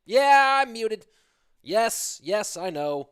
Yeah, I'm muted. Yes, I know.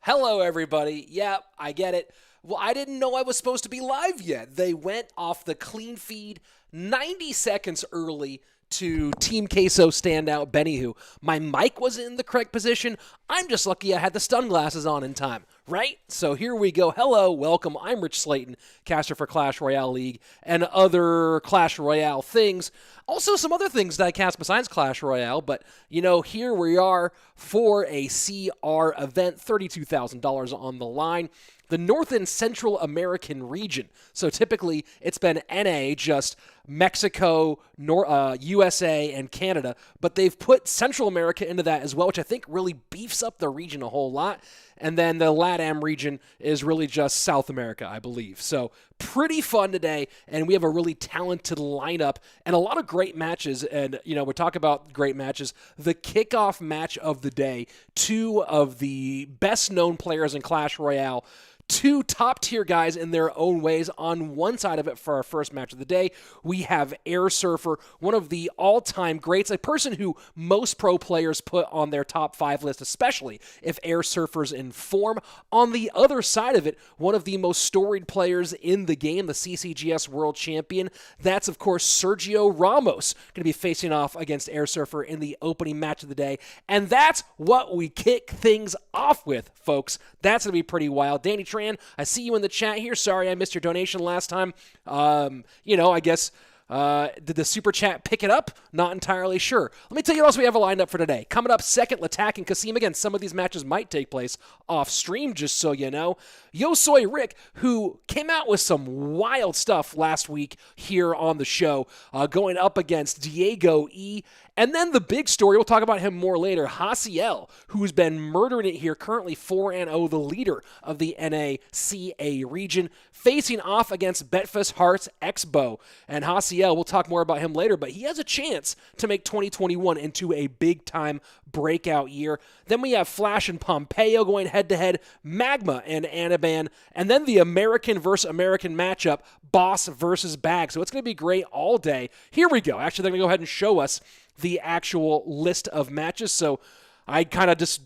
Hello, everybody. Yeah, I get it. Well, I didn't know I was supposed to be live yet. They went off the clean feed 90 seconds early to Team Queso standout Benny, who my mic was in the correct position. I'm just lucky I had the stun glasses on in time, right? So here we go. Hello, welcome. I'm Rich Slayton, caster for Clash Royale League and other Clash Royale things. Also some other things that I cast besides Clash Royale, but here we are for a CR event, $32,000 on the line. The North and Central American region. So typically it's been NA, just Mexico, USA, and Canada, but they've put Central America into that as well, which I think really beefs up the region a whole lot. And then the LATAM region is really just South America, I believe. So pretty fun today, and we have a really talented lineup and a lot of great matches. And, we talk about great matches. The kickoff match of the day, two of the best-known players in Clash Royale, two top-tier guys in their own ways. On one side of it for our first match of the day, we have Airsurfer, one of the all-time greats, a person who most pro players put on their top 5 list, especially if Airsurfer's in form. On the other side of it, one of the most storied players in the game, the CCGS World Champion. That's, of course, Sergio Ramos, going to be facing off against Airsurfer in the opening match of the day. And that's what we kick things off with, folks. That's going to be pretty wild. Danny Tran, I see you in the chat here. Sorry I missed your donation last time. I guess, did the super chat pick it up? Not entirely sure. Let me tell you what else we have lined up for today. Coming up second, Lattack and Qasim. Again, some of these matches might take place off stream, just so you know. YoSoyRick, who came out with some wild stuff last week here on the show, going up against DiegoE. And then the big story, we'll talk about him more later, Hasiel, who's been murdering it here, currently 4-0, the leader of the NACA region, facing off against Betfas Hearts Expo. And Hasiel, we'll talk more about him later, but he has a chance to make 2021 into a big-time breakout year. Then we have Flash and Pompeyo going head-to-head, Magma and Anaban, and then the American versus American matchup, Boss versus Bag. So it's going to be great all day. Here we go. Actually, they're going to go ahead and show us the actual list of matches, so I kind of just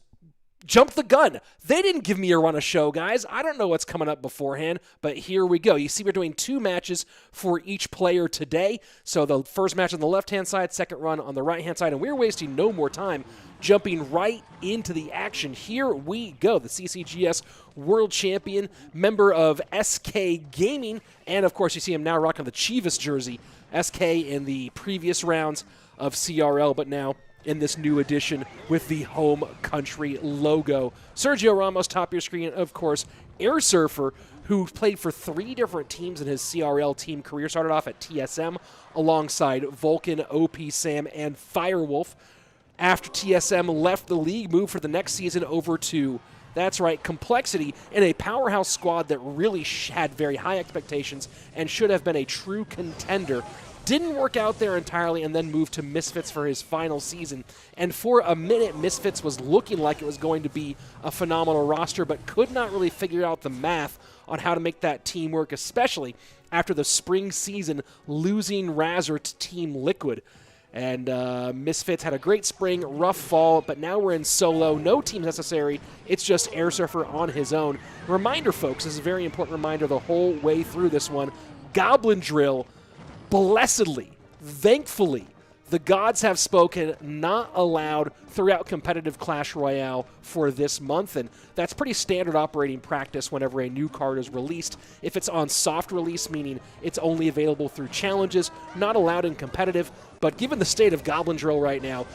jumped the gun. They didn't give me a run of show, guys. I don't know what's coming up beforehand, but here we go. You see we're doing 2 matches for each player today. So the first match on the left-hand side, second run on the right-hand side, and we're wasting no more time jumping right into the action. Here we go. The CCGS World Champion, member of SK Gaming, and of course you see him now rocking the Chivas jersey. SK in the previous rounds of CRL, but now in this new edition with the home country logo. Sergio Ramos, top of your screen, of course, Airsurfer, who played for 3 different teams in his CRL team career. Started off at TSM alongside Vulcan, OP Sam, and Firewolf. After TSM left the league, moved for the next season over to, that's right, Complexity, in a powerhouse squad that really had very high expectations and should have been a true contender. Didn't work out there entirely, and then moved to Misfits for his final season. And for a minute, Misfits was looking like it was going to be a phenomenal roster, but could not really figure out the math on how to make that team work, especially after the spring season losing Razor to Team Liquid. And Misfits had a great spring, rough fall, but now we're in solo. No teams necessary. It's just Airsurfer on his own. Reminder, folks, this is a very important reminder the whole way through this one. Goblin Drill, blessedly, thankfully, the gods have spoken, not allowed throughout competitive Clash Royale for this month, and that's pretty standard operating practice whenever a new card is released. If it's on soft release, meaning it's only available through challenges, not allowed in competitive, but given the state of Goblin Drill right now,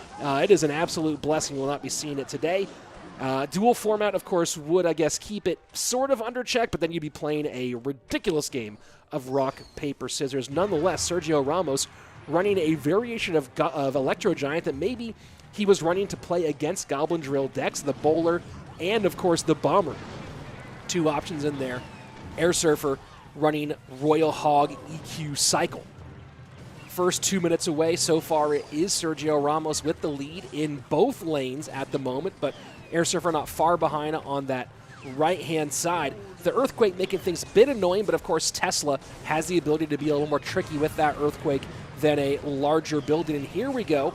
it is an absolute blessing. We'll not be seeing it today. Dual format, of course, would, I guess, keep it sort of under check, but then you'd be playing a ridiculous game of rock, paper, scissors. Nonetheless, Sergio Ramos running a variation of Electro Giant that maybe he was running to play against Goblin Drill decks, the Bowler, and, of course, the Bomber. 2 options in there. Airsurfer running Royal Hog EQ Cycle. First 2 minutes away. So far, it is Sergio Ramos with the lead in both lanes at the moment, but Airsurfer not far behind on that right-hand side. The Earthquake making things a bit annoying, but of course Tesla has the ability to be a little more tricky with that Earthquake than a larger building. And here we go.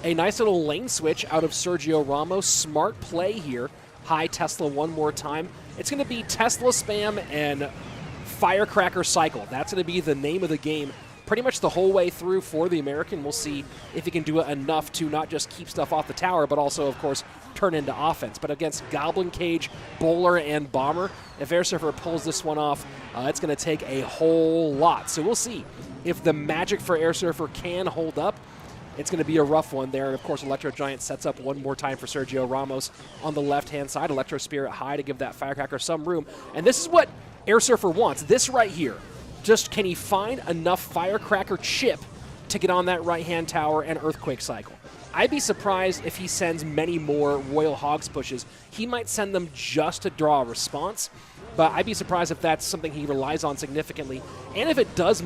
A nice little lane switch out of Sergio Ramos. Smart play here. High Tesla one more time. It's going to be Tesla spam and Firecracker cycle. That's going to be the name of the game pretty much the whole way through for the American. We'll see if he can do it enough to not just keep stuff off the tower, but also, of course, turn into offense. But against Goblin Cage, Bowler, and Bomber, if Airsurfer pulls this one off, it's going to take a whole lot. So we'll see if the magic for Airsurfer can hold up. It's going to be a rough one there. And, of course, Electro Giant sets up one more time for Sergio Ramos on the left-hand side. Electro Spirit high to give that Firecracker some room. And this is what Airsurfer wants. This right here. Just can he find enough Firecracker chip to get on that right-hand tower and Earthquake cycle? I'd be surprised if he sends many more Royal Hogs pushes. He might send them just to draw a response, but I'd be surprised if that's something he relies on significantly, and if it does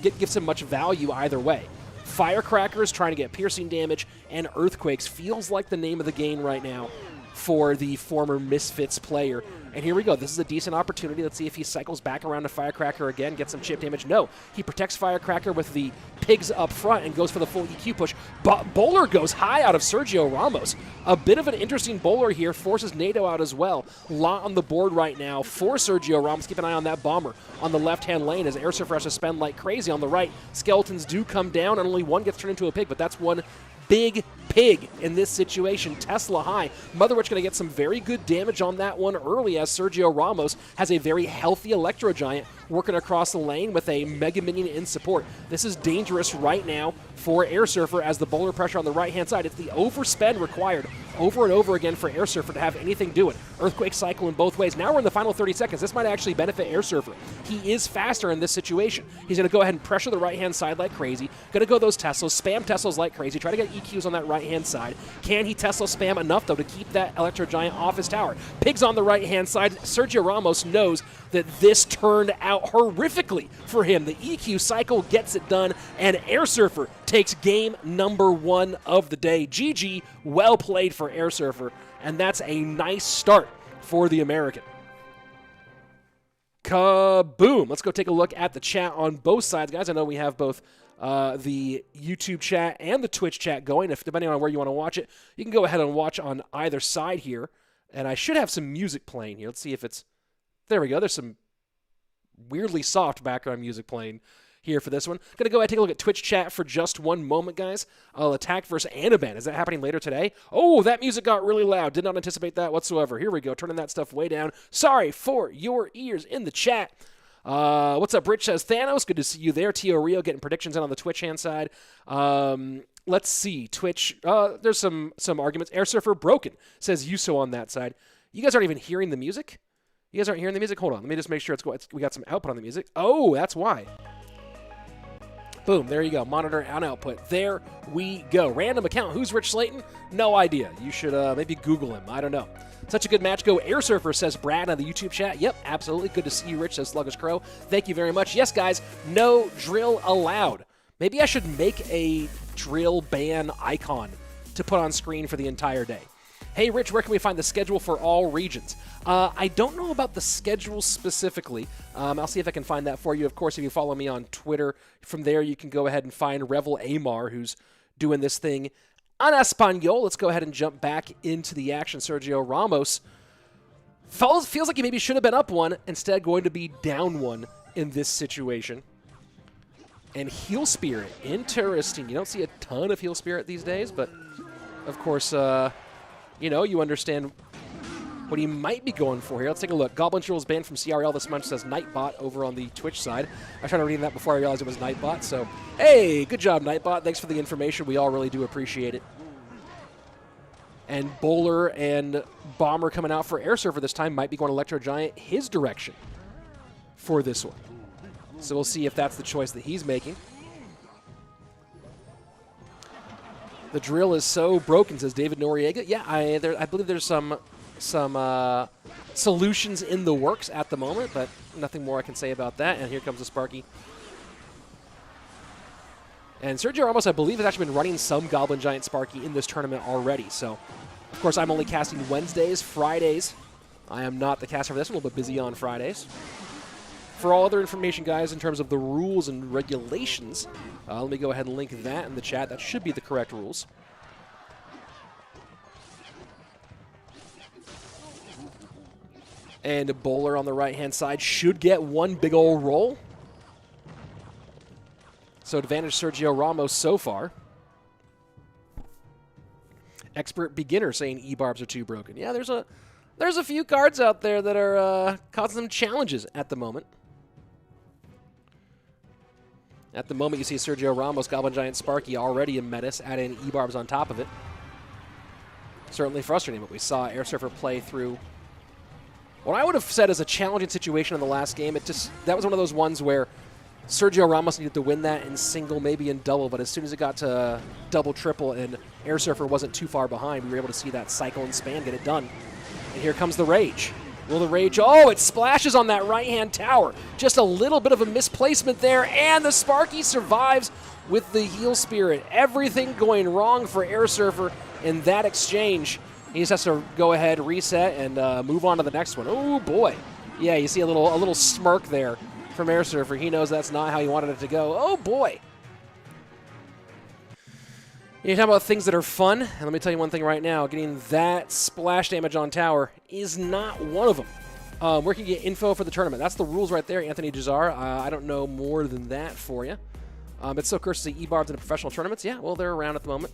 gives him much value either way. Firecrackers trying to get piercing damage, and Earthquakes feels like the name of the game right now for the former Misfits player. And here we go. This is a decent opportunity. Let's see if he cycles back around to Firecracker again, gets some chip damage. No, he protects Firecracker with the pigs up front and goes for the full EQ push. But Bowler goes high out of Sergio Ramos. A bit of an interesting Bowler here. Forces NATO out as well. Lot on the board right now for Sergio Ramos. Keep an eye on that Bomber on the left-hand lane as Airsurfer has to spend like crazy on the right. Skeletons do come down, and only one gets turned into a pig, but that's one big pig in this situation. Tesla high. Mother Witch going to get some very good damage on that one early as Sergio Ramos has a very healthy Electro Giant working across the lane with a Mega Minion in support. This is dangerous right now for Airsurfer as the Bowler pressure on the right-hand side. It's the overspend required over and over again for Airsurfer to have anything do it. Earthquake cycle in both ways. Now we're in the final 30 seconds. This might actually benefit Airsurfer. He is faster in this situation. He's going to go ahead and pressure the right-hand side like crazy. Going to go those Teslas, spam Teslas like crazy, try to get EQs on that right-hand side. Can he Tesla spam enough, though, to keep that Electro Giant off his tower? Pigs on the right-hand side. Sergio Ramos knows that this turned out horrifically for him. The EQ cycle gets it done, and Airsurfer takes game number 1 of the day. GG, well played for Airsurfer, and that's a nice start for the American. Kaboom! Let's go take a look at the chat on both sides, guys. I know we have both the YouTube chat and the Twitch chat going. If depending on where you want to watch it, you can go ahead and watch on either side here. And I should have some music playing here. Let's see if it's... There we go. There's some weirdly soft background music playing here for this one. Going to go ahead and take a look at Twitch chat for just one moment, guys. Lattack versus Anaban. Is that happening later today? Oh, that music got really loud. Did not anticipate that whatsoever. Here we go. Turning that stuff way down. Sorry for your ears in the chat. What's up, Rich says Thanos. Good to see you there. Tio Rio getting predictions in on the Twitch hand side. Let's see. Twitch. There's some arguments. Airsurfer broken, says Yuso on that side. You guys aren't even hearing the music? You guys aren't hearing the music? Hold on. Let me just make sure we got some output on the music. Oh, that's why. Boom. There you go. Monitor and output. There we go. Random account. Who's Rich Slayton? No idea. You should maybe Google him. I don't know. Such a good match. Go Airsurfer, says Brad on the YouTube chat. Yep, absolutely. Good to see you, Rich, says Sluggish Crow. Thank you very much. Yes, guys, no drill allowed. Maybe I should make a drill ban icon to put on screen for the entire day. Hey, Rich, where can we find the schedule for all regions? I don't know about the schedule specifically. I'll see if I can find that for you. Of course, if you follow me on Twitter, from there you can go ahead and find Revel Amar, who's doing this thing en Espanol. Let's go ahead and jump back into the action. Sergio Ramos feels like he maybe should have been up one, instead going to be down one in this situation. And Heal Spirit, interesting. You don't see a ton of Heal Spirit these days, but of course, you know, you understand what he might be going for here. Let's take a look. Goblin Troll is banned from CRL this month, says Nightbot over on the Twitch side. I tried to read that before I realized it was Nightbot, so hey, good job, Nightbot. Thanks for the information. We all really do appreciate it. And Bowler and Bomber coming out for Airsurfer this time might be going Electro Giant his direction for this one. So we'll see if that's the choice that he's making. The drill is so broken, says David Noriega. Yeah, I believe there's some solutions in the works at the moment, but nothing more I can say about that. And here comes the Sparky. And Sergio Ramos, I believe, has actually been running some Goblin Giant Sparky in this tournament already. So, of course, I'm only casting Wednesdays, Fridays. I am not the caster for this one, a little bit busy on Fridays. For all other information, guys, in terms of the rules and regulations, let me go ahead and link that in the chat. That should be the correct rules. And a bowler on the right-hand side should get one big old roll. So advantage Sergio Ramos so far. Expert beginner saying E-barbs are too broken. Yeah, there's a few cards out there that are causing some challenges at the moment. At the moment, you see Sergio Ramos, Goblin Giant Sparky already a menace, add in E-barbs on top of it. Certainly frustrating, but we saw Airsurfer play through what I would have said is a challenging situation in the last game. That was one of those ones where Sergio Ramos needed to win that in single, maybe in double, but as soon as it got to double, triple, and Airsurfer wasn't too far behind, we were able to see that cycle and span get it done. And here comes the Rage. Will the Rage... Oh, it splashes on that right-hand tower. Just a little bit of a misplacement there, and the Sparky survives with the Heal Spirit. Everything going wrong for Airsurfer in that exchange. He just has to go ahead, reset, and move on to the next one. Oh, boy. Yeah, you see a little smirk there from Airsurfer. He knows that's not how he wanted it to go. Oh, boy. You talk about things that are fun, and let me tell you one thing right now. Getting that splash damage on tower is not one of them. Where can you get info for the tournament? That's the rules right there, Anthony Jazar. I don't know more than that for you. It's so cursed to see E-barbs in the professional tournaments. Yeah, well, they're around at the moment.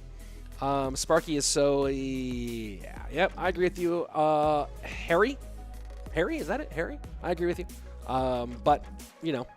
Sparky is so... Yeah, yep, I agree with you. Harry? Harry, is that it? Harry? I agree with you. But, you know,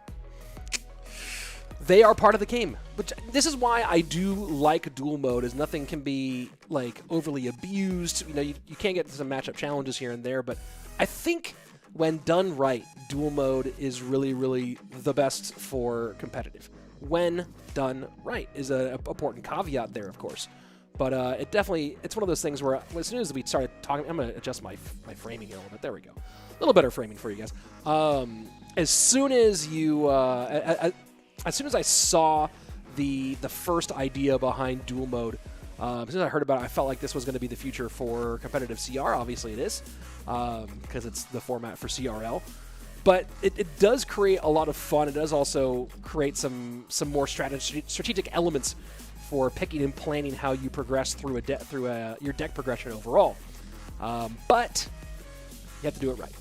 they are part of the game. But this is why I do like dual mode, is nothing can be, like, overly abused. You know, you can't get some matchup challenges here and there, but I think when done right, dual mode is really, really the best for competitive. When done right is an important caveat there, of course. But it's one of those things where as soon as we started talking, I'm going to adjust my framing here a little bit. There we go. A little better framing for you guys. As soon as you, as soon as I saw the first idea behind dual mode, as soon as I heard about it, I felt like this was going to be the future for competitive CR. Obviously it is, because it's the format for CRL. But it does create a lot of fun. It does also create some more strategic elements for picking and planning how you progress through your deck progression overall. But you have to do it right.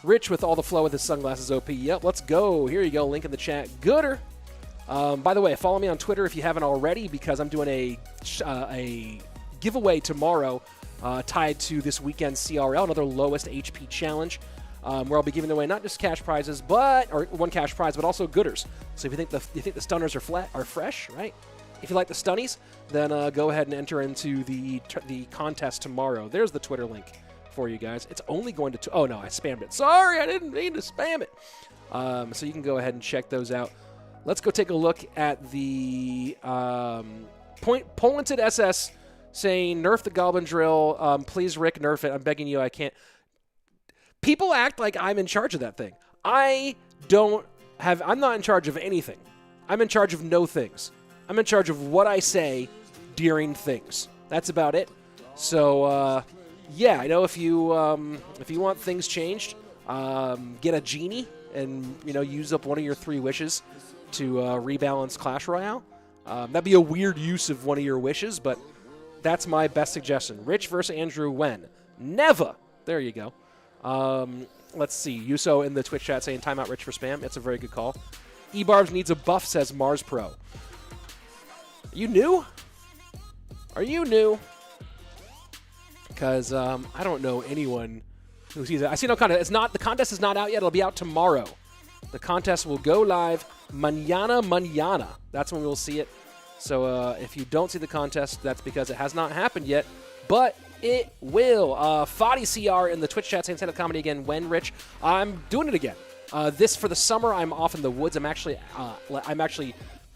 Rich with all the flow with his sunglasses OP. Yep, let's go. Here you go. Link in the chat. Gooder. By the way, follow me on Twitter if you haven't already, because I'm doing a giveaway tomorrow tied to this weekend's CRL, another lowest HP challenge, where I'll be giving away not just cash prizes, or one cash prize, but also gooders. So if you think the stunners are fresh, right? If you like the stunnies, then go ahead and enter into the contest tomorrow. There's the Twitter link for you guys. It's only going to... Oh, no, I spammed it. Sorry, I didn't mean to spam it. So you can go ahead and check those out. Let's go take a look at the Pointed SS saying, nerf the Goblin Drill. Please, Rick, nerf it. I'm begging you, I can't. People act like I'm in charge of that thing. I'm not in charge of anything. I'm in charge of no things. I'm in charge of what I say during things. That's about it. So, yeah, I know if you want things changed, get a genie and, use up one of your 3 wishes to rebalance Clash Royale. That'd be a weird use of one of your wishes, but that's my best suggestion. Rich versus Andrew when? Never. There you go. Let's see. Yuso in the Twitch chat saying timeout Rich for spam. It's a very good call. E-barbs needs a buff, says Mars Pro. You new? Are you new? Because I don't know anyone who sees it. I see no contest. The contest is not out yet. It'll be out tomorrow. The contest will go live mañana. That's when we'll see it. So if you don't see the contest, that's because it has not happened yet. But it will. Fadi CR in the Twitch chat saying stand-up comedy again. When, Rich? I'm doing it again. This for the summer. I'm off in the woods. I'm actually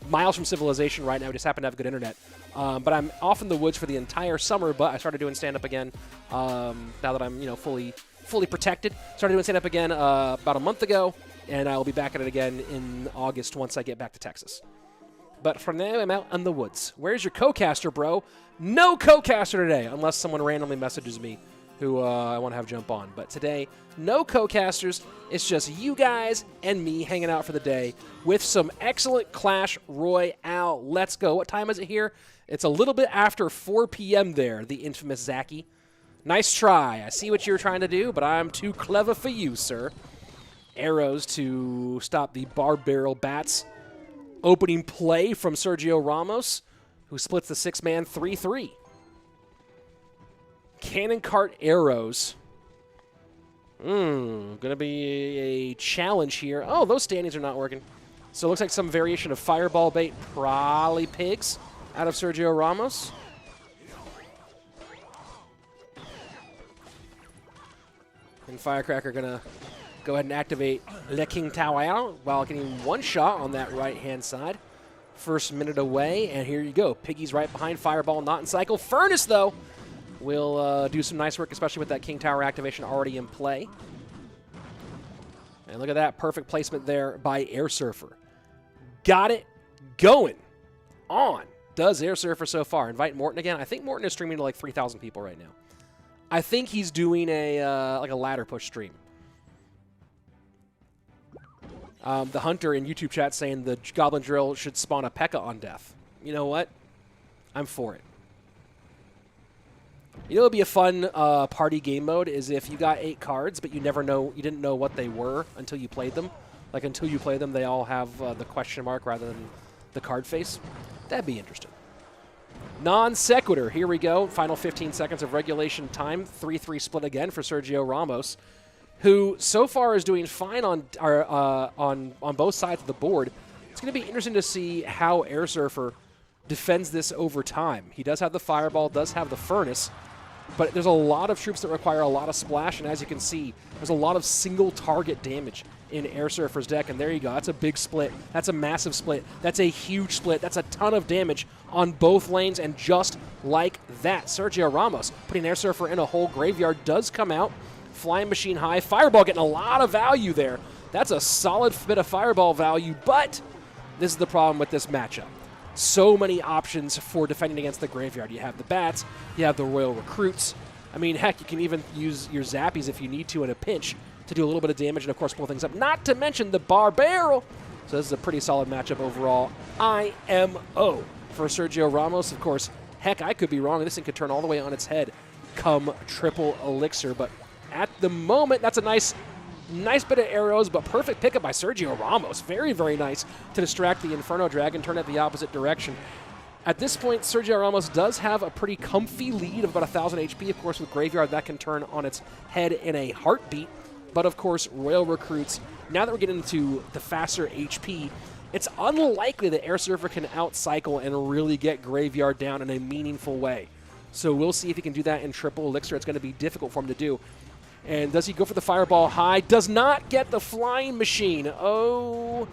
miles from civilization right now. We just happen to have good internet. But I'm off in the woods for the entire summer. But I started doing stand-up again now that I'm fully protected. Started doing stand-up again about a month ago, and I'll be back at it again in August once I get back to Texas. But for now, I'm out in the woods. Where's your co-caster, bro? No co-caster today, unless someone randomly messages me who I want to have jump on. But today, no co-casters. It's just you guys and me hanging out for the day with some excellent Clash Royale. Let's go. What time is it here? It's a little bit after 4 p.m. there, the infamous Zaki. Nice try. I see what you're trying to do, but I'm too clever for you, sir. Arrows to stop the Barb Barrel Bats. Opening play from Sergio Ramos, who splits the 6-man 3-3. Cannon Cart Arrows. Gonna be a challenge here. Oh, those standings are not working. So it looks like some variation of Fireball Bait, probably Pigs, out of Sergio Ramos. And Firecracker gonna go ahead and activate Le King Tower while getting one shot on that right-hand side. First minute away, and here you go. Piggy's right behind Fireball, not in cycle. Furnace, though, will do some nice work, especially with that King Tower activation already in play. And look at that. Perfect placement there by Airsurfer. Got it going on. Does Airsurfer so far. Invite Morton again. I think Morton is streaming to like 3,000 people right now. I think he's doing a like a ladder push stream. The Hunter in YouTube chat saying the Goblin Drill should spawn a P.E.K.K.A. on death. You know what? I'm for it. You know what would be a fun party game mode is if you got 8 cards, but you didn't know what they were until you played them. Like until you play them, they all have the question mark rather than the card face. That'd be interesting. Non sequitur. Here we go. Final 15 seconds of regulation time. 3-3 split again for Sergio Ramos, who so far is doing fine on both sides of the board. It's going to be interesting to see how Airsurfer defends this over time. He does have the Fireball, does have the Furnace, but there's a lot of troops that require a lot of splash, and as you can see, there's a lot of single target damage in Airsurfer's deck, and there you go. That's a big split. That's a massive split. That's a huge split. That's a ton of damage on both lanes, and just like that, Sergio Ramos putting Airsurfer in a whole graveyard does come out. Flying Machine high. Fireball getting a lot of value there. That's a solid bit of Fireball value, but this is the problem with this matchup. So many options for defending against the graveyard. You have the Bats. You have the Royal Recruits. I mean, heck, you can even use your Zappies if you need to in a pinch to do a little bit of damage and, of course, pull things up. Not to mention the Barb Barrel. So this is a pretty solid matchup overall. IMO for Sergio Ramos. Of course, heck, I could be wrong. This thing could turn all the way on its head come triple elixir, but at the moment, that's a nice bit of arrows, but perfect pickup by Sergio Ramos. Very, very nice to distract the Inferno Dragon, turn it the opposite direction. At this point, Sergio Ramos does have a pretty comfy lead of about 1,000 HP. Of course, with Graveyard, that can turn on its head in a heartbeat. But, of course, Royal Recruits, now that we're getting into the faster HP, it's unlikely that Airsurfer can outcycle and really get Graveyard down in a meaningful way. So we'll see if he can do that in triple elixir. It's going to be difficult for him to do. And does he go for the Fireball high? Does not get the Flying Machine. Oh,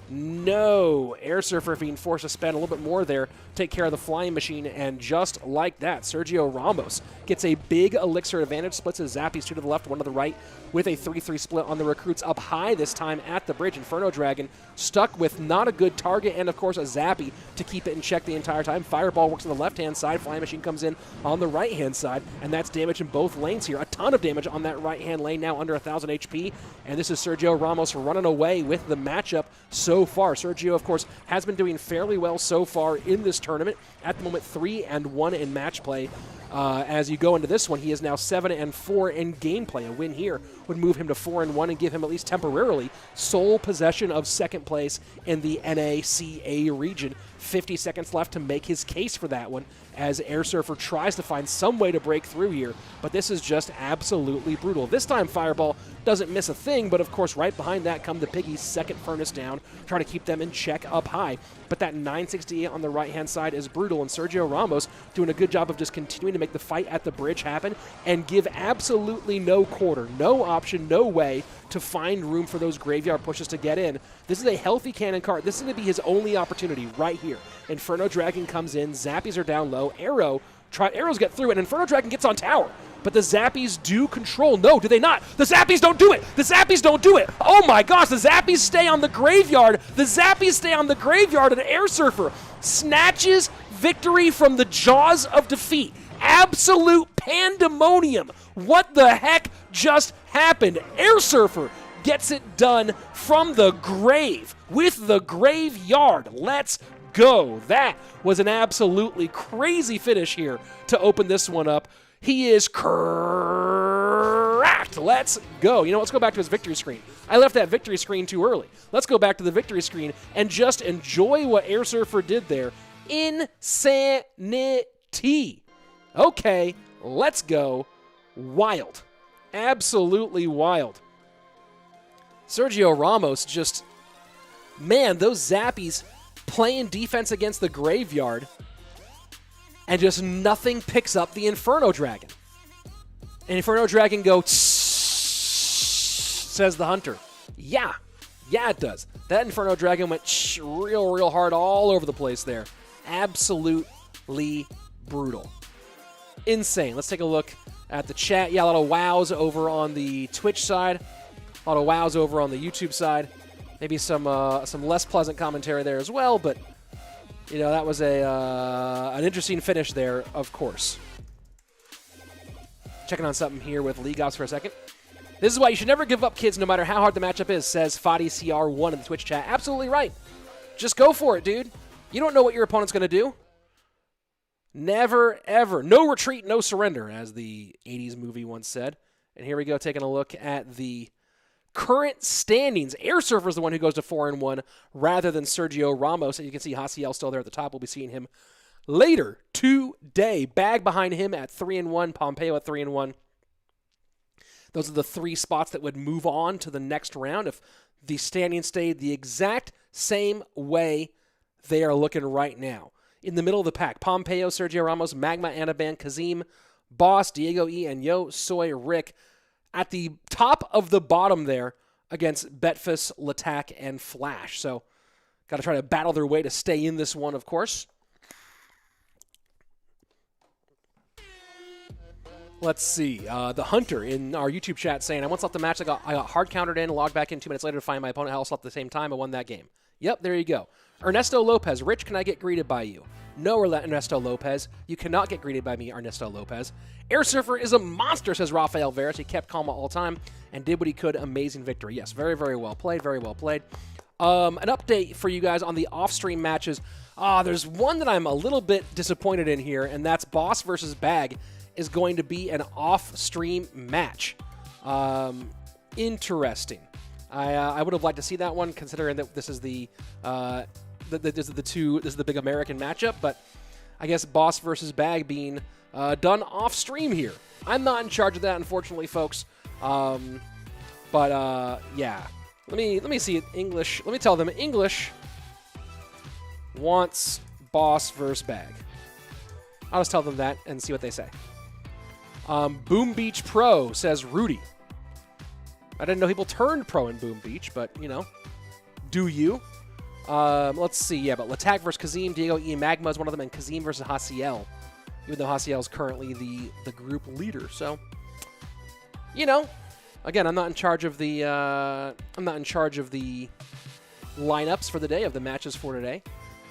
no. Airsurfer being forced to spend a little bit more there to take care of the Flying Machine. And just like that, Sergio Ramos gets a big elixir advantage. Splits his Zappies, 2 to the left, 1 to the right, with a 3-3 split on the Recruits up high this time at the bridge. Inferno Dragon stuck with not a good target and, of course, a Zappy to keep it in check the entire time. Fireball works on the left-hand side. Flying Machine comes in on the right-hand side, and that's damage in both lanes here. A ton of damage on that right-hand lane, now under 1,000 HP. And this is Sergio Ramos running away with the matchup so far. Sergio, of course, has been doing fairly well so far in this tournament. At the moment, 3-1 in match play. As you go into this one, he is now 7-4 in gameplay. A win here would move him to 4-1 and give him at least temporarily sole possession of second place in the NACA region. 50 seconds left to make his case for that one as Airsurfer tries to find some way to break through here, but this is just absolutely brutal. This time Fireball doesn't miss a thing, but of course right behind that come the Piggies, second Furnace down, trying to keep them in check up high. But that 968 on the right-hand side is brutal, and Sergio Ramos doing a good job of just continuing to make the fight at the bridge happen and give absolutely no quarter, no option, no way to find room for those graveyard pushes to get in. This is a healthy cannon cart. This is going to be his only opportunity right here. Inferno Dragon comes in. Zappies are down low. Arrows get through, and Inferno Dragon gets on tower. But the Zappies do control. No, do they not? The Zappies don't do it. The Zappies don't do it. Oh my gosh, the Zappies stay on the graveyard. The Zappies stay on the graveyard, and Airsurfer snatches victory from the jaws of defeat. Absolute pandemonium. What the heck just happened? Airsurfer gets it done from the grave with the graveyard. Let's go. That was an absolutely crazy finish here to open this one up. He is cracked. Let's go. You know, let's go back to his victory screen. I left that victory screen too early. Let's go back to the victory screen and just enjoy what Airsurfer did there. Insanity. Okay, let's go. Wild. Absolutely wild. Sergio Ramos just, man, those zappies playing defense against the graveyard, and just nothing picks up the Inferno Dragon. And Inferno Dragon go, says the hunter. Yeah, it does. That Inferno Dragon went real hard all over the place there. Absolutely brutal. Insane. Let's take a look at the chat. Yeah, a lot of wows over on the Twitch side. A lot of wows over on the YouTube side. Maybe some less pleasant commentary there as well, but you know, that was an interesting finish there, of course. Checking on something here with League Ops for a second. This is why you should never give up, kids, no matter how hard the matchup is, says FadiCR1 in the Twitch chat. Absolutely right. Just go for it, dude. You don't know what your opponent's going to do. Never, ever. No retreat, no surrender, as the 80s movie once said. And here we go, taking a look at the current standings. Airsurfer is the one who goes to 4-1 rather than Sergio Ramos. And you can see Hasiel still there at the top. We'll be seeing him later today. Bag behind him at 3-1. Pompeyo at 3-1. Those are the three spots that would move on to the next round if the standings stayed the exact same way they are looking right now. In the middle of the pack, Pompeyo, Sergio Ramos, Magma, Anaban, Qasim, Boss, DiegoE, and YoSoyRick. At the top of the bottom there against Betfas, Lattack, and Flash. So, got to try to battle their way to stay in this one, of course. Let's see. The Hunter in our YouTube chat saying, I once left the match. I got hard countered in, logged back in 2 minutes later to find my opponent also left at the same time. I won that game. Yep, there you go. Ernesto Lopez. Rich, can I get greeted by you? No, Ernesto Lopez. You cannot get greeted by me, Ernesto Lopez. Airsurfer is a monster, says Rafael Veras. He kept calm all the time and did what he could. Amazing victory. Yes, very, very well played. Very well played. An update for you guys on the off-stream matches. There's one that I'm a little bit disappointed in here, and that's Boss versus Bag is going to be an off-stream match. Interesting. I would have liked to see that one, considering that this is the this is the big American matchup. But I guess Boss versus Bag being done off stream here. I'm not in charge of that, unfortunately, folks. Yeah. Let me see it English. Let me tell them English wants Boss versus Bag. I'll just tell them that and see what they say. Boom Beach Pro says Rudy. I didn't know people turned pro in Boom Beach, but, you know, do you? Let's see. Yeah, but Lattack versus Qasim, DiegoE, Magma is one of them, and Qasim versus Hasiel, even though Hasiel is currently the group leader. So, you know, again, I'm not in charge of the lineups for the day, of the matches for today.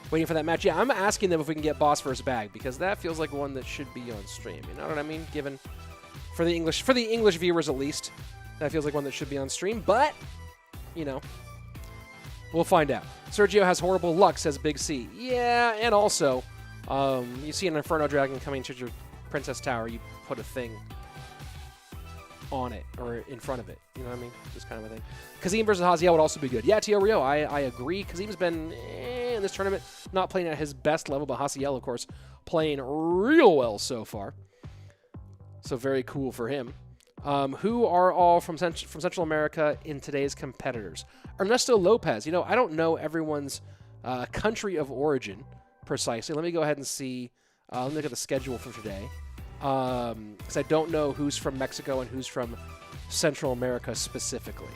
Waiting for that match. Yeah, I'm asking them if we can get Boss versus Bag, because that feels like one that should be on stream. You know what I mean? Given for the English viewers at least. That feels like one that should be on stream, but, you know, we'll find out. Sergio has horrible luck, says Big C. Yeah, and also, you see an Inferno Dragon coming to your Princess Tower, you put a thing on it, or in front of it. You know what I mean? Just kind of a thing. Qasim versus Hasiel would also be good. Yeah, Tio Rio, I agree. Qasim's been in this tournament, not playing at his best level, but Hasiel, of course, playing real well so far. So very cool for him. Who are all from Central America in today's competitors? Ernesto Lopez. You know, I don't know everyone's country of origin precisely. Let me go ahead and see. Let me look at the schedule for today. Because I don't know who's from Mexico and who's from Central America specifically.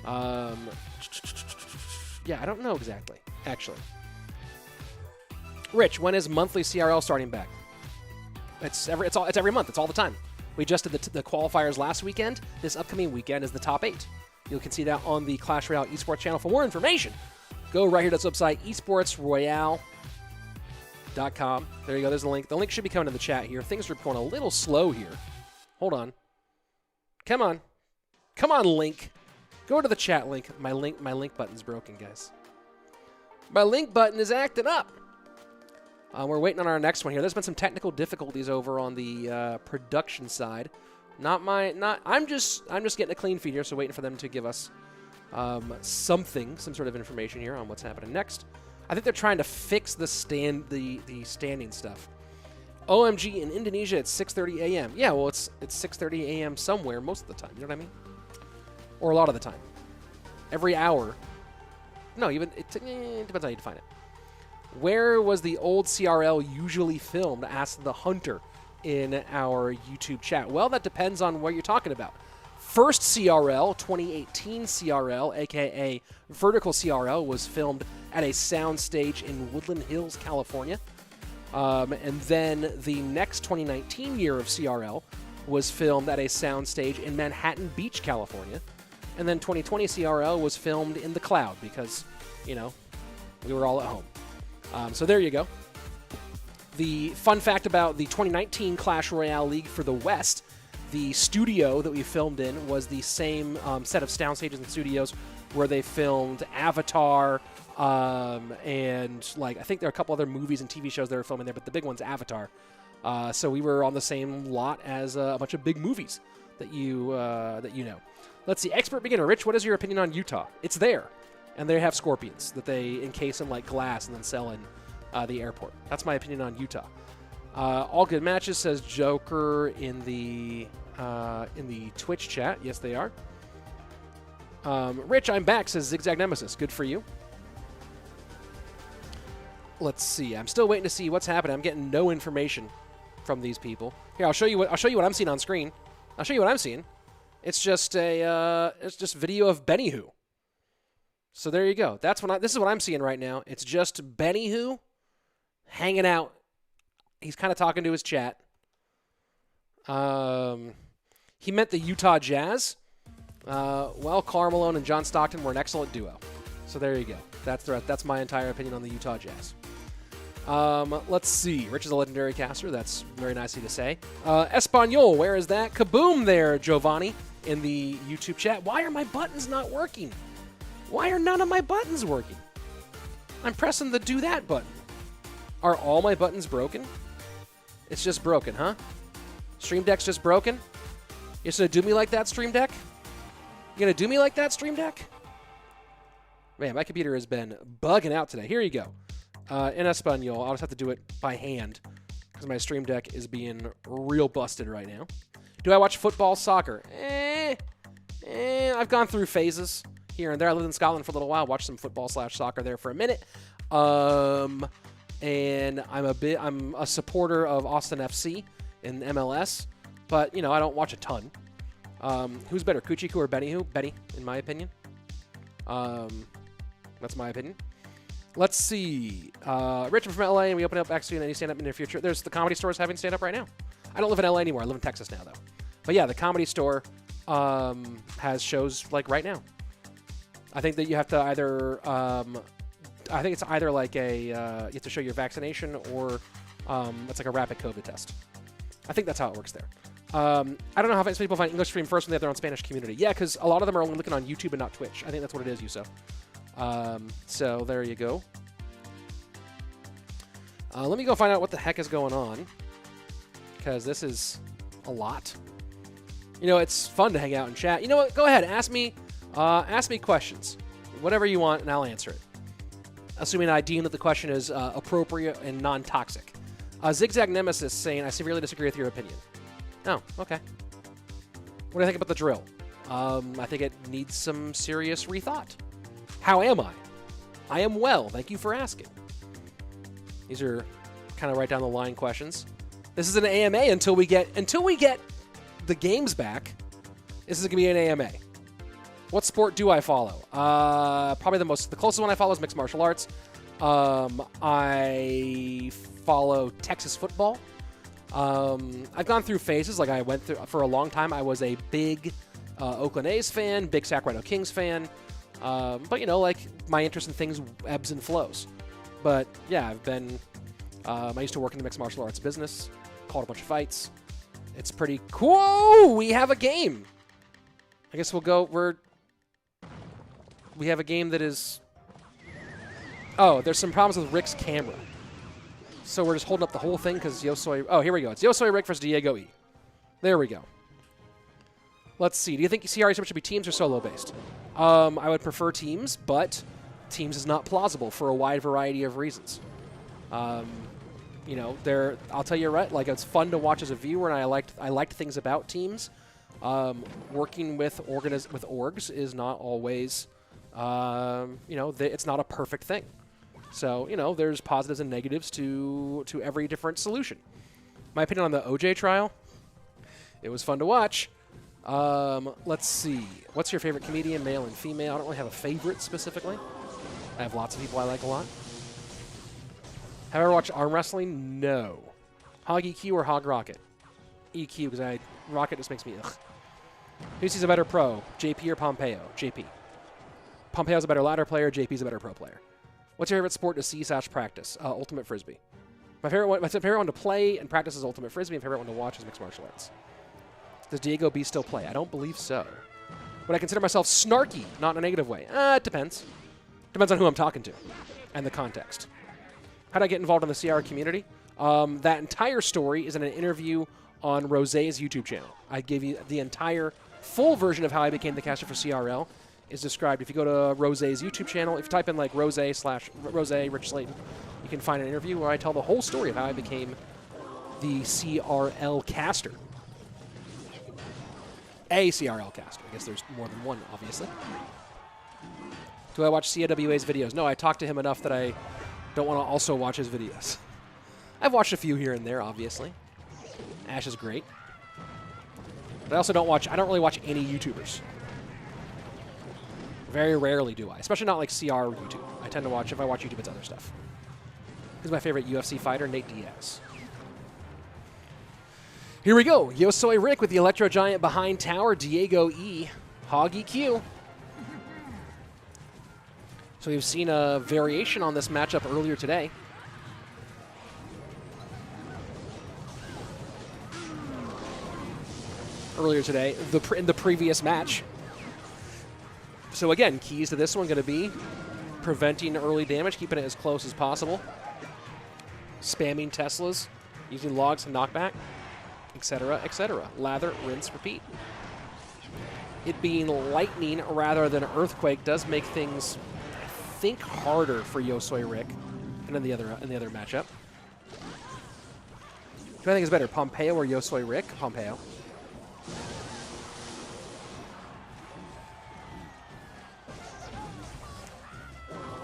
Yeah, I don't know exactly, actually. Rich, when is monthly CRL starting back? It's every month. It's all the time. We just did the qualifiers last weekend. This upcoming weekend is the top 8. You can see that on the Clash Royale esports channel. For more information, go right here to this website, esportsroyale.com. There you go. There's the link. The link should be coming in the chat here. Things are going a little slow here. Hold on. Come on. Come on, link. Go to the chat link. My link button's broken, guys. My link button is acting up. We're waiting on our next one here. There's been some technical difficulties over on the production side. I'm just getting a clean feed here, so waiting for them to give us some sort of information here on what's happening next. I think they're trying to fix the standing stuff. OMG, in Indonesia, it's 6:30 a.m. Yeah, well, it's 6:30 a.m. somewhere most of the time. You know what I mean? Or a lot of the time. Every hour. No, even it depends how you define it. Where was the old CRL usually filmed? Asked the Hunter in our YouTube chat. Well, that depends on what you're talking about. First CRL, 2018 CRL, a.k.a. Vertical CRL, was filmed at a soundstage in Woodland Hills, California. And then the next 2019 year of CRL was filmed at a soundstage in Manhattan Beach, California. And then 2020 CRL was filmed in the cloud because, you know, we were all at home. So there you go. The fun fact about the 2019 Clash Royale League for the West, the studio that we filmed in was the same set of sound stages and studios where they filmed Avatar, and like I think there are a couple other movies and TV shows that were filming there, but the big one's Avatar. So we were on the same lot as a bunch of big movies that you know. Let's see, expert beginner. Rich, what is your opinion on Utah? It's there, and they have scorpions that they encase in like glass and then sell in the airport. That's my opinion on Utah. All good matches, says Joker in the Twitch chat. Yes, they are. Rich, I'm back, says Zigzag Nemesis. Good for you. Let's see. I'm still waiting to see what's happening. I'm getting no information from these people. Here, I'll show you what I'm seeing on screen. I'll show you what I'm seeing. It's just video of Benny Who. So there you go. This is what I'm seeing right now. It's just Benny Who hanging out. He's kind of talking to his chat. He meant the Utah Jazz. Well, Karl Malone and John Stockton were an excellent duo. So there you go. That's my entire opinion on the Utah Jazz. Let's see. Rich is a legendary caster. That's very nice of you to say. Espanol, where is that? Kaboom there, Giovanni, in the YouTube chat. Why are my buttons not working? Why are none of my buttons working? I'm pressing the do that button. Are all my buttons broken? It's just broken, huh? Stream Deck's just broken? You're just gonna do me like that, Stream Deck? You gonna do me like that, Stream Deck? Man, my computer has been bugging out today. Here you go. In Espanol, I'll just have to do it by hand because my Stream Deck is being real busted right now. Do I watch football, soccer? I've gone through phases here and there. I lived in Scotland for a little while, watched some football/soccer there for a minute. And I'm a supporter of Austin FC in MLS, but, you know, I don't watch a ton. Who's better, Kuchiku or Benny Who? Benny, in my opinion. That's my opinion. Let's see. Richard from LA, and we open up actually in any stand-up in the future. There's the Comedy Store is having stand-up right now. I don't live in LA anymore. I live in Texas now, though. But yeah, the Comedy Store has shows like right now. I think that you have to either, I think it's either like you have to show your vaccination or it's like a rapid COVID test. I think that's how it works there. I don't know how famous people find English stream first when they have their own Spanish community. Yeah, because a lot of them are only looking on YouTube and not Twitch. I think that's what it is, Yuso. So there you go. Let me go find out what the heck is going on, because this is a lot. You know, it's fun to hang out and chat. You know what? Go ahead. Ask me questions. Whatever you want, and I'll answer it. Assuming I deem that the question is appropriate and non-toxic. Zigzag Nemesis saying, I severely disagree with your opinion. Oh, okay. What do you think about the drill? I think it needs some serious rethought. How am I? I am well. Thank you for asking. These are kind of right down the line questions. This is an AMA until we get the games back. This is going to be an AMA. What sport do I follow? Probably the closest one I follow is mixed martial arts. I follow Texas football. I've gone through phases. Like I went through for a long time. I was a big Oakland A's fan, big Sacramento Kings fan. But you know, like my interest in things ebbs and flows. But yeah, I've been. I used to work in the mixed martial arts business. Called a bunch of fights. It's pretty cool. We have a game. I guess we'll go. We have a game that is. Oh, there's some problems with Rick's camera. So we're just holding up the whole thing because YoSoy... Oh, here we go. It's YoSoyRick versus DiegoE. There we go. Let's see. Do you think CR should be teams or solo-based? I would prefer teams, but teams is not plausible for a wide variety of reasons. You know, I'll tell you right, like, it's fun to watch as a viewer, and I liked things about teams. Working with orgs is not always, you know, it's not a perfect thing. So, you know, there's positives and negatives to every different solution. My opinion on the OJ trial, it was fun to watch. Let's see. What's your favorite comedian, male and female? I don't really have a favorite specifically. I have lots of people I like a lot. Have I ever watched arm wrestling? No. Hog EQ or Hog Rocket? EQ, because Rocket just makes me ugh. Who sees a better pro, JP or Pompeyo? JP. Pompeyo's a better ladder player, JP's a better pro player. What's your favorite sport to see/practice? Ultimate Frisbee. My favorite one to play and practice is Ultimate Frisbee. My favorite one to watch is mixed martial arts. Does DiegoB still play? I don't believe so. Would I consider myself snarky? Not in a negative way. It depends. Depends on who I'm talking to and the context. How did I get involved in the CR community? That entire story is in an interview on Rose's YouTube channel. I gave you the entire full version of how I became the caster for CRL is described. If you go to Rose's YouTube channel, if you type in like Rose Rich Slayton, you can find an interview where I tell the whole story of how I became the CRL caster. A CRL caster. I guess there's more than one, obviously. Do I watch CAWA's videos? No, I talk to him enough that I don't want to also watch his videos. I've watched a few here and there, obviously. Ash is great. But I also don't really watch any YouTubers. Very rarely do I. Especially not like CR YouTube. I tend to watch, if I watch YouTube, it's other stuff. Who's my favorite UFC fighter? Nate Diaz. Here we go. YoSoyRick with the Electro Giant behind tower. DiegoE. Hog EQ. So we've seen a variation on this matchup earlier today. In the previous match. So again, keys to this one going to be preventing early damage, keeping it as close as possible, spamming Teslas, using logs and knockback, etc., etc. Lather, rinse, repeat. It being lightning rather than earthquake does make things, I think, harder for YoSoyRick and in the other matchup. Who I think is better, Pompeyo or YoSoyRick? Pompeyo.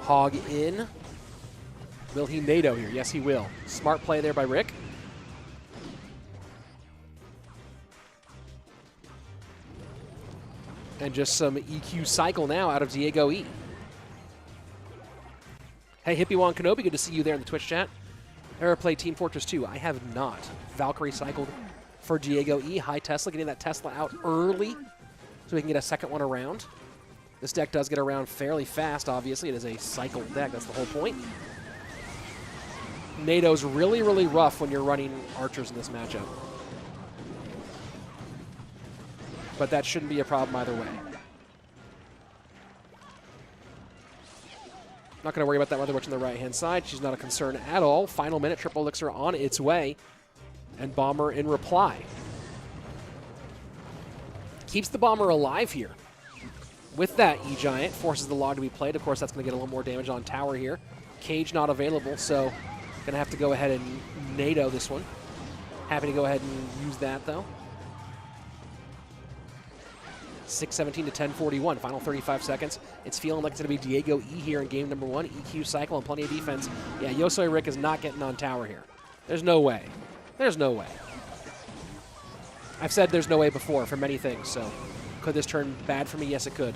Hog in. Will he NATO here? Yes, he will. Smart play there by Rick. And just some EQ cycle now out of DiegoE. Hey, Hippie1 Kenobi, good to see you there in the Twitch chat. Ever played Team Fortress 2? I have not. Valkyrie cycled for DiegoE. High Tesla, getting that Tesla out early so we can get a second one around. This deck does get around fairly fast, obviously. It is a cycle deck. That's the whole point. NATO's really, really rough when you're running archers in this matchup. But that shouldn't be a problem either way. Not going to worry about that Mother Witch on the right-hand side. She's not a concern at all. Final minute, Triple Elixir on its way. And Bomber in reply. Keeps the Bomber alive here. With that, E-Giant forces the log to be played. Of course, that's going to get a little more damage on tower here. Cage not available, so going to have to go ahead and NATO this one. Happy to go ahead and use that, though. 6:17 to 10:41. Final 35 seconds. It's feeling like it's going to be DiegoE here in game number 1. EQ cycle and plenty of defense. Yeah, YoSoyRick is not getting on tower here. There's no way. There's no way. I've said there's no way before for many things, so could this turn bad for me? Yes, it could.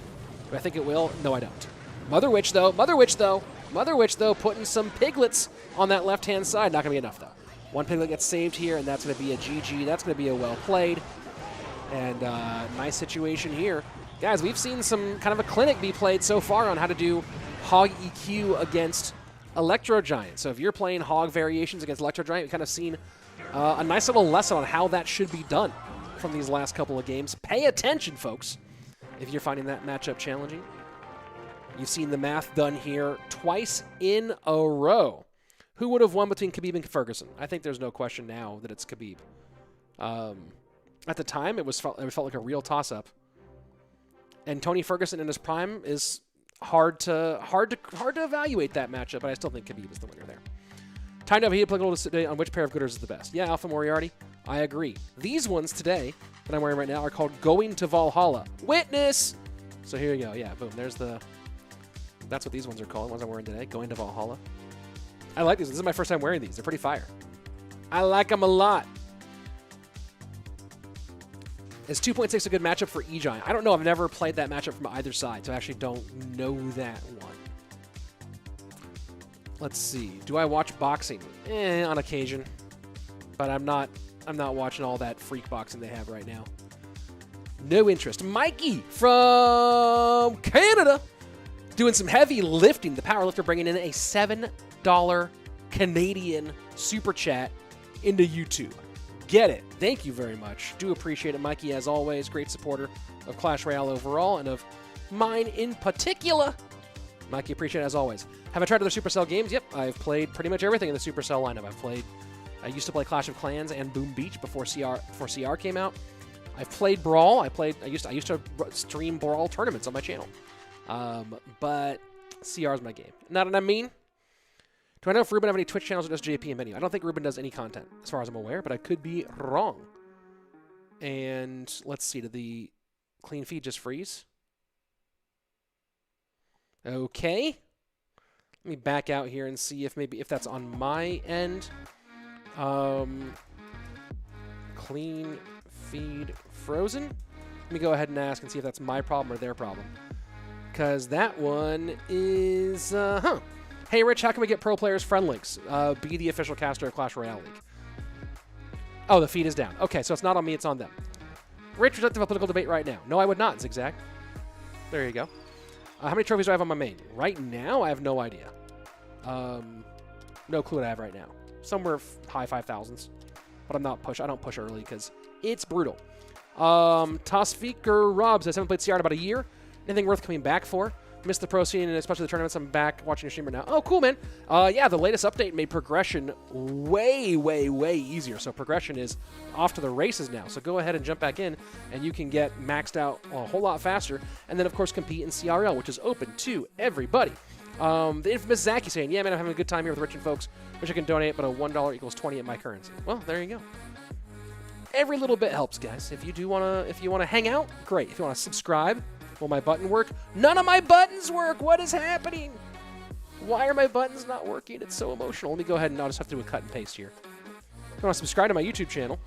Do I think it will? No, I don't. Mother Witch, though. Mother Witch, though. Mother Witch, though, putting some piglets on that left-hand side. Not going to be enough, though. One piglet gets saved here, and that's going to be a GG. That's going to be a well played. And nice situation here. Guys, we've seen some kind of a clinic be played so far on how to do Hog EQ against Electro Giant. So if you're playing Hog variations against Electro Giant, we've kind of seen a nice little lesson on how that should be done from these last couple of games. Pay attention, folks, if you're finding that matchup challenging. You've seen the math done here twice in a row. Who would have won between Khabib and Ferguson? I think there's no question now that it's Khabib. At the time, it felt like a real toss-up. And Tony Ferguson in his prime is hard to evaluate that matchup, but I still think Khabib is the winner there. Time to have heat applicable today on which pair of Gooders is the best. Yeah, Alpha Moriarty, I agree. These ones today that I'm wearing right now are called Going to Valhalla. Witness! So here you go. Yeah, boom. There's the... That's what these ones are called, the ones I'm wearing today. Going to Valhalla. I like these. This is my first time wearing these. They're pretty fire. I like them a lot. Is 2.6 a good matchup for E-Giant? I don't know. I've never played that matchup from either side, so I actually don't know that one. Let's see. Do I watch boxing? On occasion. But I'm not watching all that freak boxing they have right now. No interest. Mikey from Canada doing some heavy lifting. The powerlifter bringing in a $7 Canadian super chat into YouTube. Get it. Thank you very much. Do appreciate it, Mikey, as always. Great supporter of Clash Royale overall and of mine in particular. Mikey, appreciate it as always. Have I tried other Supercell games? Yep, I've played pretty much everything in the Supercell lineup. I used to play Clash of Clans and Boom Beach before CR came out. I've played Brawl. I used to stream Brawl tournaments on my channel. But CR is my game. Not what I mean. Do I know if Ruben have any Twitch channels or just JP and Menu? I don't think Ruben does any content, as far as I'm aware, but I could be wrong. And let's see, did the clean feed just freeze? Okay. Let me back out here and see if that's on my end. Clean feed frozen. Let me go ahead and ask and see if that's my problem or their problem. Because that one is, Hey, Rich, how can we get pro players friend links? Be the official caster of Clash Royale League. Oh, the feed is down. Okay, so it's not on me, it's on them. Rich, would you like to have a political debate right now? No, I would not, Zigzag. There you go. How many trophies do I have on my main? Right now, I have no idea. No clue what I have right now. Somewhere high 5,000s. But I don't push early because it's brutal. Tosfiker Rob says, haven't played CR in about a year. Anything worth coming back for? Missed the pro scene and especially the tournaments. I'm back watching your streamer now. Oh, cool, man. Yeah, the latest update made progression way, way, way easier. So progression is off to the races now. So go ahead and jump back in, and you can get maxed out a whole lot faster. And then, of course, compete in CRL, which is open to everybody. The infamous Zaki saying, yeah, man, I'm having a good time here with rich and folks. Wish I can donate, but a $1 equals 20 at my currency. Well, there you go. Every little bit helps, guys. If you wanna hang out, great. If you wanna subscribe, will my button work? None of my buttons work. What is happening? Why are my buttons not working? It's so emotional. Let me go ahead and I'll just have to do a cut and paste here. If you want to subscribe to my YouTube channel,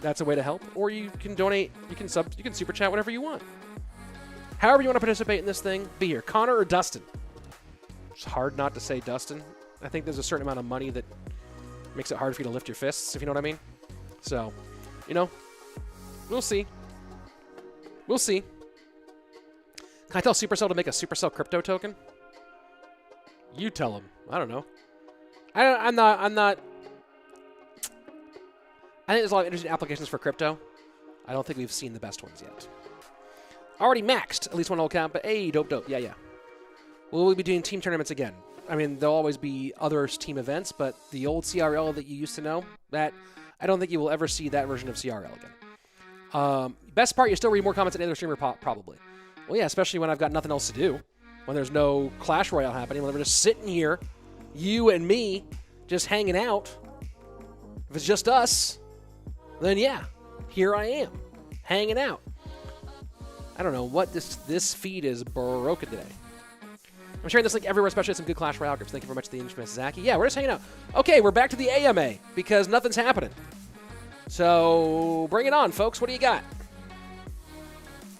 that's a way to help. Or you can donate. You can super chat whatever you want. However you want to participate in this thing, be here. Connor or Dustin? It's hard not to say Dustin. I think there's a certain amount of money that makes it hard for you to lift your fists, if you know what I mean. So, we'll see. We'll see. Can I tell Supercell to make a Supercell crypto token? You tell them. I don't know. I'm not. I think there's a lot of interesting applications for crypto. I don't think we've seen the best ones yet. Already maxed. At least one old count, but hey, dope. Yeah. Will we be doing team tournaments again? I mean, there'll always be other team events, but the old CRL that you used to know, that I don't think you will ever see that version of CRL again. Best part, you still read more comments than any other streamer, probably. Well, yeah, especially when I've got nothing else to do. When there's no Clash Royale happening, when we're just sitting here, you and me, just hanging out. If it's just us, then yeah, here I am, hanging out. I don't know what this feed is broken today. I'm sharing this link everywhere, especially some good Clash Royale groups. Thank you very much to the infamous Zaki. Yeah, we're just hanging out. Okay, we're back to the AMA because nothing's happening. So bring it on, folks. What do you got?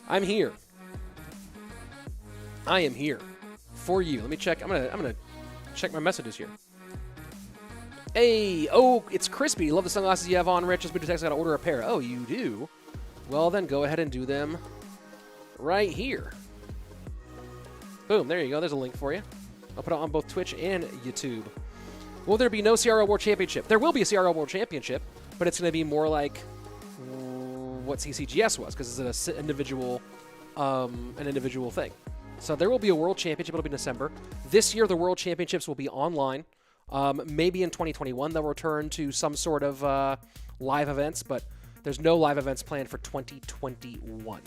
I'm here. I am here for you. Let me check. I'm gonna check my messages here. Hey, oh, it's crispy. Love the sunglasses you have on, Rich. Just text. I gotta order a pair. Oh, you do? Well, then go ahead and do them right here. Boom. There you go. There's a link for you. I'll put it on both Twitch and YouTube. Will there be no CRL World Championship? There will be a CRL World Championship, but it's going to be more like what CCGS was because it's an individual thing. So there will be a World Championship. It'll be in December. This year, the World Championships will be online Maybe in 2021 they'll return to some sort of live events, but there's no live events planned for 2021.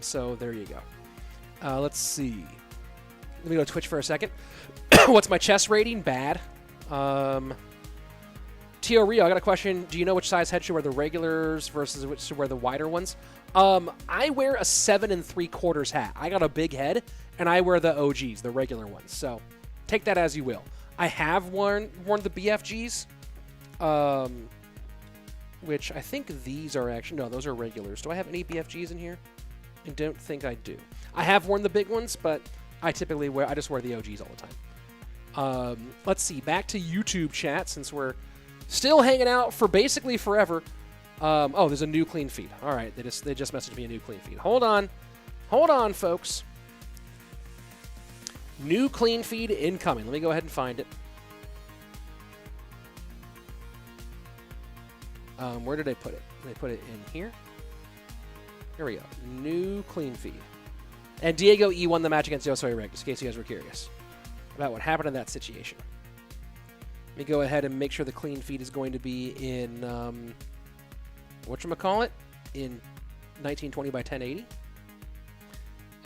So there you go. Let's see. Let me go to Twitch for a second. What's my chess rating? Bad. Tio Rio, I got a question. Do you know which size head should wear, the regulars versus which should wear the wider ones? I wear a 7 3/4 hat. I got a big head, and I wear the OGs, the regular ones. So take that as you will. I have worn the BFGs, which I think these are actually, no, those are regulars. Do I have any BFGs in here? I don't think I do. I have worn the big ones, but I typically I just wear the OGs all the time. Let's see, back to YouTube chat, since we're still hanging out for basically forever. Oh, there's a new clean feed. All right, they just messaged me a new clean feed. Hold on, folks. New clean feed incoming. Let me go ahead and find it. Where did I put it? Did I put it in here? Here we go. New clean feed. And DiegoE won the match against YoSoyRick, just in case you guys were curious about what happened in that situation. Let me go ahead and make sure the clean feed is going to be in, whatchamacallit, in 1920 by 1080.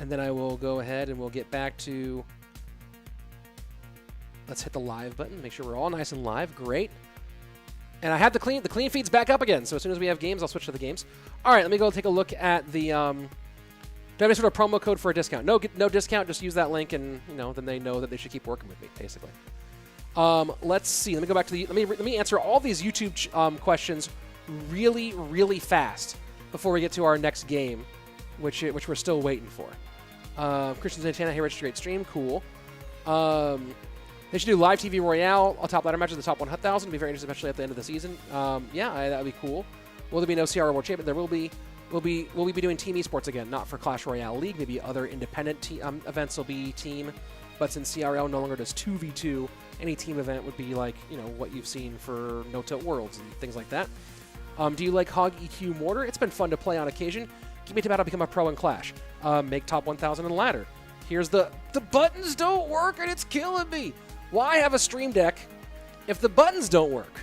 And then I will go ahead and we'll get back to, let's hit the live button, make sure we're all nice and live. Great. And I have the clean feed's back up again, so as soon as we have games, I'll switch to the games. All right, let me go take a look at the, do I have any sort of promo code for a discount? No discount, just use that link and, then they know that they should keep working with me, basically. Let's see, let me go back to the, let me answer all these YouTube questions really, really fast before we get to our next game, which we're still waiting for. Christian Santana, hey, Rich, great stream, cool. They should do live TV Royale, a top ladder match of the top 1,000. Be very interesting, especially at the end of the season. Yeah, that would be cool. Will there be no CRL World Champion? There will be. Will we be doing Team Esports again? Not for Clash Royale League. Maybe other independent events will be team. But since CRL no longer does 2v2, any team event would be like, what you've seen for No Tilt Worlds and things like that. Do you like Hog EQ Mortar? It's been fun to play on occasion. Give me a tip how to become a pro in Clash. Make top 1,000 in ladder. Here's the buttons don't work and it's killing me. Why have a stream deck if the buttons don't work?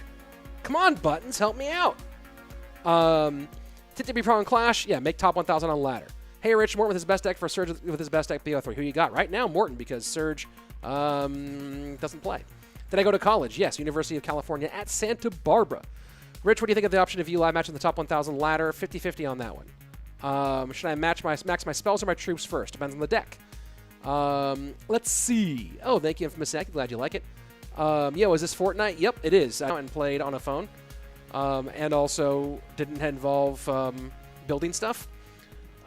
Come on, buttons, help me out. Tip to be pro in Clash, yeah, make top 1,000 on ladder. Hey, Rich, Morton with his best deck for Serge with his best deck BO3. Who you got? Right now, Morton, because Serge doesn't play. Did I go to college? Yes, University of California at Santa Barbara. Rich, what do you think of the option to view live match in the top 1,000 ladder? 50-50 on that one. Should I max my spells or my troops first? Depends on the deck. Let's see. Oh, thank you, Infamous Zach. Glad you like it. Yo, is this Fortnite? Yep, it is. I went and played on a phone. And also didn't involve building stuff.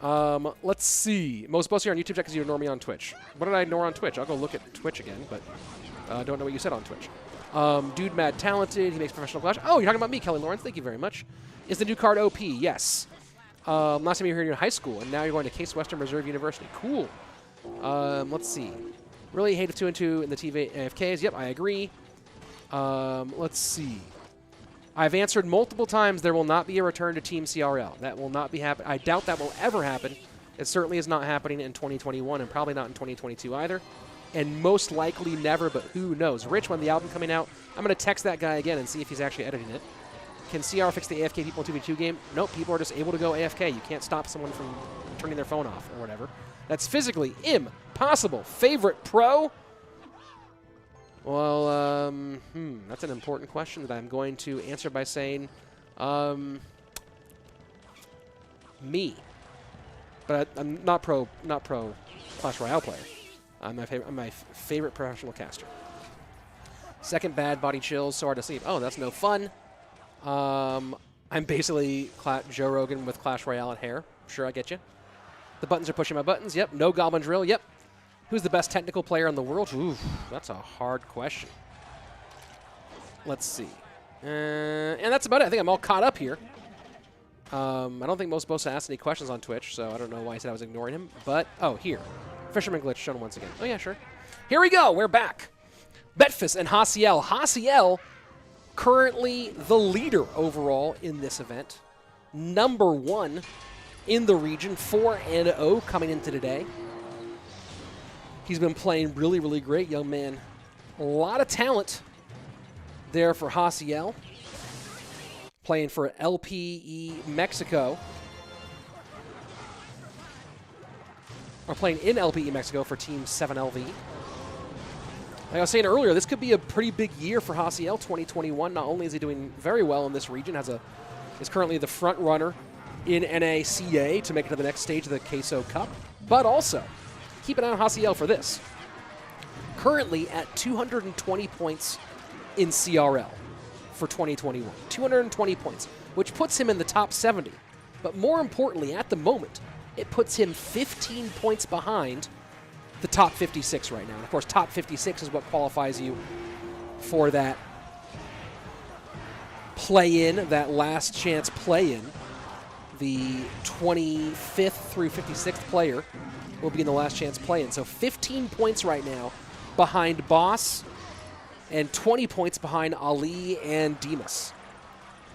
Let's see. Most mostly on YouTube check because you ignore me on Twitch. What did I ignore on Twitch? I'll go look at Twitch again, but don't know what you said on Twitch. Dude Mad Talented. He makes professional Clash. Oh, you're talking about me, Kelly Lawrence. Thank you very much. Is the new card OP? Yes. Last time you were here in high school, and now you're going to Case Western Reserve University. Cool. Let's see. Really hate 2 and 2 in the TV AFKs. Yep, I agree. Let's see. I've answered multiple times there will not be a return to Team CRL. That will not be happening. I doubt that will ever happen. It certainly is not happening in 2021 and probably not in 2022 either. And most likely never, but who knows. Rich, when the album coming out, I'm going to text that guy again and see if he's actually editing it. Can CR fix the AFK people in 2v2 game? Nope, people are just able to go AFK. You can't stop someone from turning their phone off or whatever. That's physically impossible. Favorite pro? Well, that's an important question that I'm going to answer by saying, me. But I'm not pro Clash Royale player. I'm my favorite professional caster. Second bad, body chills, so hard to sleep. Oh, that's no fun. I'm basically Joe Rogan with Clash Royale and hair. Sure, I get you. The buttons are pushing my buttons. Yep. No Goblin Drill. Yep. Who's the best technical player in the world? Oof, that's a hard question. Let's see. And that's about it. I think I'm all caught up here. I don't think most supposed to ask any questions on Twitch, so I don't know why he said I was ignoring him. But, oh, here. Fisherman Glitch shown once again. Oh, yeah, sure. Here we go. We're back. Betfas and Hasiel. Hasiel, currently the leader overall in this event. Number 1 in the region. 4-0 coming into today. He's been playing really, really great. Young man A lot of talent there for Hasiel. Playing for LPE Mexico. Or playing in LPE Mexico for Team 7LV. Like I was saying earlier, this could be a pretty big year for Hasiel 2021. Not only is he doing very well in this region, is currently the front runner in NACA to make it to the next stage of the Queso Cup, but also keep an eye on Hasiel for this. Currently at 220 points in CRL for 2021. 220 points, which puts him in the top 70. But more importantly, at the moment, it puts him 15 points behind the top 56 right now. And of course, top 56 is what qualifies you for that play-in, that last chance play-in. The 25th through 56th player will be in the last chance play-in. So 15 points right now behind Boss and 20 points behind Ali and Demas.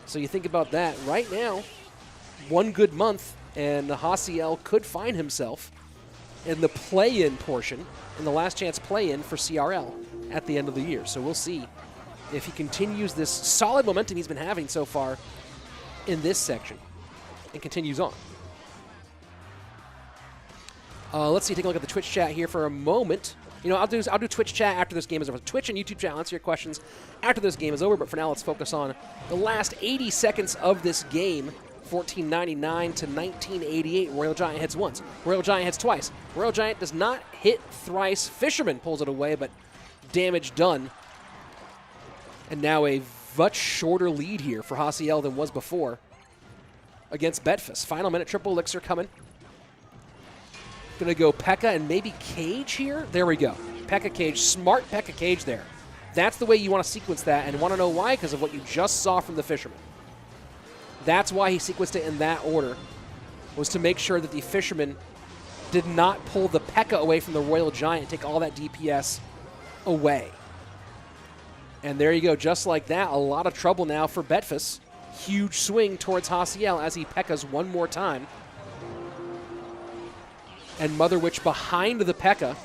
So you think about that. Right now, one good month, and Hasiel could find himself in the play-in portion, in the last chance play-in for CRL at the end of the year. So we'll see if he continues this solid momentum he's been having so far in this section and continues on. Let's see, take a look at the Twitch chat here for a moment. You know, I'll do Twitch chat after this game is over. Twitch and YouTube chat, I'll answer your questions after this game is over. But for now, let's focus on the last 80 seconds of this game. 1499 to 1988. Royal Giant hits once. Royal Giant hits twice. Royal Giant does not hit thrice. Fisherman pulls it away, but damage done. And now a much shorter lead here for Hasiel than was before against Betfas. Final minute triple elixir coming. Going to go P.E.K.K.A. and maybe Cage here. There we go. P.E.K.K.A. Cage. Smart P.E.K.K.A. Cage there. That's the way you want to sequence that, and want to know why? Because of what you just saw from the Fisherman. That's why he sequenced it in that order, was to make sure that the Fisherman did not pull the P.E.K.K.A. away from the Royal Giant and take all that DPS away. And there you go, just like that, a lot of trouble now for Betfas. Huge swing towards Hasiel as he P.E.K.K.As one more time. And Mother Witch behind the P.E.K.K.A.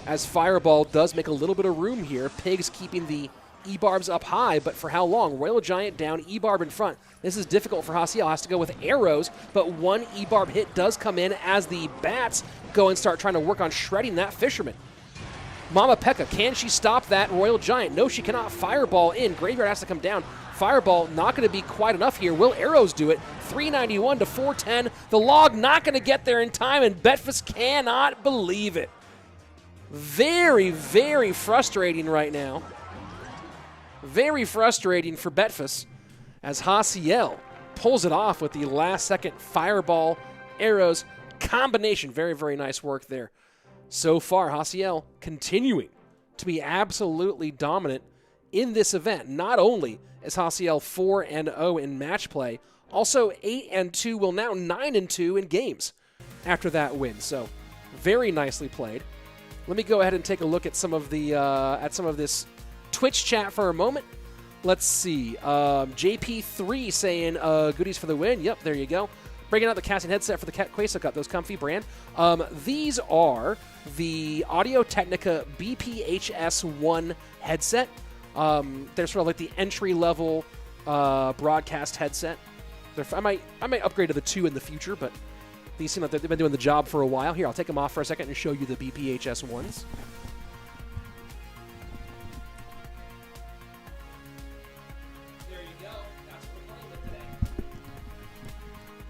as Fireball does make a little bit of room here. Pigs keeping the E-Barbs up high, but for how long? Royal Giant down, E-Barb in front. This is difficult for Hasiel. Has to go with arrows, but one E-Barb hit does come in as the Bats go and start trying to work on shredding that Fisherman. Mama P.E.K.K.A., can she stop that Royal Giant? No, she cannot. Fireball in. Graveyard has to come down. Fireball not going to be quite enough here. Will arrows do it? 391 to 410. The log not going to get there in time, and Betfas cannot believe it. Very, very frustrating right now. Very frustrating for Betfas as Hasiel pulls it off with the last-second Fireball arrows combination. Very, very nice work there. So far, Hasiel continuing to be absolutely dominant in this event. Not only is Hasiel 4-0 in match play, also 8-2, well now 9-2 in games after that win. So very nicely played. Let me go ahead and take a look at some of this Twitch chat for a moment. Let's see. JP3 saying goodies for the win. Yep, there you go. Bringing out the casting headset for the Queso Cup, those comfy brand. These are the Audio-Technica BPHS1 headset. They're sort of like the entry-level broadcast headset. I might upgrade to the 2 in the future, but these seem like they've been doing the job for a while. Here, I'll take them off for a second and show you the BPHS1s.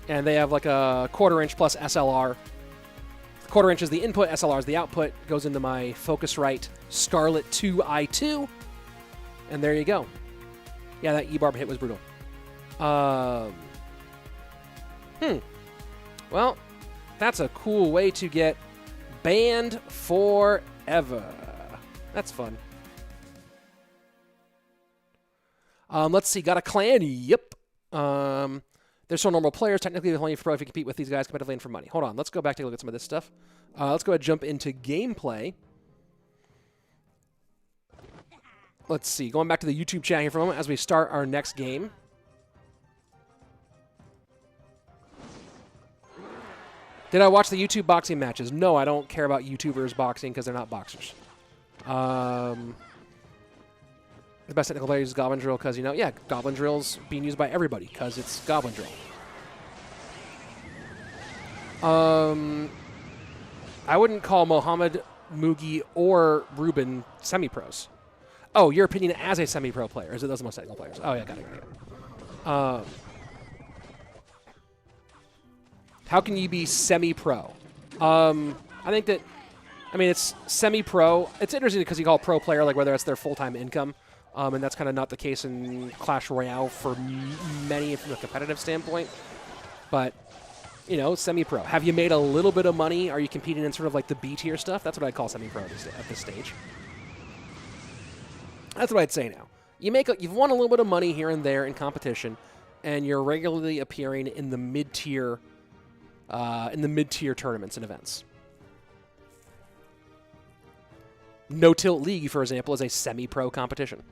And they have like a 1/4 inch plus SLR. 1/4 inch is the input, SLR is the output. Goes into my Focusrite Scarlet 2i2. And there you go. Yeah, that E-Barb hit was brutal. Well, that's a cool way to get banned forever. That's fun. Let's see. Got a clan? Yep. They're still normal players. Technically, they're only pro if you compete with these guys competitively and for money. Hold on. Let's go back and take a look at some of this stuff. Let's go ahead and jump into gameplay. Let's see. Going back to the YouTube chat here for a moment as we start our next game. Did I watch the YouTube boxing matches? No, I don't care about YouTubers boxing because they're not boxers. The best technical player uses Goblin Drill because, you know, yeah, Goblin Drill's being used by everybody because it's Goblin Drill. I wouldn't call Mohammed, Mugi, or Ruben semi-pros. Oh, your opinion as a semi-pro player. Is it those are the most technical players? Oh, yeah, got it. How can you be semi-pro? I think that, I mean, it's semi-pro. It's interesting because you call pro player, like whether it's their full-time income. And that's kind of not the case in Clash Royale for many from a competitive standpoint. But, you know, semi-pro. Have you made a little bit of money? Are you competing in sort of like the B-tier stuff? That's what I call semi-pro at this stage. That's what I'd say now. You've won a little bit of money here and there in competition, and you're regularly appearing in the mid-tier tournaments and events. No Tilt League, for example, is a semi-pro competition.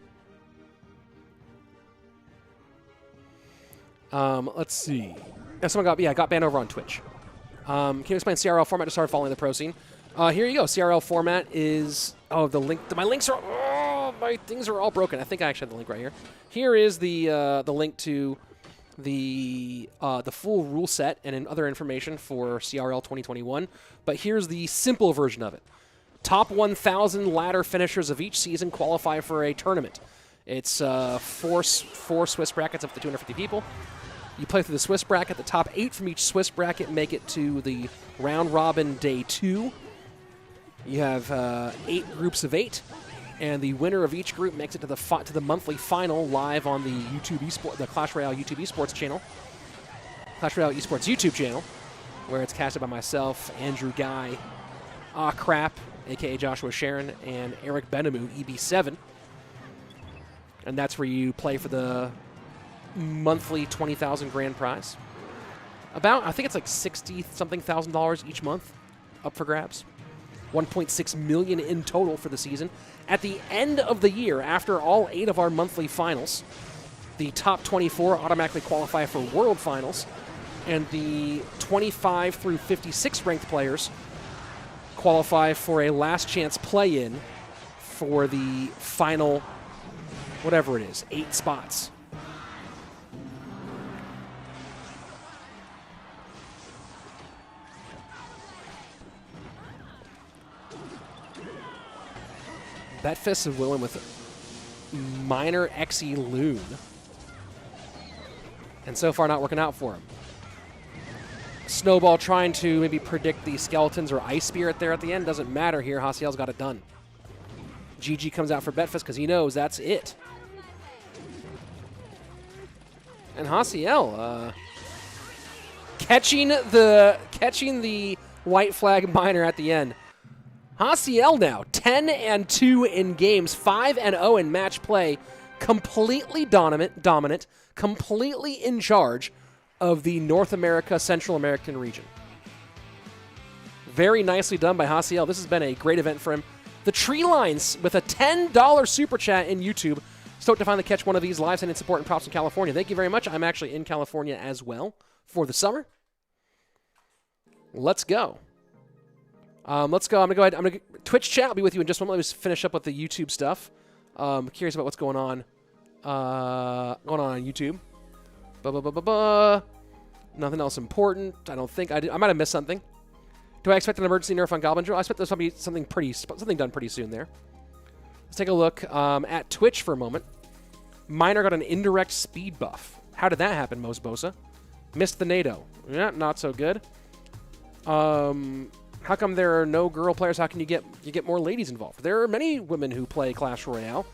Let's see. Someone got banned over on Twitch. Can you explain CRL format to start following the pro scene? Here you go. CRL format is the link. My things are all broken. I think I actually have the link right here. Here is the link to the full rule set and other information for CRL 2021. But here's the simple version of it. Top 1,000 ladder finishers of each season qualify for a tournament. It's four Swiss brackets up to 250 people. You play through the Swiss bracket. The top 8 from each Swiss bracket make it to the round robin day 2. You have 8 groups of 8, and the winner of each group makes it to the monthly final live on the the Clash Royale YouTube Esports channel, Clash Royale Esports YouTube channel, where it's casted by myself, Andrew Guy, Crap, a.k.a. Joshua Sharon, and Eric Benamu, EB7. And that's where you play for the monthly 20,000 grand prize. I think it's like $60-something thousand each month up for grabs. 1.6 million in total for the season. At the end of the year, after all 8 of our monthly finals, the top 24 automatically qualify for World Finals, and the 25 through 56 ranked players qualify for a last chance play-in for the final, whatever it is, 8 spots. Betfas is willing with minor XE Loon. And so far not working out for him. Snowball trying to maybe predict the Skeletons or Ice Spirit there at the end. Doesn't matter here. Hasiel's got it done. GG comes out for Betfas because he knows that's it. And Hasiel catching the white flag miner at the end. Hasiel now 10-2 in games, 5-0 in match play, completely dominant, completely in charge of the North America, Central American region. Very nicely done by Hasiel. This has been a great event for him. The Tree Lines with a $10 super chat in YouTube. Stoked to finally catch one of these live, sending support and props in California. Thank you very much. I'm actually in California as well for the summer. Let's go. Let's go. I'm going to Twitch chat will be with you in just a moment. Let me just finish up with the YouTube stuff. Curious about what's going on YouTube. Nothing else important. I don't think. I might have missed something. Do I expect an emergency nerf on Goblin Drill? I expect there's going to be something done pretty soon there. Let's take a look at Twitch for a moment. Miner got an indirect speed buff. How did that happen, Mos Bosa? Missed the NATO. Yeah, not so good. How come there are no girl players? How can you get more ladies involved? There are many women who play Clash Royale.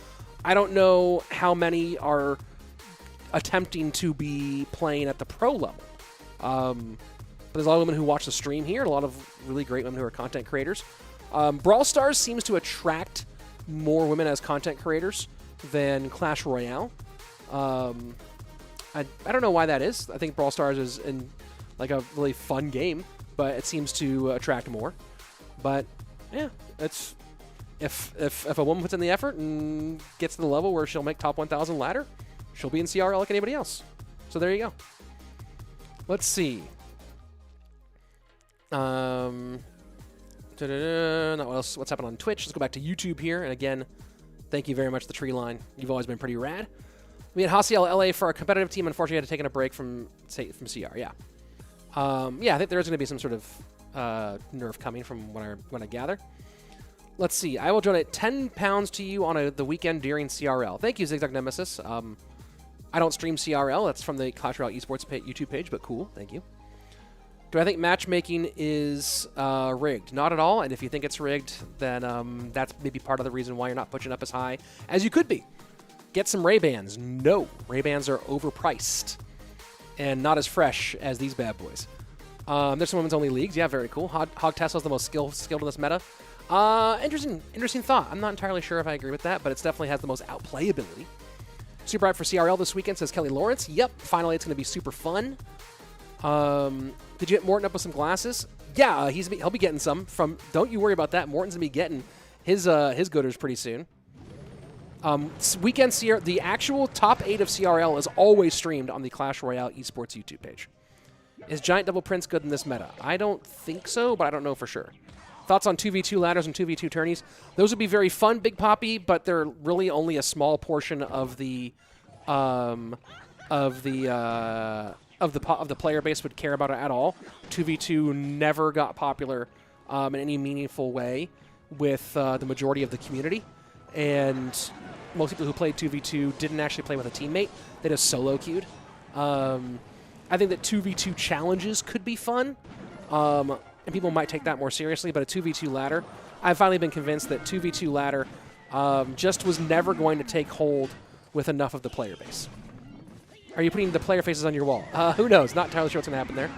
I don't know how many are attempting to be playing at the pro level. But there's a lot of women who watch the stream here, and a lot of really great women who are content creators. Brawl Stars seems to attract more women as content creators than Clash Royale. I don't know why that is. I think Brawl Stars is like a really fun game, but it seems to attract more. But yeah, it's if a woman puts in the effort and gets to the level where she'll make top 1,000 ladder, she'll be in CRL like anybody else. So there you go. Let's see. Not what else? What's happened on Twitch? Let's go back to YouTube here. And again, thank you very much, the tree line. You've always been pretty rad. We had Hasiel LA for our competitive team. Unfortunately, had to take a break from CR. Yeah. Yeah, I think there is going to be some sort of nerf coming from what I gather. Let's see. I will donate £10 to you on the weekend during CRL. Thank you, Zigzag Nemesis. I don't stream CRL. That's from the Clash Royale Esports YouTube page, but cool. Thank you. Do I think matchmaking is rigged? Not at all. And if you think it's rigged, then that's maybe part of the reason why you're not pushing up as high as you could be. Get some Ray-Bans. No. Ray-Bans are overpriced and not as fresh as these bad boys. There's some women's only leagues. Yeah, very cool. Hog Tesla's the most skilled in this meta. Interesting thought. I'm not entirely sure if I agree with that, but it definitely has the most outplayability. Super hyped for CRL this weekend, says Kelly Lawrence. Yep, finally it's going to be super fun. Did you hit Morton up with some glasses? Yeah, he'll be getting some from. Don't you worry about that. Morton's gonna be getting his gooders pretty soon. Weekend CRL, the actual top 8 of CRL is always streamed on the Clash Royale Esports YouTube page. Is Giant Double Prince good in this meta? I don't think so, but I don't know for sure. Thoughts on 2v2 ladders and 2v2 tourneys? Those would be very fun, Big Poppy, but they're really only a small portion of the player base would care about it at all. 2v2 never got popular in any meaningful way with the majority of the community, and most people who played 2v2 didn't actually play with a teammate. They just solo queued. I think that 2v2 challenges could be fun, and people might take that more seriously, but a 2v2 ladder, I've finally been convinced that 2v2 ladder just was never going to take hold with enough of the player base. Are you putting the player faces on your wall? Who knows? Not entirely sure what's going to happen there.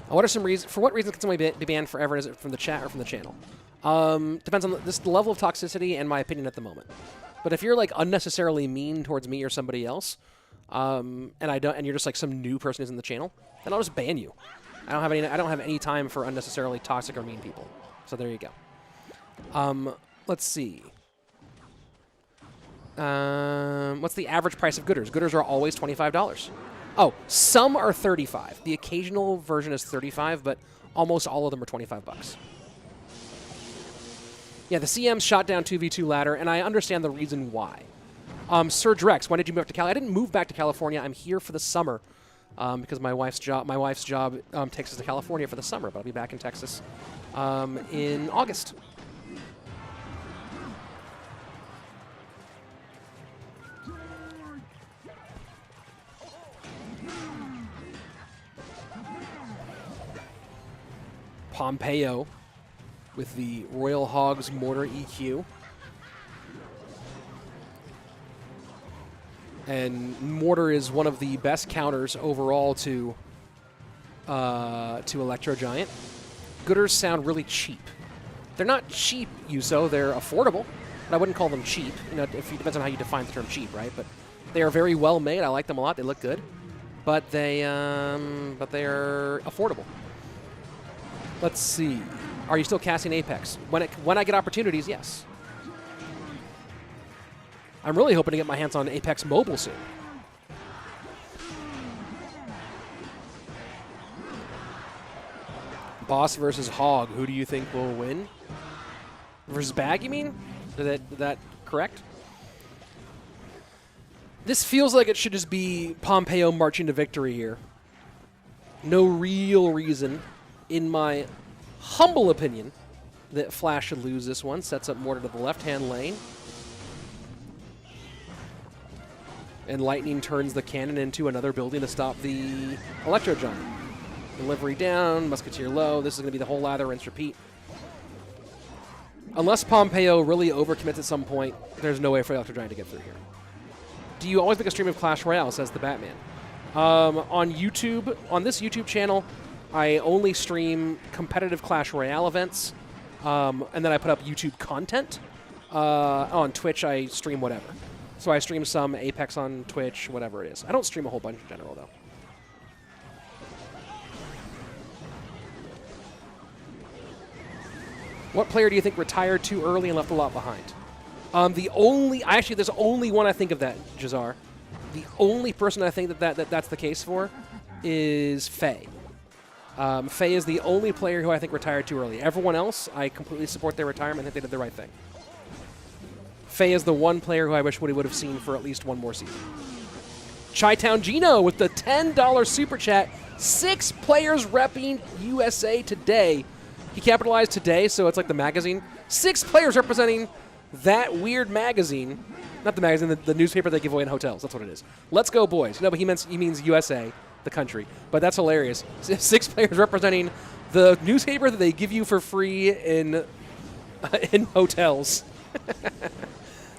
What are some reasons? For what reasons can somebody be banned forever? Is it from the chat or from the channel? Depends on the level of toxicity and my opinion at the moment. But if you're like unnecessarily mean towards me or somebody else, and you're just like some new person who's in the channel, then I'll just ban you. I don't have any time for unnecessarily toxic or mean people. So there you go. Let's see. What's the average price of gooders? Gooders are always $25. Oh, some are $35. The occasional version is $35, but almost all of them are $25. Yeah, the CMs shot down 2v2 ladder, and I understand the reason why. Serge Rex, when did you move to Cali? I didn't move back to California. I'm here for the summer because my wife's job takes us to California for the summer, but I'll be back in Texas in August. Pompeyo with the Royal Hogs Mortar EQ. And Mortar is one of the best counters overall to Electro Giant. Gooders sound really cheap. They're not cheap, Yuso. They're affordable, but I wouldn't call them cheap. You know, it depends on how you define the term cheap, right? But they are very well made. I like them a lot. They look good, but they are affordable. Let's see. Are you still casting Apex? When I get opportunities, yes. I'm really hoping to get my hands on Apex Mobile soon. Boss versus Hog. Who do you think will win? Versus Bag, you mean? Is that correct? This feels like it should just be Pompeyo marching to victory here. No real reason, in my humble opinion, that Flash should lose this one. Sets up Mortar to the left-hand lane. And Lightning turns the cannon into another building to stop the Electro Giant. Delivery down, Musketeer low. This is going to be the whole lather, rinse, repeat. Unless Pompeyo really overcommits at some point, there's no way for Electro Giant to get through here. Do you always make a stream of Clash Royale, says the Batman. On YouTube, on this YouTube channel, I only stream competitive Clash Royale events, and then I put up YouTube content. On Twitch, I stream whatever. So I stream some Apex on Twitch, whatever it is. I don't stream a whole bunch in general, though. What player do you think retired too early and left a lot behind? There's only one I think of that, Jazar. The only person I think that's the case for is Faye. Faye is the only player who I think retired too early. Everyone else, I completely support their retirement. I think they did the right thing. Faye is the one player who I wish we would have seen for at least one more season. Chi-Town Gino with the $10 super chat. 6 players repping USA Today. He capitalized today, so it's like the magazine. 6 players representing that weird magazine. Not the magazine, the newspaper they give away in hotels. That's what it is. Let's go, boys. No, but he means USA, the country. But that's hilarious. 6 players representing the newspaper that they give you for free in hotels.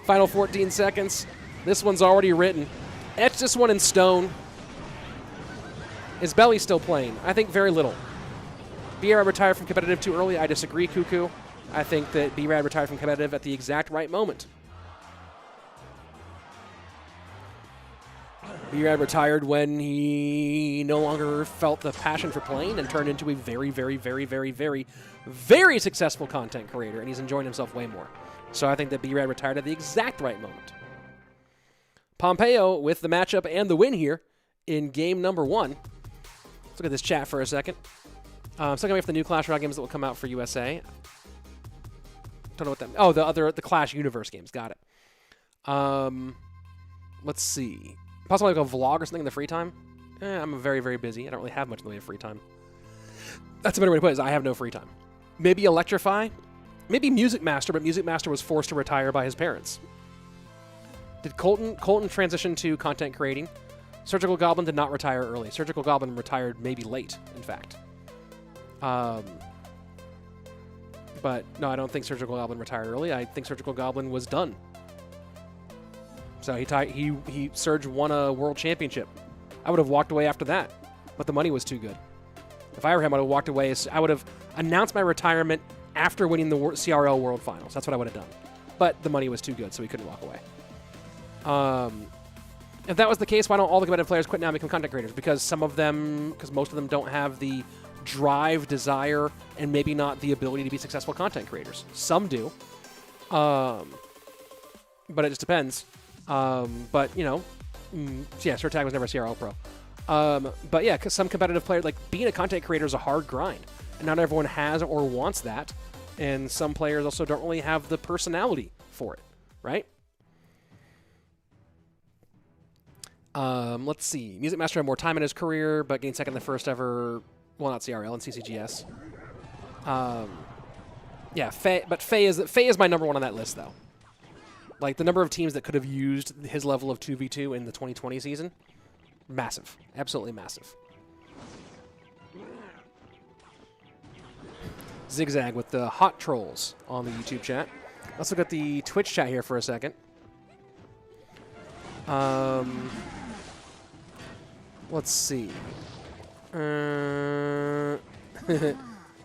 Final 14 seconds. This one's already written. Etch this one in stone. Is Belly still playing? I think very little. B-Rad retired from competitive too early. I disagree, Cuckoo. I think that B-Rad retired from competitive at the exact right moment. B-Rad retired when he no longer felt the passion for playing and turned into a very, very, very, very, very, very successful content creator, and he's enjoying himself way more. So I think that B-Rad retired at the exact right moment. Pompeyo with the matchup and the win here in game number 1. Let's look at this chat for a second. Still gonna wait for the new Clash Royale games that will come out for USA. Don't know what that. Oh, the Clash Universe games. Got it. Let's see. Possibly like a vlog or something in the free time. I'm very, very busy. I don't really have much in the way of free time. That's a better way to put it. Is I have no free time. Maybe Electrify. Maybe Music Master, but Music Master was forced to retire by his parents. Did Colton transition to content creating? Surgical Goblin did not retire early. Surgical Goblin retired maybe late, in fact. But no, I don't think Surgical Goblin retired early. I think Surgical Goblin was done. So Surge won a world championship. I would have walked away after that, but the money was too good. If I were him, I would have walked away. I would have announced my retirement after winning the CRL World Finals. That's what I would have done. But the money was too good, so we couldn't walk away. If that was the case, why don't all the competitive players quit now and become content creators? Because most of them don't have the drive, desire, and maybe not the ability to be successful content creators. Some do. But it just depends. But, you know, yeah, Surtag was never a CRL pro. But yeah, because some competitive players, like being a content creator is a hard grind. And not everyone has or wants that. And some players also don't really have the personality for it, right? Let's see. Music Master had more time in his career, but gained second in the first ever, well, not CRL, and CCGS. Yeah, Faye is my number 1 on that list, though. Like, the number of teams that could have used his level of 2v2 in the 2020 season, massive. Absolutely massive. Zigzag with the hot trolls on the YouTube chat. Let's look at the Twitch chat here for a second. Let's see.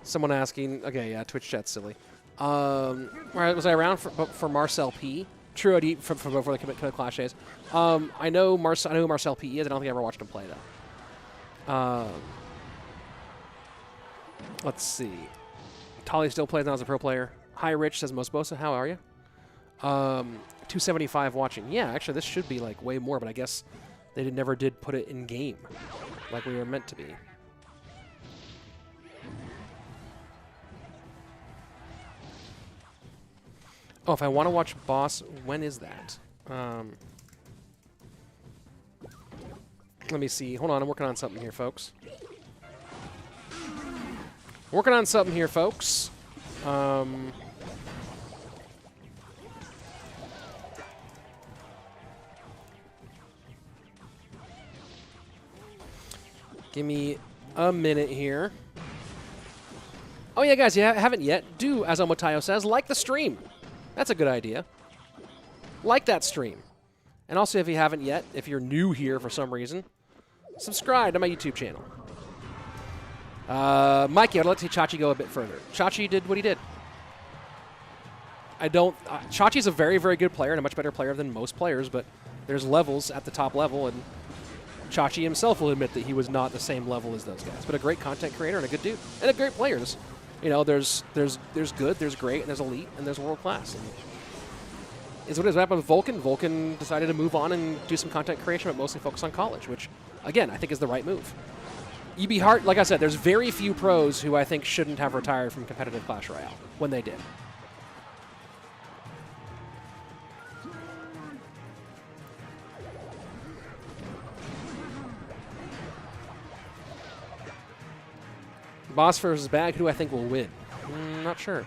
Someone asking. Okay, yeah, Twitch chat's silly. Was I around for Marcel P? True, I'd eat from before the Clash days. I know who Marcel P is. I don't think I ever watched him play though. Let's see. Tolly still plays now as a pro player. Hi, Rich says Mosbosa. How are you? 275 watching. Yeah, actually, this should be like way more, but I guess they never did put it in game like we were meant to be. Oh, if I want to watch Boss, when is that? Let me see. Hold on, I'm working on something here, folks. Working on something here, folks. Give me a minute here. Oh yeah, guys, you haven't yet. Do, as Omotayo says, like the stream. That's a good idea. Like that stream. And also, if you haven't yet, if you're new here for some reason, subscribe to my YouTube channel. Mikey, I'd like to see Chachi go a bit further. Chachi did what he did. Chachi's a very, very good player and a much better player than most players, but there's levels at the top level, and Chachi himself will admit that he was not the same level as those guys. But a great content creator and a good dude. And a great player. You know, there's good, there's great, and there's elite, and there's world class. And is what it is. What happened with Vulcan? Vulcan decided to move on and do some content creation, but mostly focus on college, which, again, I think is the right move. you'd be hard. Like I said, there's very few pros who I think shouldn't have retired from competitive Clash Royale when they did. Boss versus Bag, who do I think will win? Not sure.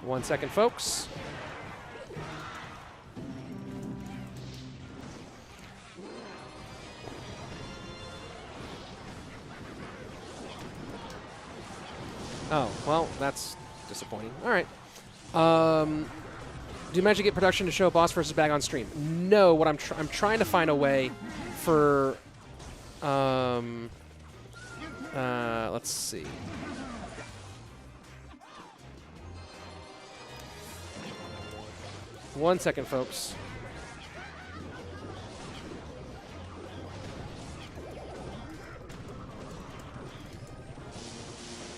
One second, folks. Oh, well, that's disappointing. All right. Do you manage to get production to show Boss versus Bag on stream? No. What I'm trying to find a way for. Let's see. One second, folks.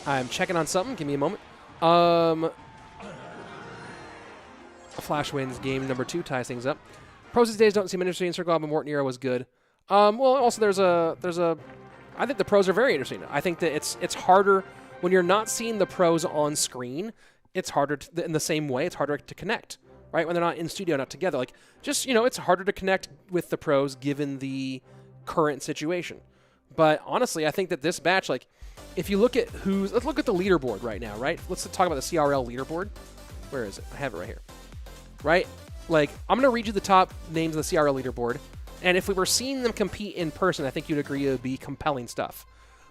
I'm checking on something. Give me a moment. Flash wins game number 2, ties things up. Pros these days don't seem interesting. Circle Up and Morton era was good. Well, also there's a. I think the pros are very interesting. I think that it's harder when you're not seeing the pros on screen. It's harder in the same way. It's harder to connect, right? When they're not in studio, not together. Like just it's harder to connect with the pros given the current situation. But honestly, I think that this batch, like, if you look at let's look at the leaderboard right now, right? Let's talk about the CRL leaderboard. Where is it? I have it right here. Right? Like, I'm going to read you the top names of the CRL leaderboard. And if we were seeing them compete in person, I think you'd agree it would be compelling stuff.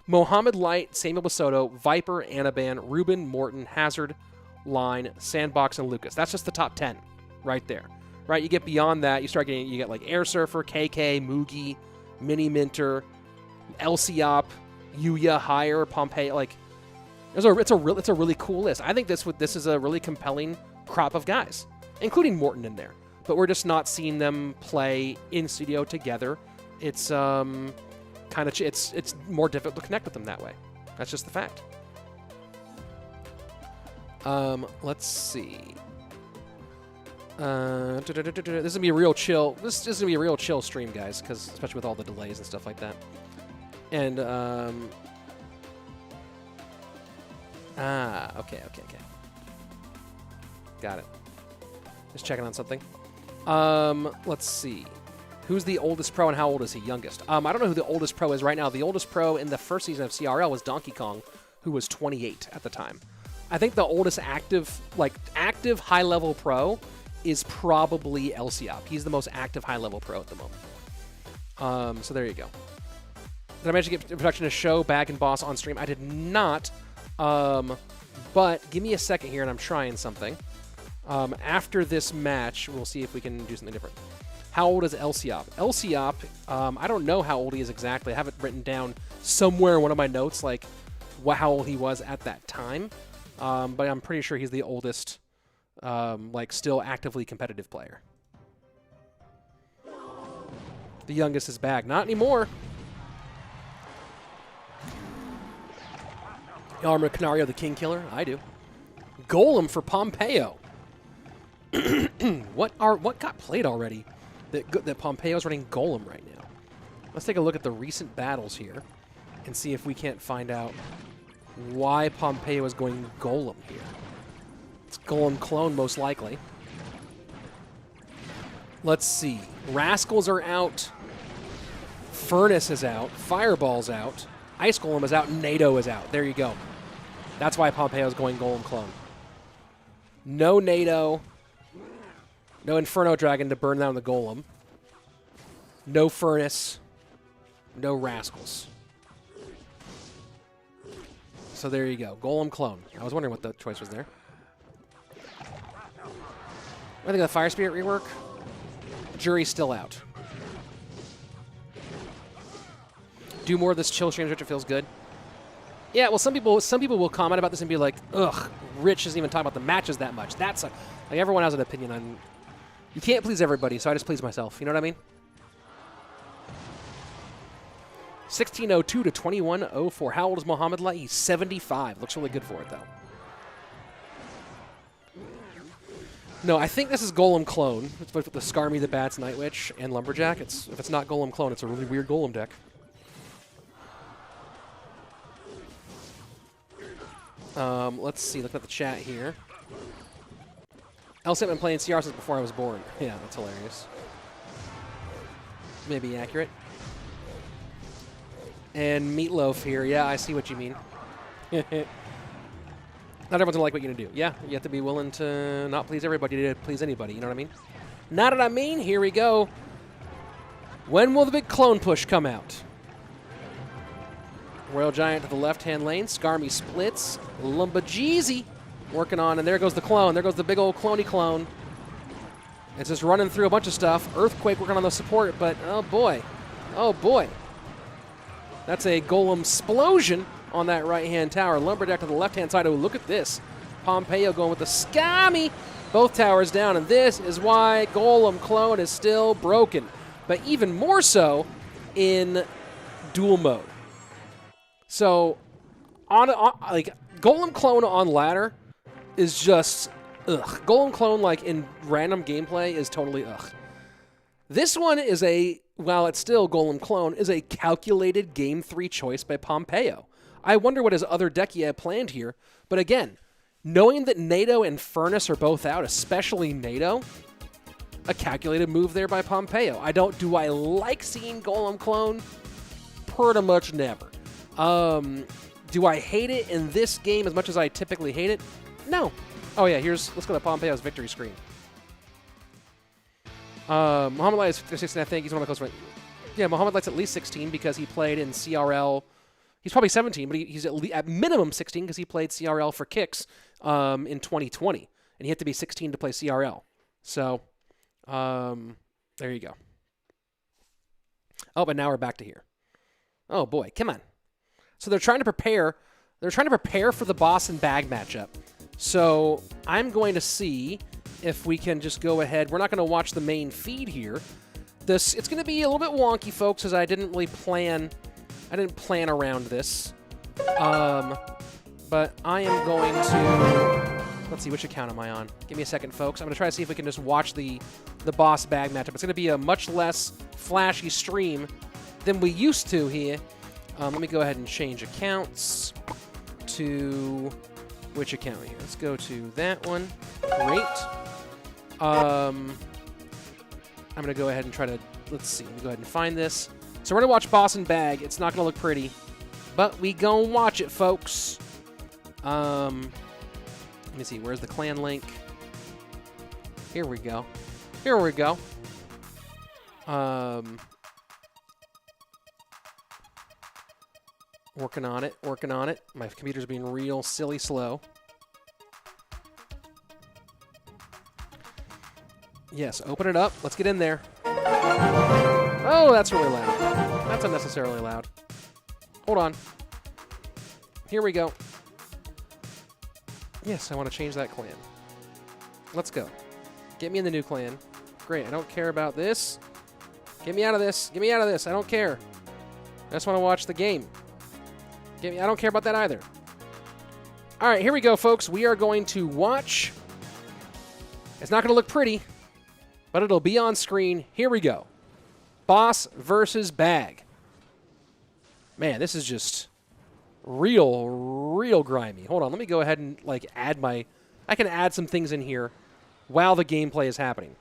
Mohammed Light, Samuel Basoto, Viper, Anaban, Ruben, Morton, Hazard, Line, Sandbox, and Lucas. That's just the top 10 right there. Right? You get beyond that, you get like Airsurfer, KK, Moogie, Mini Minter, Elsiop, Yuya, Hire, Pompeyo. Like, it's a really cool list. I think this is a really compelling crop of guys, including Morton in there. But we're just not seeing them play in studio together. It's it's more difficult to connect with them that way. That's just the fact. Let's see. This is gonna be a real chill. This is gonna be a real chill stream, guys, because especially with all the delays and stuff like that. And okay. Got it. Just checking on something. Let's see. Who's the oldest pro and how old is he? Youngest. I don't know who the oldest pro is right now. The oldest pro in the first season of CRL was Donkey Kong, who was 28 at the time. I think the oldest active high-level pro is probably Elsiop. He's the most active high-level pro at the moment. So there you go. Did I manage to get production to show Bag and Boss on stream? I did not. But give me a second here, and I'm trying something. After this match, we'll see if we can do something different. How old is Elsiop? Elsiop, I don't know how old he is exactly. I have it written down somewhere in one of my notes, like how old he was at that time. But I'm pretty sure he's the oldest, still actively competitive player. The youngest is Bag. Not anymore. Armor Canario, the King Killer? I do. Golem for Pompeyo. What got played already that Pompeyo's running Golem right now? Let's take a look at the recent battles here and see if we can't find out why Pompeyo is going Golem here. It's Golem clone, most likely. Let's see. Rascals are out. Furnace is out. Fireball's out. Ice Golem is out. NATO is out. There you go. That's why Pompeyo's going Golem clone. No NATO. No Inferno Dragon to burn down the Golem. No Furnace. No Rascals. So there you go. Golem clone. I was wondering what the choice was there. I think the Fire Spirit rework. Jury's still out. Do more of this chill streams, Rich. It feels good. Yeah, well, some people will comment about this and be like, ugh, Rich doesn't even talk about the matches that much. That's like everyone has an opinion on. You can't please everybody, so I just please myself. You know what I mean? 1602 to 2104. How old is Mohammed Light? He's 75. Looks really good for it, though. No, I think this is Golem Clone. It's with the Skarmy, the Bats, Night Witch, and Lumberjack. If it's not Golem Clone, it's a really weird Golem deck. Let's see. Look at the chat here. Elsip been playing CR since before I was born. Yeah, that's hilarious. Maybe accurate. And Meatloaf here. Yeah, I see what you mean. Not everyone's gonna like what you're gonna do. Yeah, you have to be willing to not please everybody to please anybody. You know what I mean? Not what I mean. Here we go. When will the big clone push come out? Royal Giant to the left-hand lane. Skarmy splits. Lumbajeezy working on, and there goes the clone. There goes the big old cloney clone. It's just running through a bunch of stuff. Earthquake working on the support, but oh boy. Oh boy. That's a Golem explosion on that right-hand tower. Lumberjack to the left-hand side. Oh, look at this. Pompeyo going with the Skarmy. Both towers down, and this is why Golem Clone is still broken. But even more so in dual mode. So, like, Golem Clone on ladder is just ugh. Golem Clone, like, in random gameplay is totally ugh. This one is while it's still Golem Clone, is a calculated Game 3 choice by Pompeyo. I wonder what his other deck he had planned here. But again, knowing that NATO and Furnace are both out, especially NATO, a calculated move there by Pompeyo. Do I like seeing Golem Clone? Pretty much never. Do I hate it in this game as much as I typically hate it? No. Oh yeah, let's go to Pompeyo's victory screen. Muhammad Light is 16, I think. He's one of my close friends. Yeah, Muhammad Light's at least 16 because he played in CRL. He's probably 17, but he's at minimum 16 because he played CRL for kicks in 2020. And he had to be 16 to play CRL. So, there you go. Oh, but now we're back to here. Oh boy, come on. So they're trying to prepare. They're trying to prepare for the boss and bag matchup. So I'm going to see if we can just go ahead. We're not going to watch the main feed here. It's going to be a little bit wonky, folks, as I didn't really plan. I didn't plan around this. But I am going to. Let's see, which account am I on? Give me a second, folks. I'm going to try to see if we can just watch the boss bag matchup. It's going to be a much less flashy stream than we used to here. Let me go ahead and change accounts to which account here? Let's go to that one. Great. I'm going to go ahead and try to, let's see, let me go ahead and find this. So we're going to watch Boss and Bag. It's not going to look pretty, but we gonna watch it, folks. Let me see, where's the clan link? Here we go. Here we go. Working on it, working on it. My computer's being real silly slow. Yes, open it up. Let's get in there. Oh, that's really loud. That's unnecessarily loud. Hold on. Here we go. Yes, I want to change that clan. Let's go. Get me in the new clan. Great, I don't care about this. Get me out of this. Get me out of this. I don't care. I just want to watch the game. I don't care about that either. All right, here we go, folks. We are going to watch. It's not going to look pretty, but it'll be on screen. Here we go. Boss versus Bag. Man, this is just real grimy. Hold on, let me go ahead and add I can add some things in here while the gameplay is happening,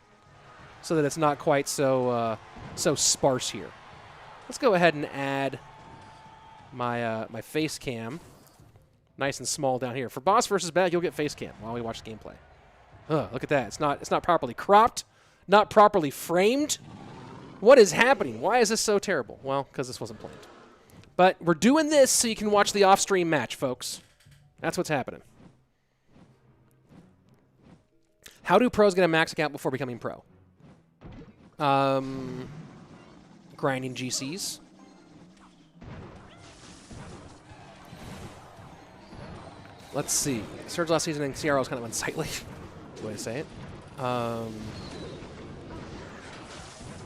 so that it's not quite so sparse here. Let's go ahead and add my face cam, nice and small down here. For Boss versus Bag, you'll get face cam while we watch the gameplay. Look at that. It's not properly cropped, not properly framed. What is happening? Why is this so terrible? Well, because this wasn't planned. But we're doing this so you can watch the off-stream match, folks. That's what's happening. How do pros get a max account before becoming pro? Grinding GCs. Let's see. Surge last season in CRL was kind of unsightly. That's the way to say it.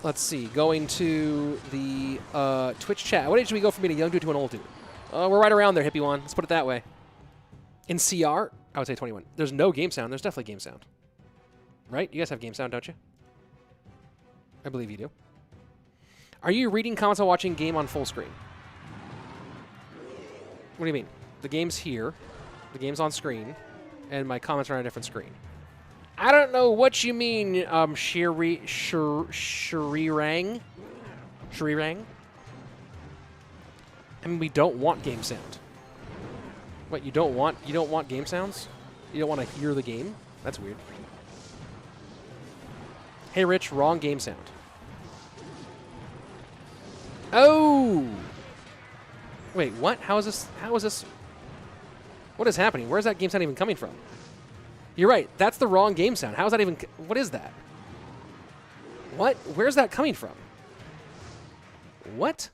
Let's see. Going to the Twitch chat. What age do we go from being a young dude to an old dude? We're right around there, hippie one. Let's put it that way. In CR, I would say 21. There's no game sound. There's definitely game sound. right? You guys have game sound, don't you? I believe you do. Are you reading comments while watching game on full screen? What do you mean? The game's here. The game's on screen. And my comments are on a different screen. I don't know what you mean, Shirirang? Shirirang? I mean, we don't want game sound. What, you don't want game sounds? You don't want to hear the game? That's weird. Hey, Rich, wrong game sound. Oh! Wait, what? How is this? What is happening? Where's that game sound even coming from? You're right. That's the wrong game sound. How is that even? What is that? What? Where's that coming from? What?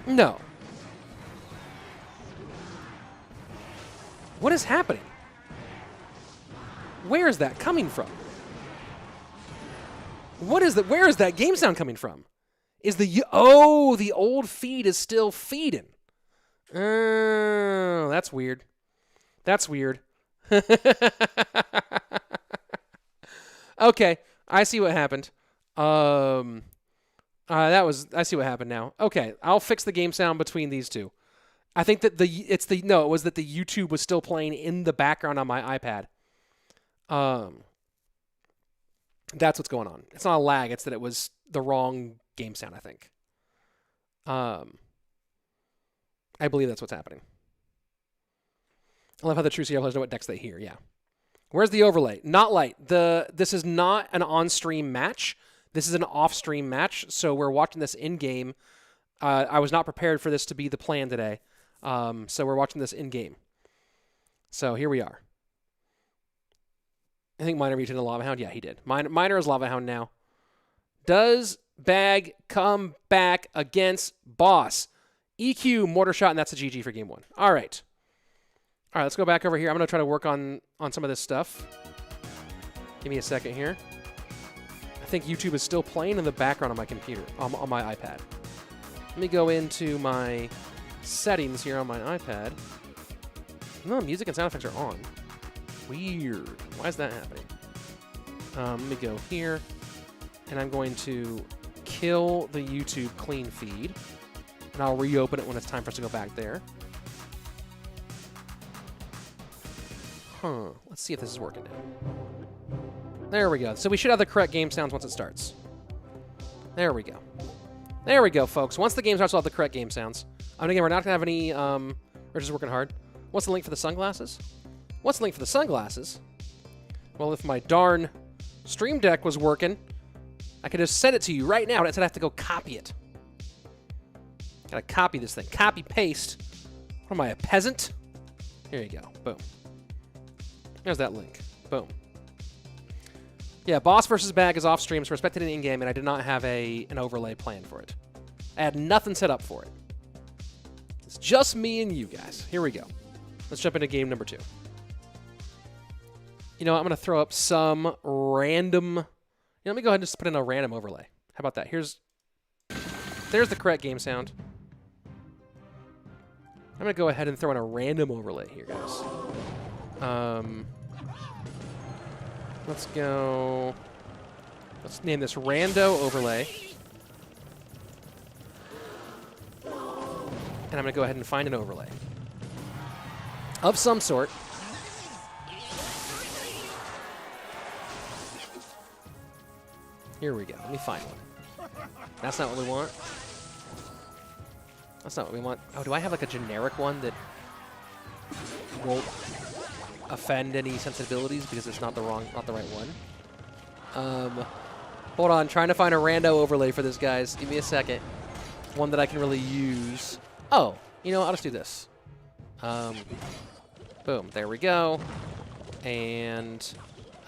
No. What is happening? Where is that coming from? What is that? Where is that game sound coming from? Is the the old feed is still feeding. Oh, that's weird. That's weird. Okay, I see what happened. I see what happened now. Okay, I'll fix the game sound between these two. I think that it was that the YouTube was still playing in the background on my iPad. That's what's going on. It's not a lag, it's that it was the wrong game sound, I think. I believe that's what's happening. I love how the true CR players know what decks they hear, yeah. Where's the overlay? Not light. This is not an on-stream match. This is an off-stream match, so we're watching this in-game. I was not prepared for this to be the plan today, so we're watching this in-game. So here we are. I think Miner reached into Lava Hound. Yeah, he did. Miner is Lava Hound now. Does Bag come back against Boss? EQ, Mortar Shot, and that's a GG for game one. All right. All right, let's go back over here. I'm going to try to work on some of this stuff. Give me a second here. I think YouTube is still playing in the background on my computer, on my iPad. Let me go into my settings here on my iPad. No, music and sound effects are on. Weird. Why is that happening? Let me go here, and I'm going to kill the YouTube clean feed, and I'll reopen it when it's time for us to go back there. Huh. Let's see if this is working now. There we go. So we should have the correct game sounds once it starts. There we go. There we go, folks. Once the game starts, we'll have the correct game sounds. Again, we're not going to have any... we're just working hard. What's the link for the sunglasses? What's the link for the sunglasses? Well, if my darn Stream Deck was working, I could just send it to you right now, but instead I have to go copy it. Gotta copy this thing. Copy, paste. What am I, a peasant? Here you go. Boom. There's that link. Boom. Yeah, Boss versus Bag is off stream, so respected in in-game, and I did not have an overlay plan for it. I had nothing set up for it. It's just me and you guys. Here we go. Let's jump into game number 2. You know what? I'm going to throw up some random... let me go ahead and just put in a random overlay. How about that? There's the correct game sound. I'm going to go ahead and throw in a random overlay here, guys. Let's go... Let's name this Rando Overlay. And I'm going to go ahead and find an overlay. Of some sort. Here we go. Let me find one. That's not what we want. That's not what we want. Oh, do I have like a generic one that won't offend any sensibilities because it's not the right one? Hold on. Trying to find a rando overlay for this, guys. Give me a second. One that I can really use. Oh, you know what? I'll just do this. Boom. There we go. And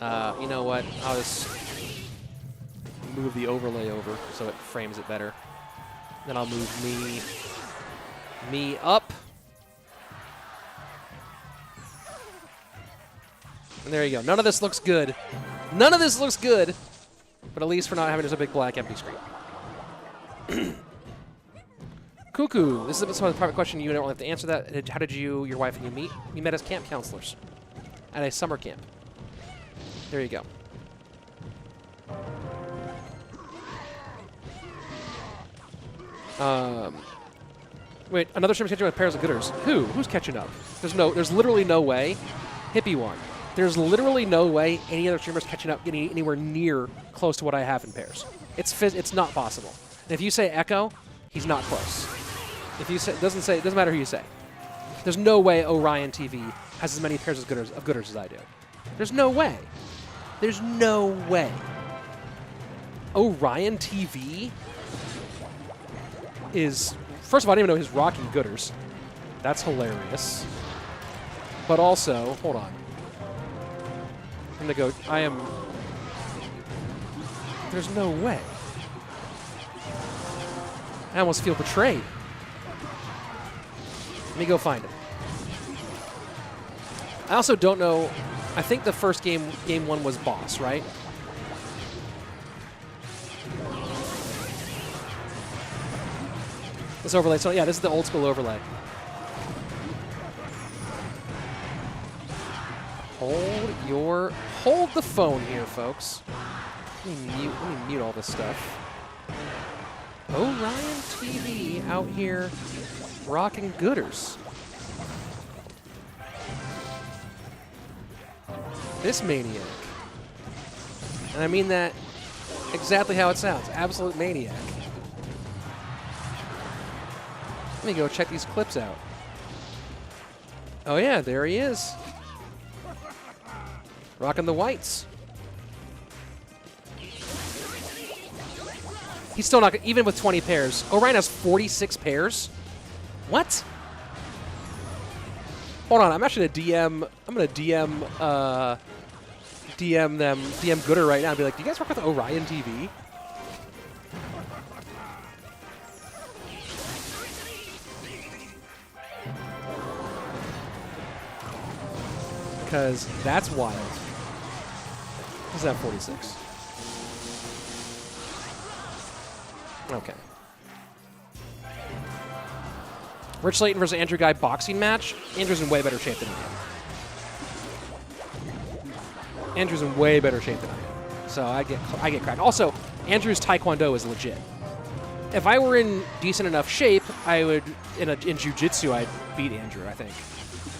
you know what? I'll just move the overlay over so it frames it better. Then I'll move me up. And there you go. None of this looks good. None of this looks good. But at least we're not having just a big black empty screen. Cuckoo. This is a private question. You don't really have to answer that. How did you, your wife, and you meet? We met as camp counselors. at a summer camp. There you go. Wait, another streamer's catching up with pairs of gooders. Who? Who's catching up? There's literally no way. Hippie one. There's literally no way any other streamer's catching up, getting anywhere near close to what I have in pairs. It's not possible. And if you say Echo, he's not close. If you say, it doesn't matter who you say. There's no way Orion TV has as many pairs of gooders as I do. There's no way. There's no way. Orion TV is, first of all, I didn't even know he's rocking gooders. That's hilarious. But also, hold on. I'm gonna go, there's no way. I almost feel betrayed. Let me go find him. I also don't know, I think the first game 1 was boss, right? This overlay, so yeah, this is the old school overlay. Hold the phone here, folks. Let me mute all this stuff. Orion TV out here rocking gooders. This maniac. And I mean that exactly how it sounds. Absolute maniac. Let me go check these clips out. Oh yeah, there he is. Rocking the whites. He's still not, even with 20 pairs. Orion has 46 pairs? What? Hold on, I'm actually gonna DM Gooder right now and be like, do you guys work with Orion TV? Because that's wild. Who's that 46? Okay. Rich Slayton versus Andrew Guy boxing match. Andrew's in way better shape than I am. Andrew's in way better shape than I am. So I get cracked. Also, Andrew's Taekwondo is legit. If I were in decent enough shape, I would in jiu-jitsu I'd beat Andrew, I think.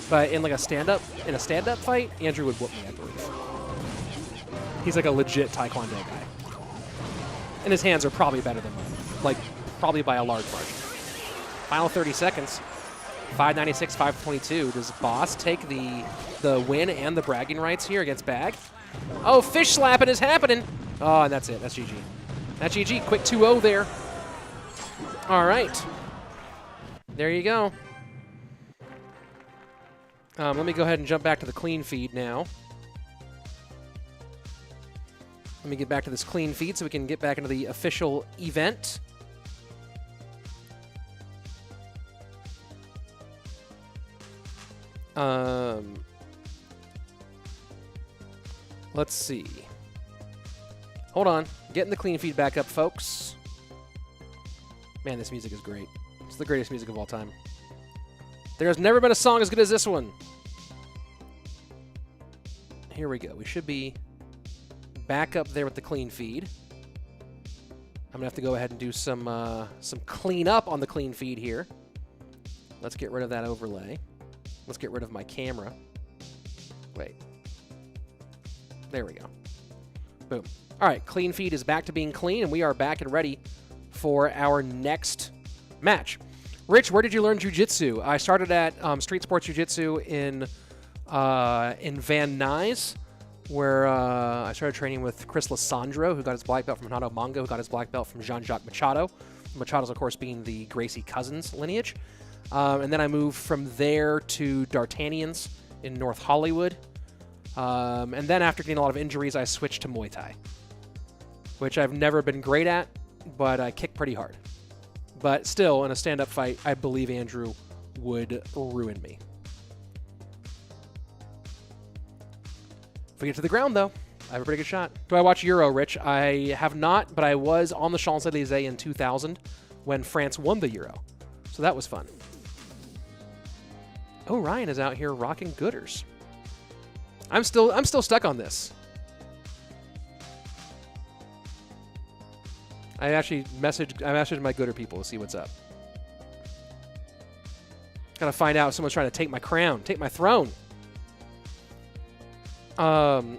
But in like a stand-up fight, Andrew would whoop me, I believe. He's like a legit Taekwondo guy. And his hands are probably better than mine. Like, probably by a large margin. Final 30 seconds. 596, 522. Does Boss take the win and the bragging rights here against Bag? Oh, fish slapping is happening. Oh, and that's it. That's GG. That's GG. Quick 2-0 there. All right. There you go. Let me go ahead and jump back to the clean feed now. Let me get back to this clean feed so we can get back into the official event. Let's see. Hold on. Getting the clean feed back up, folks. Man, this music is great. It's the greatest music of all time. There has never been a song as good as this one. Here we go. We should be back up there with the clean feed. I'm going to have to go ahead and do some cleanup on the clean feed here. Let's get rid of that overlay. Let's get rid of my camera. Wait. There we go. Boom. All right, clean feed is back to being clean, and we are back and ready for our next match. Rich, where did you learn jiu-jitsu? I started at Street Sports Jiu-Jitsu in Van Nuys, where I started training with Chris Lissandro, who got his black belt from Hanato Mongo, who got his black belt from Jean-Jacques Machado. Machado's, of course, being the Gracie Cousins lineage. And then I moved from there to D'Artagnan's in North Hollywood. And then after getting a lot of injuries, I switched to Muay Thai, which I've never been great at, but I kick pretty hard. But still, in a stand-up fight, I believe Andrew would ruin me. If we get to the ground, though, I have a pretty good shot. Do I watch Euro, Rich? I have not, but I was on the Champs-Élysées in 2000 when France won the Euro. So that was fun. Oh, Ryan is out here rocking gooders. I'm still stuck on this. I messaged my gooder people to see what's up. Gotta find out if someone's trying to take my crown, take my throne.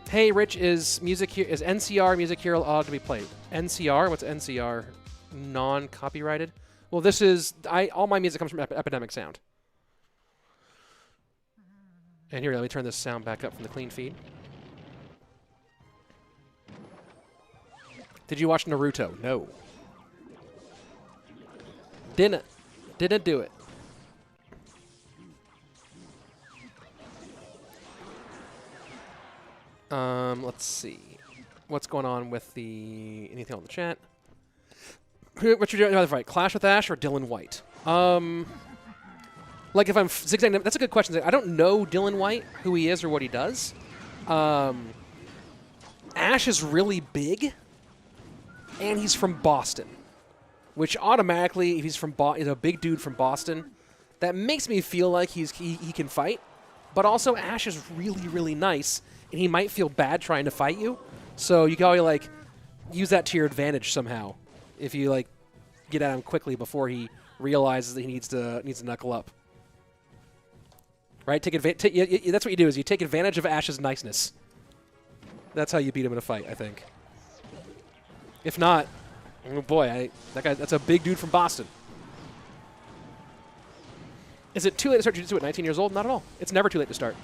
Hey, Rich, is NCR music here allowed to be played? NCR? What's NCR? Non-copyrighted? Well, this is all my music comes from Epidemic Sound. And here, let me turn this sound back up from the clean feed. Did you watch Naruto? No. Didn't do it. Let's see. What's going on with anything on the chat? What you doing in the fight? Clash with Ash or Dylan White? Like if I'm zigzagging, that's a good question. I don't know Dylan White, who he is or what he does. Ash is really big, and he's from Boston, which automatically, if he's a big dude from Boston, that makes me feel like he can fight. But also, Ash is really, really nice, and he might feel bad trying to fight you. So you can always like use that to your advantage somehow. If you like get at him quickly before he realizes that he needs to knuckle up. Right? That's what you do, is you take advantage of Ash's niceness. That's how you beat him in a fight, I think. If not, oh boy, that's a big dude from Boston. Is it too late to start jiu-jitsu at 19 years old? Not at all. It's never too late to start.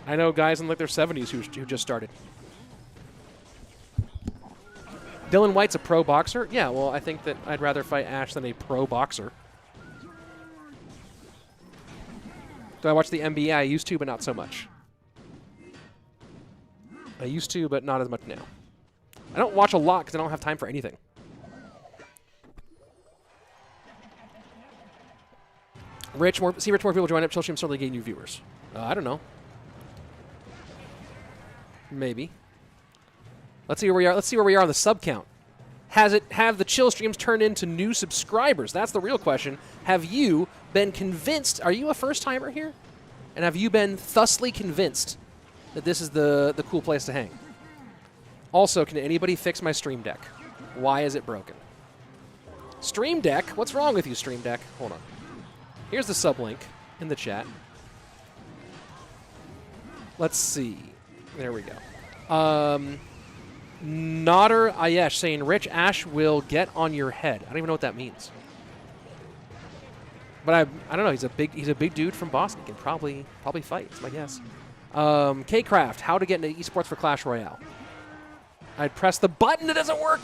I know guys in like their 70s who just started. Dylan White's a pro boxer? Yeah, well, I think that I'd rather fight Ash than a pro boxer. Do I watch the NBA? I used to, but not so much. I used to, but not as much now. I don't watch a lot because I don't have time for anything. More people join up. Chill Stream certainly gain new viewers. I don't know. Maybe. Let's see where we are. Let's see where we are on the sub count. Have the chill streams turned into new subscribers? That's the real question. Have you been convinced? Are you a first timer here? And have you been thusly convinced that this is the cool place to hang? Also, can anybody fix my Stream Deck? Why is it broken? Stream Deck? What's wrong with you, Stream Deck? Hold on. Here's the sub link in the chat. Let's see. There we go. Nodder Ayesh saying, Rich, Ash will get on your head. I don't even know what that means. But I don't know. He's a big dude from Boston. He can probably fight. That's my guess. K-Craft, how to get into esports for Clash Royale. I'd press the button. It doesn't work.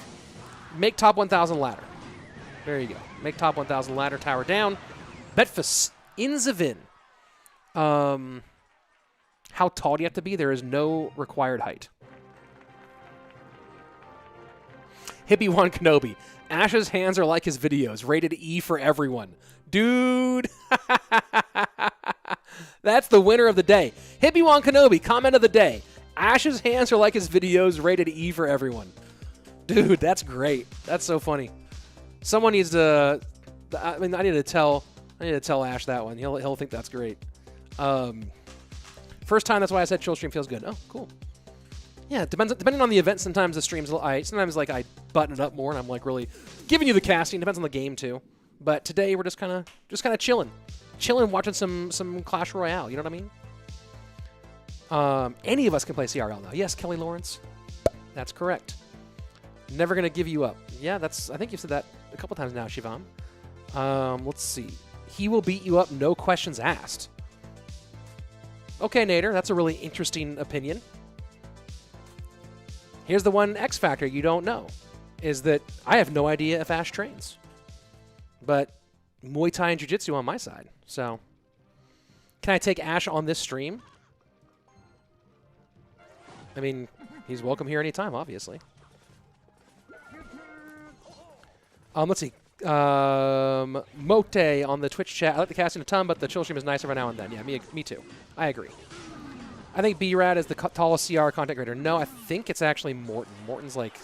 Make top 1,000 ladder. There you go. Make top 1,000 ladder. Tower down. Betfas in Zavin. How tall do you have to be? There is no required height. Hippie1 Kenobi. Ash's hands are like his videos. Rated E for everyone. Dude. That's the winner of the day. Hippie1 Kenobi, comment of the day. Ash's hands are like his videos. Rated E for everyone. Dude, that's great. That's so funny. Someone needs to... I mean, I need to tell Ash that one. He'll think that's great. First time, that's why I said chill stream feels good. Oh, cool. Yeah, depending on the event, sometimes the streams, sometimes like I button it up more and I'm like really giving you the casting. Depends on the game too. But today we're just kind of chilling, watching some Clash Royale. You know what I mean? Any of us can play CRL now. Yes, Kelly Lawrence. That's correct. Never gonna give you up. Yeah, I think you've said that a couple times now, Shivam. Let's see. He will beat you up, no questions asked. Okay, Nader, that's a really interesting opinion. Here's the one X factor you don't know, is that I have no idea if Ash trains. But Muay Thai and Jiu-Jitsu on my side. So, can I take Ash on this stream? I mean, he's welcome here anytime, obviously. Let's see. Mote on the Twitch chat. I like the casting a ton, but the chill stream is nice every now and then. Yeah, me too. I agree. I think B-Rad is the tallest CR content creator. No, I think it's actually Morton. Morton's like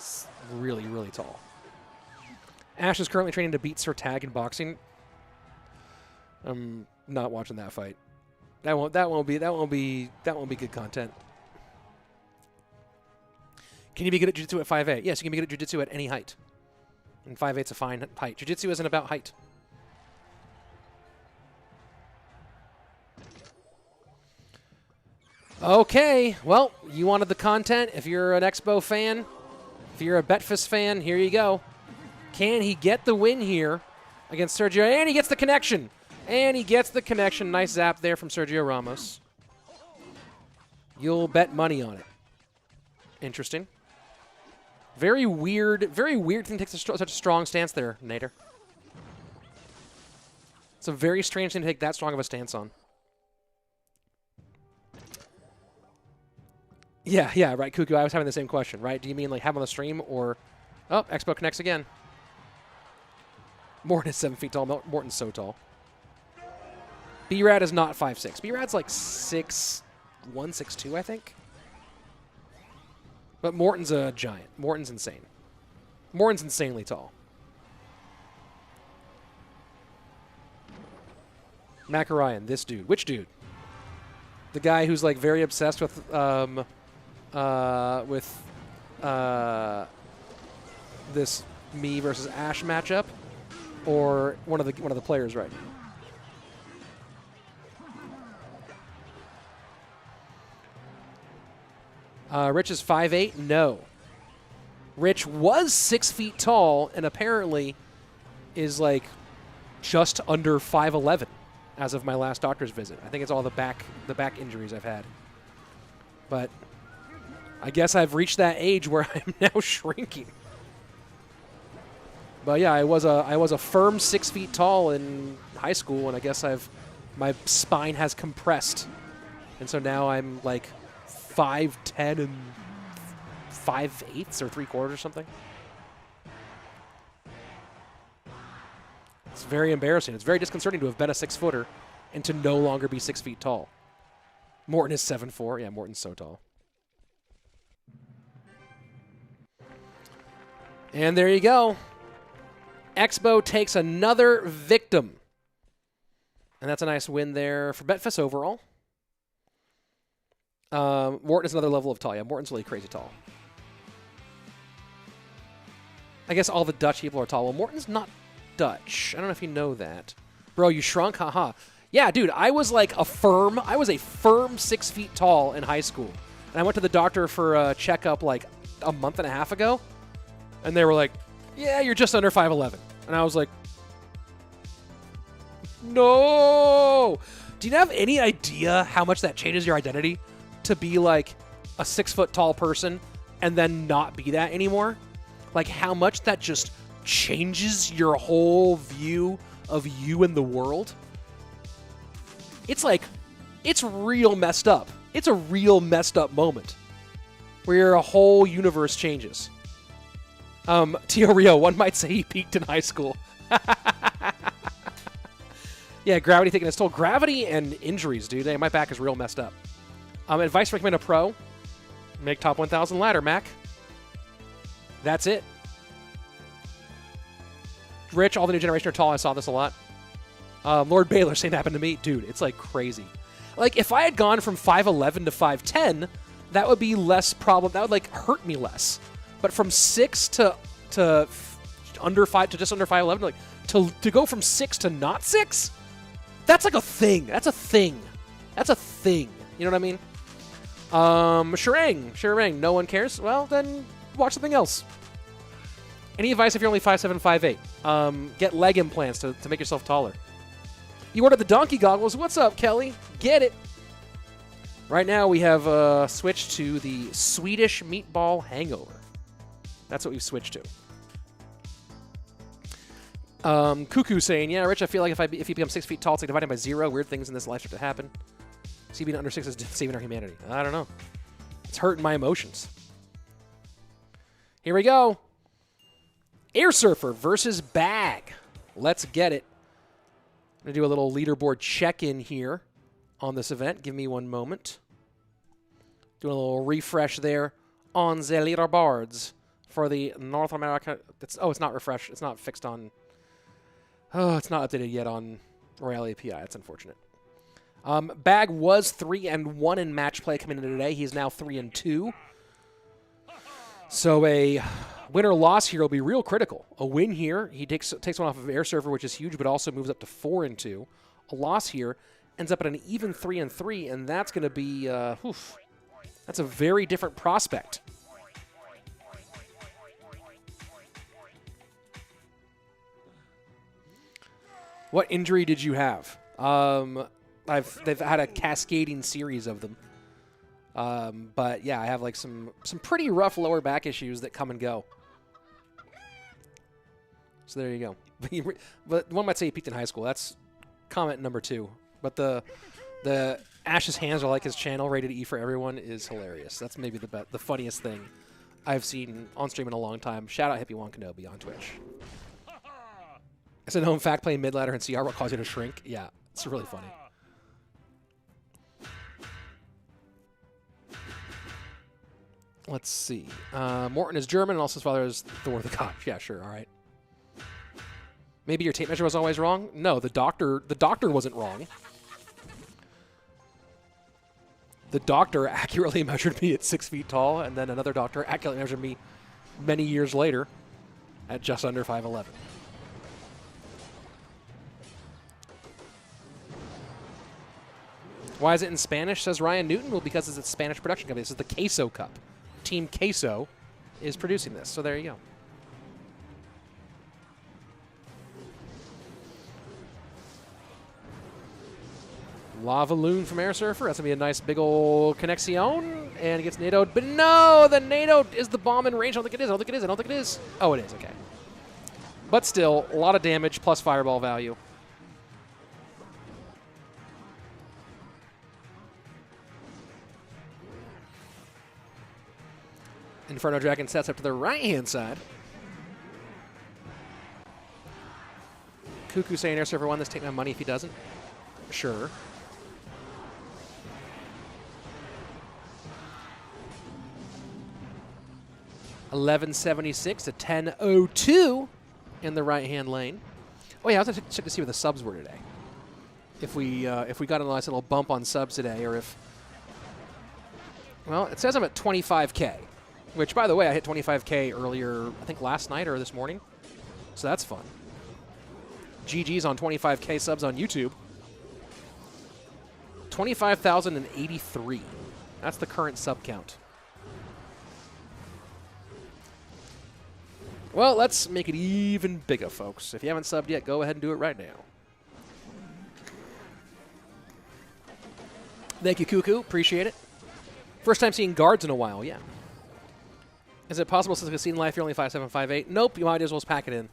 really, really tall. Ash is currently training to beat Sir Tag in boxing. I'm not watching that fight. That won't be good content. Can you be good at jiu-jitsu at 5'8"? Yes, you can be good at jiu-jitsu at any height. And 5'8's a fine height. Jiu-jitsu isn't about height. Okay, well, you wanted the content. If you're an Expo fan, if you're a Betfas fan, here you go. Can he get the win here against Sergio? And he gets the connection. And he gets the connection. Nice zap there from Sergio Ramos. You'll bet money on it. Interesting. Very weird thing to take such a strong stance there, Nader. It's a very strange thing to take that strong of a stance on. Yeah, right, Cuckoo. I was having the same question, right? Do you mean like have on the stream or... Oh, Expo connects again. Morton is 7 feet tall. Morton's so tall. B-Rad is not 5'6". B-Rad's like 6'1", 6'2", I think. But Morton's a giant. Morton's insane. Morton's insanely tall. Macarian, this dude. Which dude? The guy who's like very obsessed with this me versus Ash matchup, or one of the players right now. Rich is 5'8". No. Rich was 6 feet tall and apparently is like just under 5'11" as of my last doctor's visit. I think it's all the back injuries I've had. But I guess I've reached that age where I'm now shrinking. But yeah, I was a firm 6 feet tall in high school, and I guess my spine has compressed, and so now I'm like 5'10" and 5/8 or 3/4 or something. It's very embarrassing. It's very disconcerting to have been a 6-footer and to no longer be 6 feet tall. Morton is 7'4". Yeah, Morton's so tall. And there you go. Expo takes another victim. And that's a nice win there for Betfas overall. Morton is another level of tall. Yeah, Morton's really crazy tall. I guess all the Dutch people are tall. Well, Morton's not Dutch. I don't know if you know that. Bro, you shrunk? Haha. Yeah, dude, I was a firm 6 feet tall in high school. And I went to the doctor for a checkup like a month and a half ago. And they were like, yeah, you're just under 5'11". And I was like, no. Do you have any idea how much that changes your identity to be like a 6 foot tall person and then not be that anymore? Like how much that just changes your whole view of you and the world? It's like, it's real messed up. It's a real messed up moment where your whole universe changes. Tio Rio, one might say he peaked in high school. Yeah, gravity taking its toll. Gravity and injuries, dude. Hey, my back is real messed up. Advice to recommend a pro. Make top 1,000 ladder, Mac. That's it. Rich, all the new generation are tall. I saw this a lot. Lord Baylor saying that happened to me. Dude, it's like crazy. Like, if I had gone from 5'11 to 5'10, that would be less problem. That would, like, hurt me less. But from 6 to under 5 to just under 5'11, like, to go from 6 to not 6, that's like a thing. That's a thing. That's a thing. You know what I mean? Shirang, no one cares? Well, then watch something else. Any advice if you're only 5'7", 5'8"? Get leg implants to make yourself taller. You ordered the donkey goggles. What's up, Kelly? Get it. Right now we have switched to the Swedish meatball hangover. That's what we've switched to. Cuckoo saying, yeah, Rich, I feel like if you become 6 feet tall, it's like dividing by 0. Weird things in this life start to happen. See, being under 6 is saving our humanity. I don't know. It's hurting my emotions. Here we go. Airsurfer versus Bag. Let's get it. I'm going to do a little leaderboard check-in here on this event. Give me one moment. Doing a little refresh there on the leaderboards for the North America. It's not refreshed. It's not fixed on. Oh, it's not updated yet on Royale API. That's unfortunate. Bag was 3-1 in match play coming into today. He's now 3-2. So a win or loss here will be real critical. A win here, he takes one off of Airsurfer, which is huge, but also moves up to 4-2. A loss here ends up at an even 3-3, and that's going to be, that's a very different prospect. What injury did you have? They've had a cascading series of them. But yeah, I have like some pretty rough lower back issues that come and go. So there you go. But one might say he peaked in high school. That's comment number 2. But the Ash's hands are like his channel, rated E for everyone, is hilarious. That's maybe the funniest thing I've seen on stream in a long time. Shout out Hippie Wan Kenobi on Twitch. I said, no, in fact, playing mid ladder and CR will cause you to shrink. Yeah, it's really funny. Let's see. Morton is German, and also his father is Thor the God. Yeah, sure, all right. Maybe your tape measure was always wrong? No, the doctor wasn't wrong. The doctor accurately measured me at 6 feet tall, and then another doctor accurately measured me many years later at just under 5'11". Why is it in Spanish, says Ryan Newton? Well, because it's a Spanish production company. This is the Queso Cup. Team Queso is producing this, so there you go. Lava Loon from Airsurfer. That's going to be a nice big old connexion. And it gets NATO'd. But no, the NATO is the bomb in range. I don't think it is. I don't think it is. I don't think it is. Oh, it is. Okay. But still, a lot of damage plus fireball value. Inferno Dragon sets up to the right-hand side. Cuckoo saying Airsurfer won this. Take my money if he doesn't. Sure. $11.76 to $10.02 in the right-hand lane. Oh yeah, I was going to check to see what the subs were today. If we got a nice little bump on subs today, or if, well, it says I'm at 25K, which by the way I hit 25K earlier, I think last night or this morning, so that's fun. GG's on 25K subs on YouTube. 25,083. That's the current sub count. Well, let's make it even bigger, folks. If you haven't subbed yet, go ahead and do it right now. Thank you, Cuckoo. Appreciate it. First time seeing guards in a while, yeah. Is it possible since Casino Life you're only 5'7", 5'8"? Nope, you might as well just pack it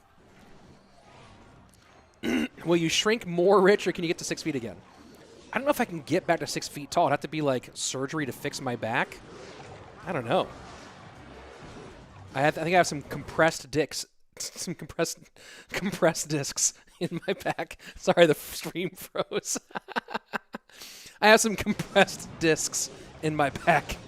in. Will you shrink more, Rich, or can you get to 6 feet again? I don't know if I can get back to 6 feet tall. It'd have to be like surgery to fix my back. I don't know. I think I have some compressed discs, some compressed discs in my back. Sorry, the stream froze. I have some compressed discs in my back.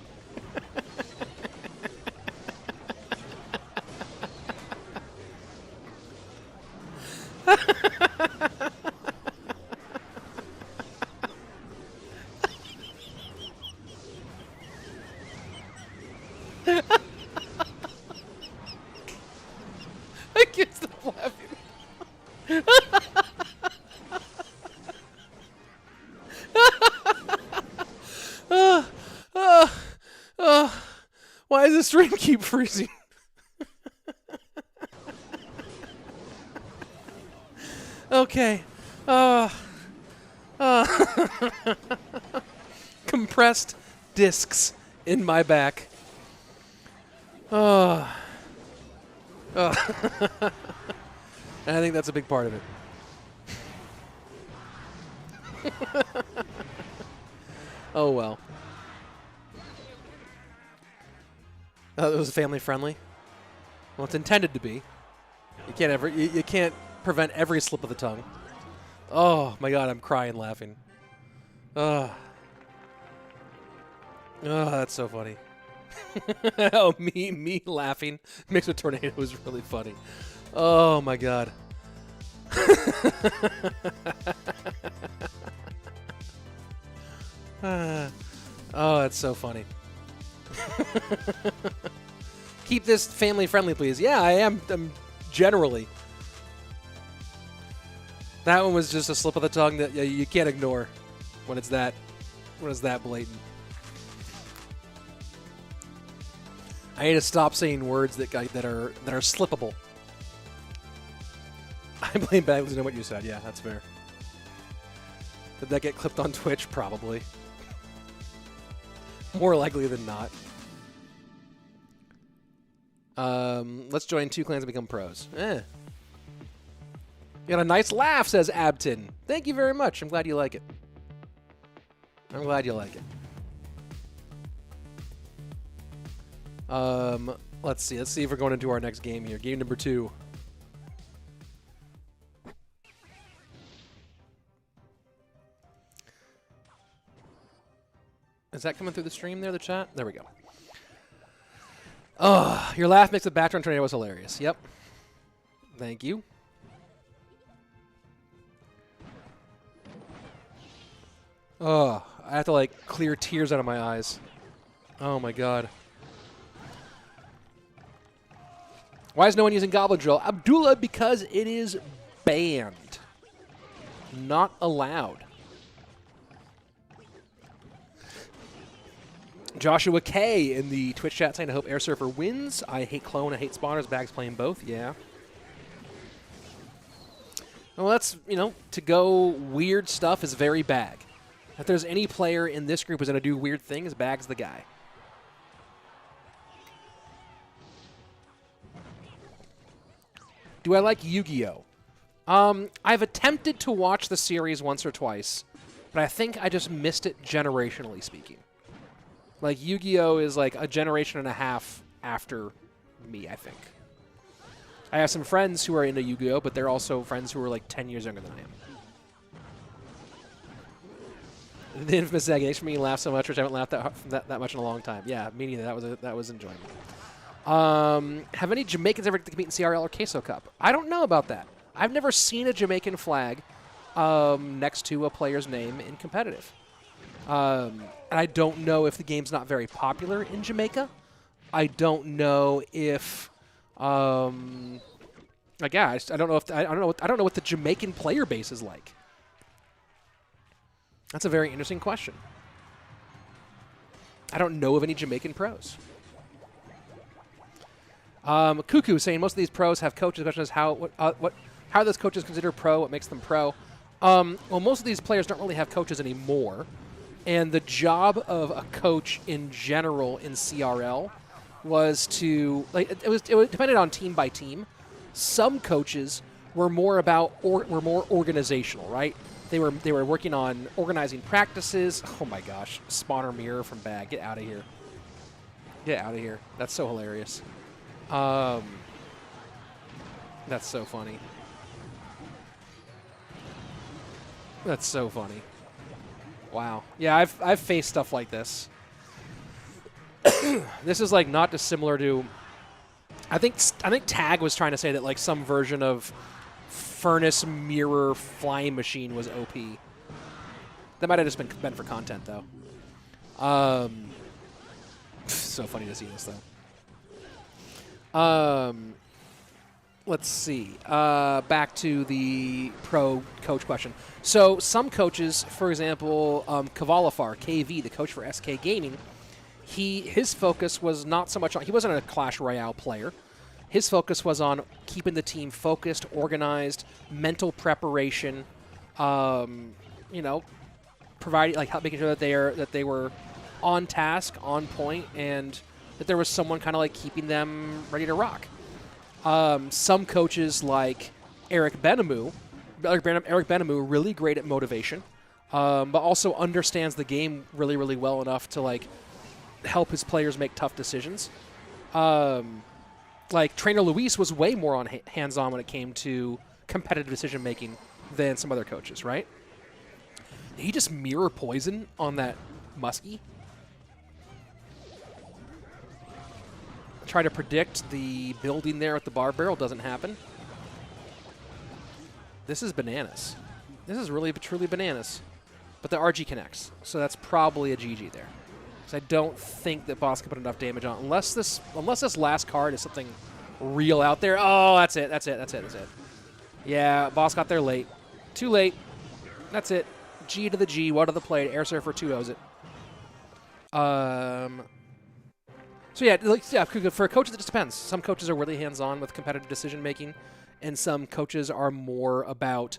I can't stop laughing. Why does the stream keep freezing? Okay. Compressed discs in my back. And I think that's a big part of it. Oh well. It was family friendly. Well, it's intended to be. You can't prevent every slip of the tongue. Oh my God, I'm crying laughing. Oh, that's so funny. Oh, me laughing mixed with tornado was really funny. Oh my God. Oh, that's so funny. Keep this family friendly, please. Yeah, I am generally. That one was just a slip of the tongue that you can't ignore when it's that blatant. I need to stop saying words that are slippable. I blame bad listening to what you said. Yeah, that's fair. Did that get clipped on Twitch? Probably. More likely than not. Let's join 2 clans and become pros. You got a nice laugh, says Abton. Thank you very much. I'm glad you like it. I'm glad you like it. Let's see. Let's see if we're going into our next game here. Game number 2. Is that coming through the stream there, the chat? There we go. Oh, your laugh makes the background tornado was hilarious. Yep. Thank you. Oh, I have to, like, clear tears out of my eyes. Oh, my God. Why is no one using Goblin Drill? Abdullah, because it is banned. Not allowed. Joshua K in the Twitch chat saying, I hope Airsurfer wins. I hate Clone, I hate Spawners. Bag's playing both. Yeah. Well, that's, you know, to go weird stuff is very Bag. If there's any player in this group who's going to do weird things, Bag's the guy. Do I like Yu-Gi-Oh? I've attempted to watch the series once or twice, but I think I just missed it generationally speaking. Like, Yu-Gi-Oh is like a generation and a half after me, I think. I have some friends who are into Yu-Gi-Oh, but they're also friends who are like 10 years younger than I am. The infamous Zag for me laughed so much, which I haven't laughed that much in a long time. Yeah, me neither. That was enjoyable. Have any Jamaicans ever compete in CRL or Queso Cup? I don't know about that. I've never seen a Jamaican flag next to a player's name in competitive. And I don't know if the game's not very popular in Jamaica. I don't know if, I don't know what the Jamaican player base is like. That's a very interesting question. I don't know of any Jamaican pros. Cuckoo saying most of these pros have coaches. The question is how are those coaches considered pro? What makes them pro? Well, most of these players don't really have coaches anymore. And the job of a coach in general in CRL was to, like, it depended on team by team. Some coaches were more more organizational, right? They were working on organizing practices. Oh my gosh, Spawner Mirror from Bag, get out of here! Get out of here! That's so hilarious. That's so funny. That's so funny. Wow. Yeah, I've faced stuff like this. This is like not dissimilar to. I think Tag was trying to say that like some version of Furnace Mirror Flying Machine was OP. That might have just been for content though. So funny to see this though. Let's see. Back to the pro coach question. So some coaches, for example, Kavalafar, KV, the coach for SK Gaming, his focus was not so much on, he wasn't a Clash Royale player. His focus was on keeping the team focused, organized, mental preparation, you know, providing, like, making sure that they were on task, on point, and that there was someone kind of like keeping them ready to rock. Some coaches like Eric Benamou, really great at motivation, but also understands the game really, really well enough to like help his players make tough decisions. Like Trainer Luis was way more on hands-on when it came to competitive decision-making than some other coaches, right? Did he just mirror poison on that Muskie? Try to predict the building there at the bar barrel. Doesn't happen. This is bananas. This is really truly bananas. but the RG connects, so that's probably a GG there. Because I don't think that boss can put enough damage on unless this last card is something real out there. Oh, that's it. Yeah, boss got there late. Too late. That's it. G to the G, what to the plate. Airsurfer 2-0s it. So yeah, for coaches it just depends. Some coaches are really hands-on with competitive decision-making, and some coaches are more about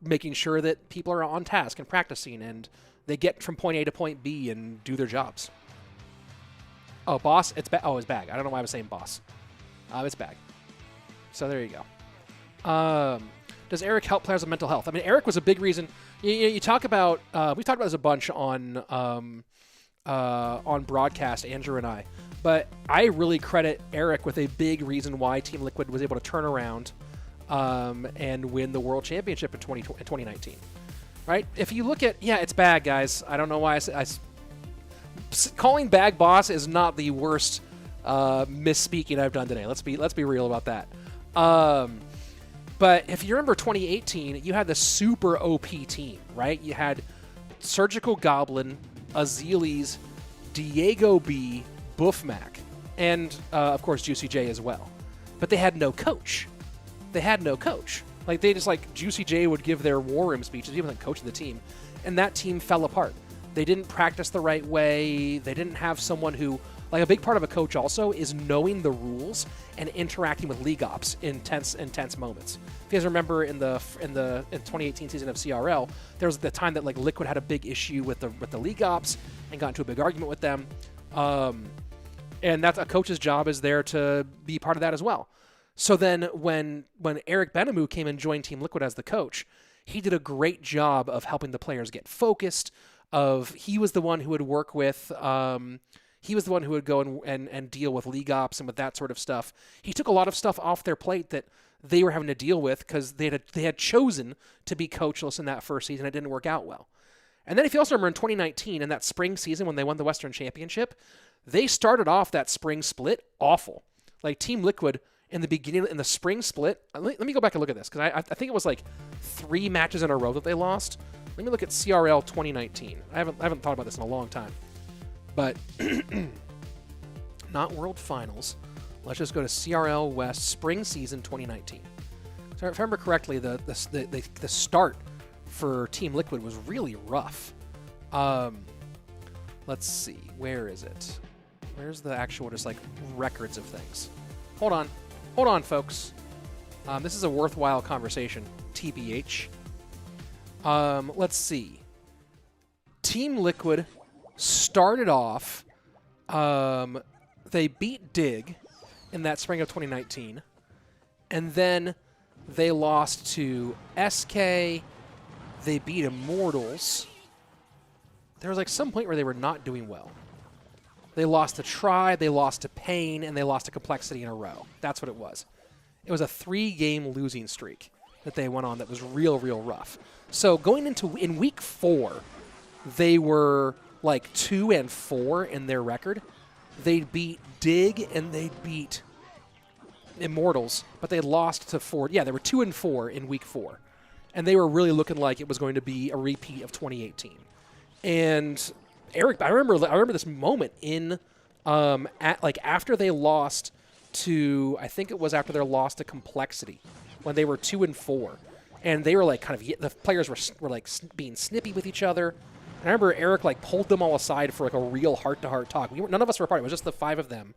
making sure that people are on task and practicing, and they get from point A to point B and do their jobs. Oh, boss, it's bag. I don't know why I was saying boss. It's bag. So there you go. Does Eric help players with mental health? I mean, Eric was a big reason. You talk about, we've talked about this a bunch on broadcast, Andrew and I, but I really credit Eric with a big reason why Team Liquid was able to turn around and win the World Championship in 2019. Right? If you look at, it's bag, guys. I don't know why calling bag boss is not the worst misspeaking I've done today. Let's be real about that. But if you remember 2018, you had the super OP team, right? You had Surgical Goblin, Azealis, DiegoE, Buffmac, and of course Juicy J as well. But they had no coach. Like, they just, Juicy J would give their war room speeches, even like coaching the team, and that team fell apart. They didn't practice the right way. They didn't have someone who, a big part of a coach also is knowing the rules and interacting with league ops in tense moments. If you guys remember in 2018 season of CRL, there was the time that Liquid had a big issue with the league ops and got into a big argument with them. And that's a coach's job, is there to be part of that as well. So then when Eric Benamou came and joined Team Liquid as the coach, he did a great job of helping the players get focused. He was the one who would work with, he was the one who would go and deal with league ops and with that sort of stuff. He took a lot of stuff off their plate that they were having to deal with because they had chosen to be coachless in that first season. It didn't work out well. And then if you also remember in 2019, in that spring season when they won the Western Championship, they started off that spring split awful. Team Liquid in the beginning, in the spring split, let me go back and look at this, because I think it was 3 matches in a row that they lost. Let me look at CRL 2019. I haven't thought about this in a long time. But not World Finals. Let's just go to CRL West Spring Season 2019. So if I remember correctly, the start for Team Liquid was really rough. Let's see. Where is it? Where's the actual records of things? Hold on, folks. This is a worthwhile conversation. TBH. Let's see. Team Liquid started off, they beat Dig in that spring of 2019, and then they lost to SK, they beat Immortals. There was some point where they were not doing well. They lost to Tribe, they lost to Pain, and they lost to Complexity in a row. That's what it was. It was a 3-game losing streak that they went on that was real rough. So going in week 4, they were 2-4 in their record. They beat Dig and they beat Immortals, but they lost to 4. Yeah, they were 2-4 in week 4. And they were really looking like it was going to be a repeat of 2018. And Eric, I remember this moment in after they lost to, I think it was after their loss to Complexity, when they were 2-4, and they were the players were being snippy with each other. And I remember Eric pulled them all aside for a real heart-to-heart talk. None of us were a part. It was just the 5 of them.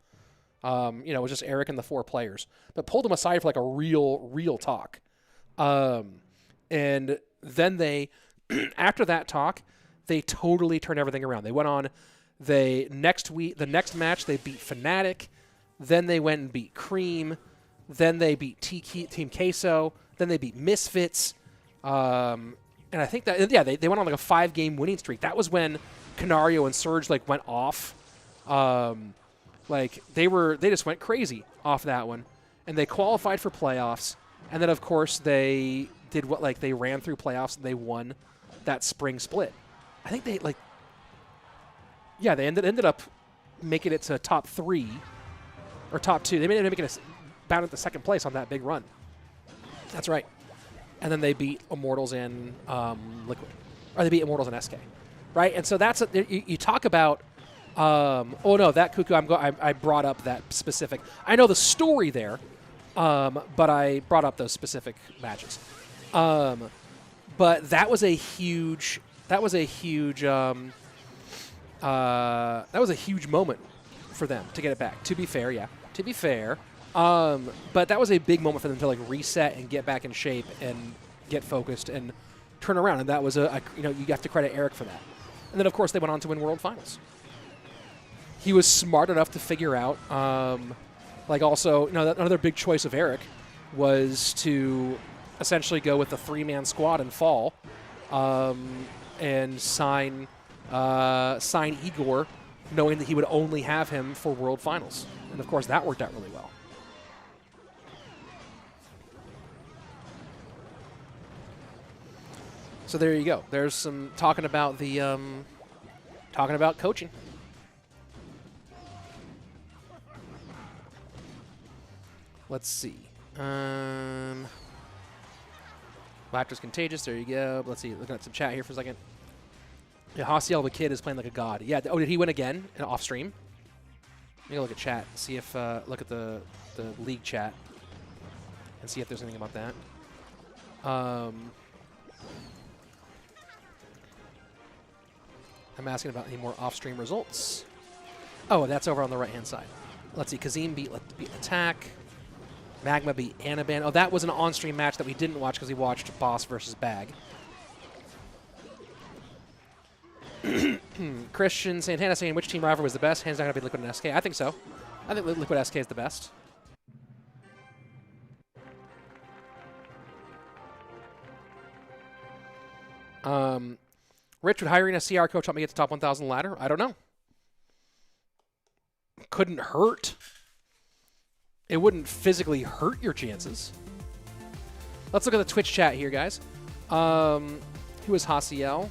It was just Eric and the 4 players, but pulled them aside for a real talk. And then they, after that talk, they totally turned everything around. They went on. The next match, they beat Fnatic. Then they went and beat Cream. Then they beat Team Queso. Then they beat Misfits. And I think that, they went on a 5-game winning streak. That was when Canario and Surge went off. They just went crazy off that one. And they qualified for playoffs. And then, of course, they did they ran through playoffs and they won that spring split. I think they they ended up making it to top 3 or top 2. They ended up making it bound at the 2nd place on that big run. That's right. And then they beat Immortals and Liquid. or they beat Immortals and SK, right? And so that's you talk about. Oh no, that Cuckoo. I brought up that specific. I know the story there, but I brought up those specific matches. But that was a huge. That was a huge moment for them to get it back. To be fair, yeah. To be fair. But that was a big moment for them to like reset and get back in shape and get focused and turn around. And that was you have to credit Eric for that. And then of course they went on to win World Finals. He was smart enough to figure out, another big choice of Eric was to essentially go with the 3-man squad and fall, and sign Igor, knowing that he would only have him for World Finals. And of course, that worked out really well. So there you go. There's some talking about the coaching. Let's see. Laughter's contagious. There you go. Let's see. Looking at some chat here for a second. Yeah, Hasiel the kid is playing like a god. Yeah. Oh, did he win again in off stream? Let me look at chat. See if look at the league chat and see if there's anything about that. I'm asking about any more off-stream results. Oh, that's over on the right-hand side. Let's see. Qasim beat Lattack. Magma beat Anaban. Oh, that was an on-stream match that we didn't watch because we watched Boss versus Bag. Christian Santana saying, which team rival was the best? Hands down going to be Liquid and SK. I think so. I think Liquid SK is the best. Rich, would hiring a CR coach help me get to top 1,000 ladder? I don't know. Couldn't hurt. It wouldn't physically hurt your chances. Let's look at the Twitch chat here, guys. Who is Hasiel?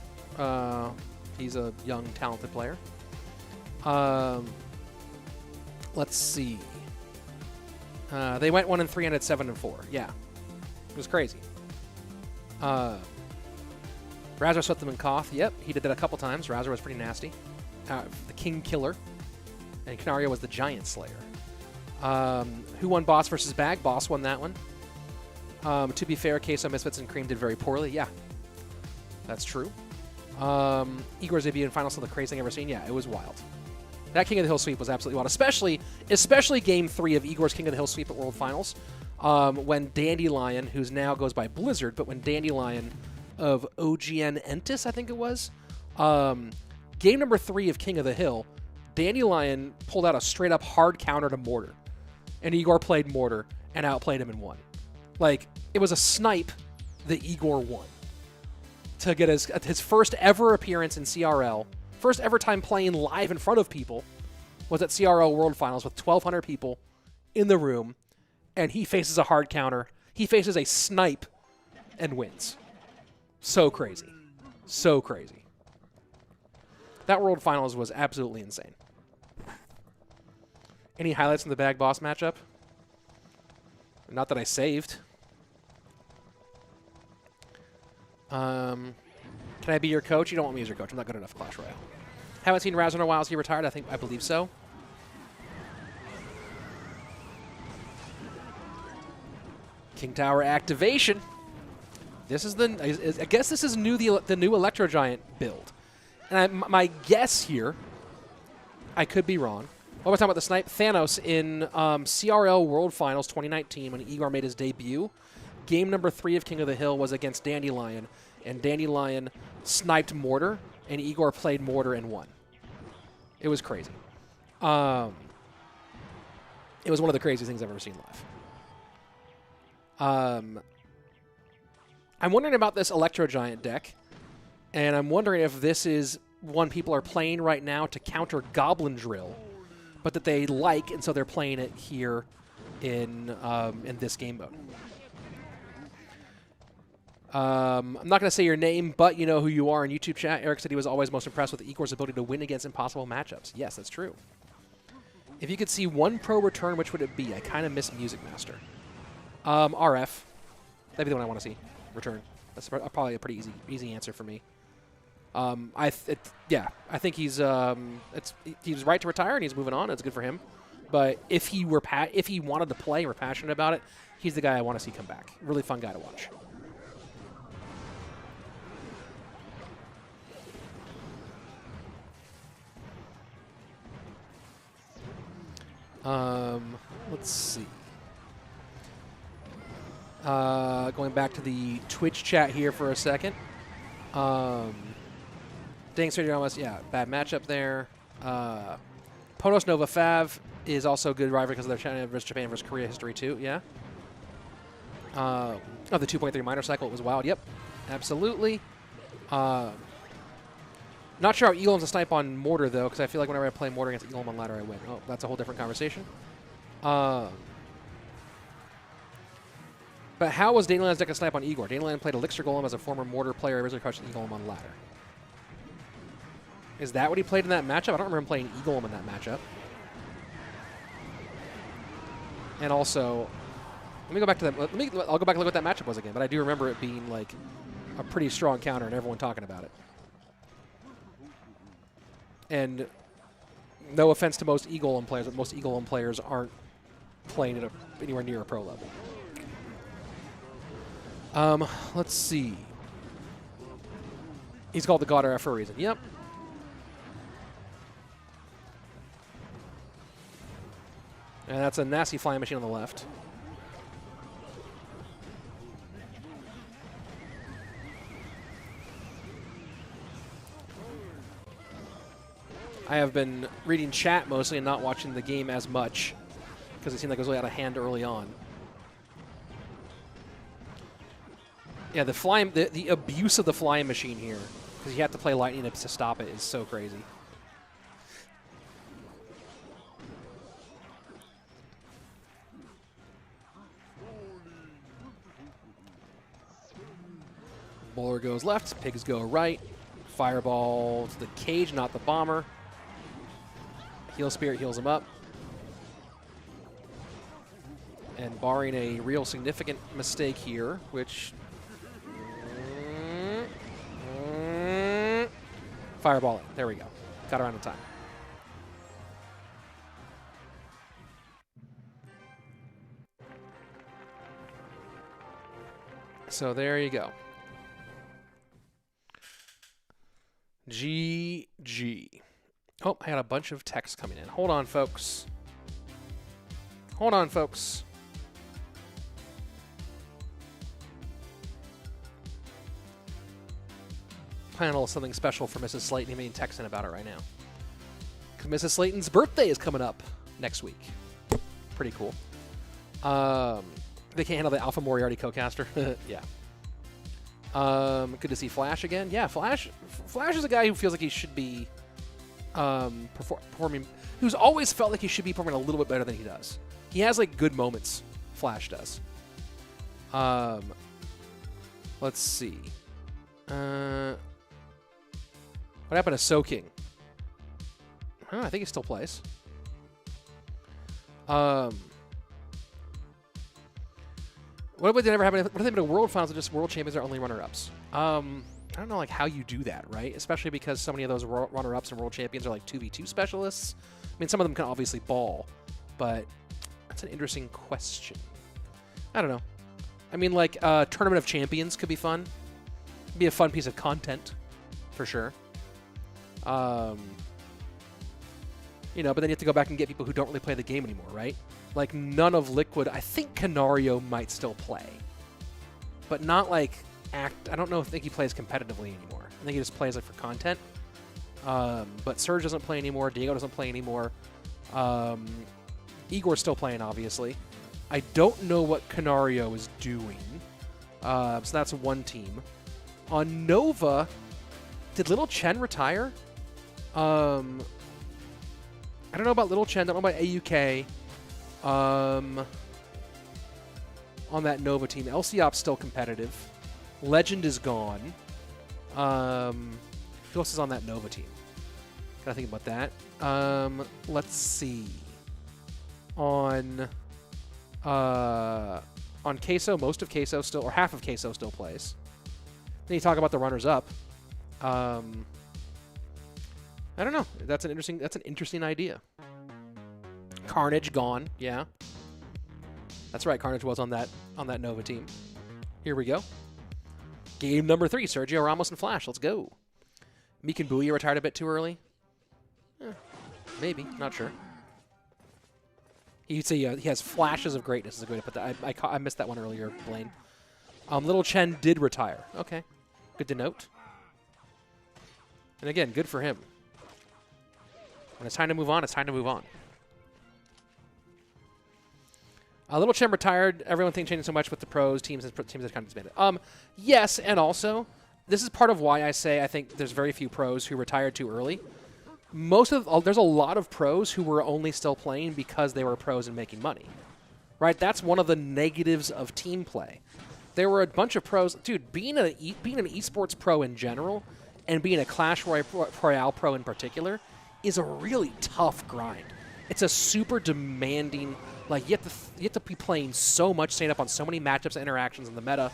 He's a young, talented player. Let's see. They went 1-3 and had 7-4. Yeah, it was crazy. Razor swept them in Koth. Yep, he did that a couple times. Razor was pretty nasty. The King Killer. And Canario was the Giant Slayer. Who won Boss versus Bag? Boss won that one. To be fair, Queso, Misfits, and Cream did very poorly. Yeah, that's true. Igor's debut in finals, so the craziest thing I've ever seen. Yeah, it was wild. That King of the Hill sweep was absolutely wild, especially Game 3 of Igor's King of the Hill sweep at World Finals, when Dandelion, who's now goes by Blizzard, but when Dandelion of OGN Entis, I think it was, game number 3 of King of the Hill, Dandelion pulled out a straight-up hard counter to Mortar, and Igor played Mortar and outplayed him and won. Like, it was a snipe that Igor won to get his first ever appearance in CRL. First ever time playing live in front of people was at CRL World Finals with 1,200 people in the room, and he faces a hard counter. He faces a snipe and wins. So crazy. So crazy. That World Finals was absolutely insane. Any highlights in the Bag Boss matchup? Not that I saved. Can I be your coach? You don't want me as your coach. I'm not good enough at Clash Royale. Haven't seen Raz in a while. Is he retired? I believe so. King Tower activation. This is I guess this is the new Electro Giant build. And my guess here, I could be wrong. What was I talking about the snipe? Thanos in CRL World Finals 2019 when Igor made his debut. Game number 3 of King of the Hill was against Dandelion, and Dandelion sniped Mortar, and Igor played Mortar and won. It was crazy. It was one of the craziest things I've ever seen live. I'm wondering about this Electro Giant deck, and I'm wondering if this is one people are playing right now to counter Goblin Drill, but that they like, and so they're playing it here in this game mode. I'm not going to say your name, but you know who you are in YouTube chat. Eric said he was always most impressed with Igor's ability to win against impossible matchups. Yes, that's true. If you could see one pro return, which would it be? I kind of miss Music Master. RF. That'd be the one I want to see return. That's probably a pretty easy answer for me. I think he's he was right to retire and he's moving on. It's good for him. But if he wanted to play and were passionate about it, he's the guy I want to see come back. Really fun guy to watch. Let's see. Going back to the Twitch chat here for a second. Dang, Sergio Ramos, yeah, bad matchup there. Ponos Nova Fav is also a good rivalry because of their China versus Japan versus Korea history too, yeah. The 2.3 minor cycle, it was wild, yep, absolutely. Not sure how Elam's a snipe on Mortar though, because I feel like whenever I play Mortar against Elam on ladder, I win. Oh, that's a whole different conversation. But how was Daneland's deck a snipe on Igor? Daneland played Elixir Golem as a former Mortar player, originally crushing Golem on ladder. Is that what he played in that matchup? I don't remember him playing Golem in that matchup. And also, let me go back to that. I'll go back and look what that matchup was again. But I do remember it being like a pretty strong counter and everyone talking about it. And no offense to most Golem players, but most Golem players aren't playing at anywhere near a pro level. Let's see. He's called the God RF for a reason. Yep. And that's a nasty flying machine on the left. I have been reading chat mostly and not watching the game as much because it seemed like it was really out of hand early on. Yeah, the abuse of the flying machine here, because you have to play lightning to stop it, is so crazy. Bowler goes left, pigs go right. Fireball to the cage, not the bomber. Heal Spirit heals him up. And barring a real significant mistake here, which... Fireball it. There we go. Got around in time. So there you go. GG. Oh, I had a bunch of text coming in. Hold on, folks. Hold on, folks. Plan a little something special for Mrs. Slayton. He made texting about it right now. Because Mrs. Slayton's birthday is coming up next week. Pretty cool. They can't handle the Alpha Moriarty co-caster. Yeah. Good to see Flash again. Yeah, Flash is a guy who feels like he should be performing, who's always felt like he should be performing a little bit better than he does. He has like good moments, Flash does. Let's see. What happened to Soking? I think he still plays. What if they never happen? What if they been to World Finals and just World Champions are only runner-ups? I don't know, like how you do that, right? Especially because so many of those runner-ups and World Champions are like 2v2 specialists. I mean, some of them can obviously ball, but that's an interesting question. I don't know. I mean, like Tournament of Champions could be fun. It'd be a fun piece of content, for sure. You know, but then you have to go back and get people who don't really play the game anymore, right? Like, none of Liquid. I think Canario might still play. But not, like, I don't think he plays competitively anymore. I think he just plays, like, for content. But Serge doesn't play anymore. Diego doesn't play anymore. Igor's still playing, obviously. I don't know what Canario is doing. So that's one team. On Nova, did Little Chen retire? I don't know about Little Chen. Don't know about AUK. On that Nova team, LCOP's still competitive. Legend is gone. Who else is on that Nova team? Gotta think about that. Let's see. On Queso, most of Queso still, or half of Queso still plays. Then you talk about the runners-up. I don't know. That's an interesting idea. Carnage gone. Yeah. That's right. Carnage was on that Nova team. Here we go. Game number 3. Sergio Ramos and Flash. Let's go. Meek and Booyah retired a bit too early. Maybe. Not sure. He has flashes of greatness is a good way to put that. I missed that one earlier, Blaine. Little Chen did retire. Okay. Good to note. And again, good for him. When it's time to move on, it's time to move on. Little Chen retired. Everyone thinks changing so much with the pros. Teams have kind of disbanded. Yes, and also, this is part of why I say I think there's very few pros who retired too early. There's a lot of pros who were only still playing because they were pros and making money. Right? That's one of the negatives of team play. There were a bunch of pros. Dude, being an esports pro in general and being a Clash Royale pro in particular is a really tough grind. It's a super demanding, like, you have to be playing so much, staying up on so many matchups and interactions in the meta.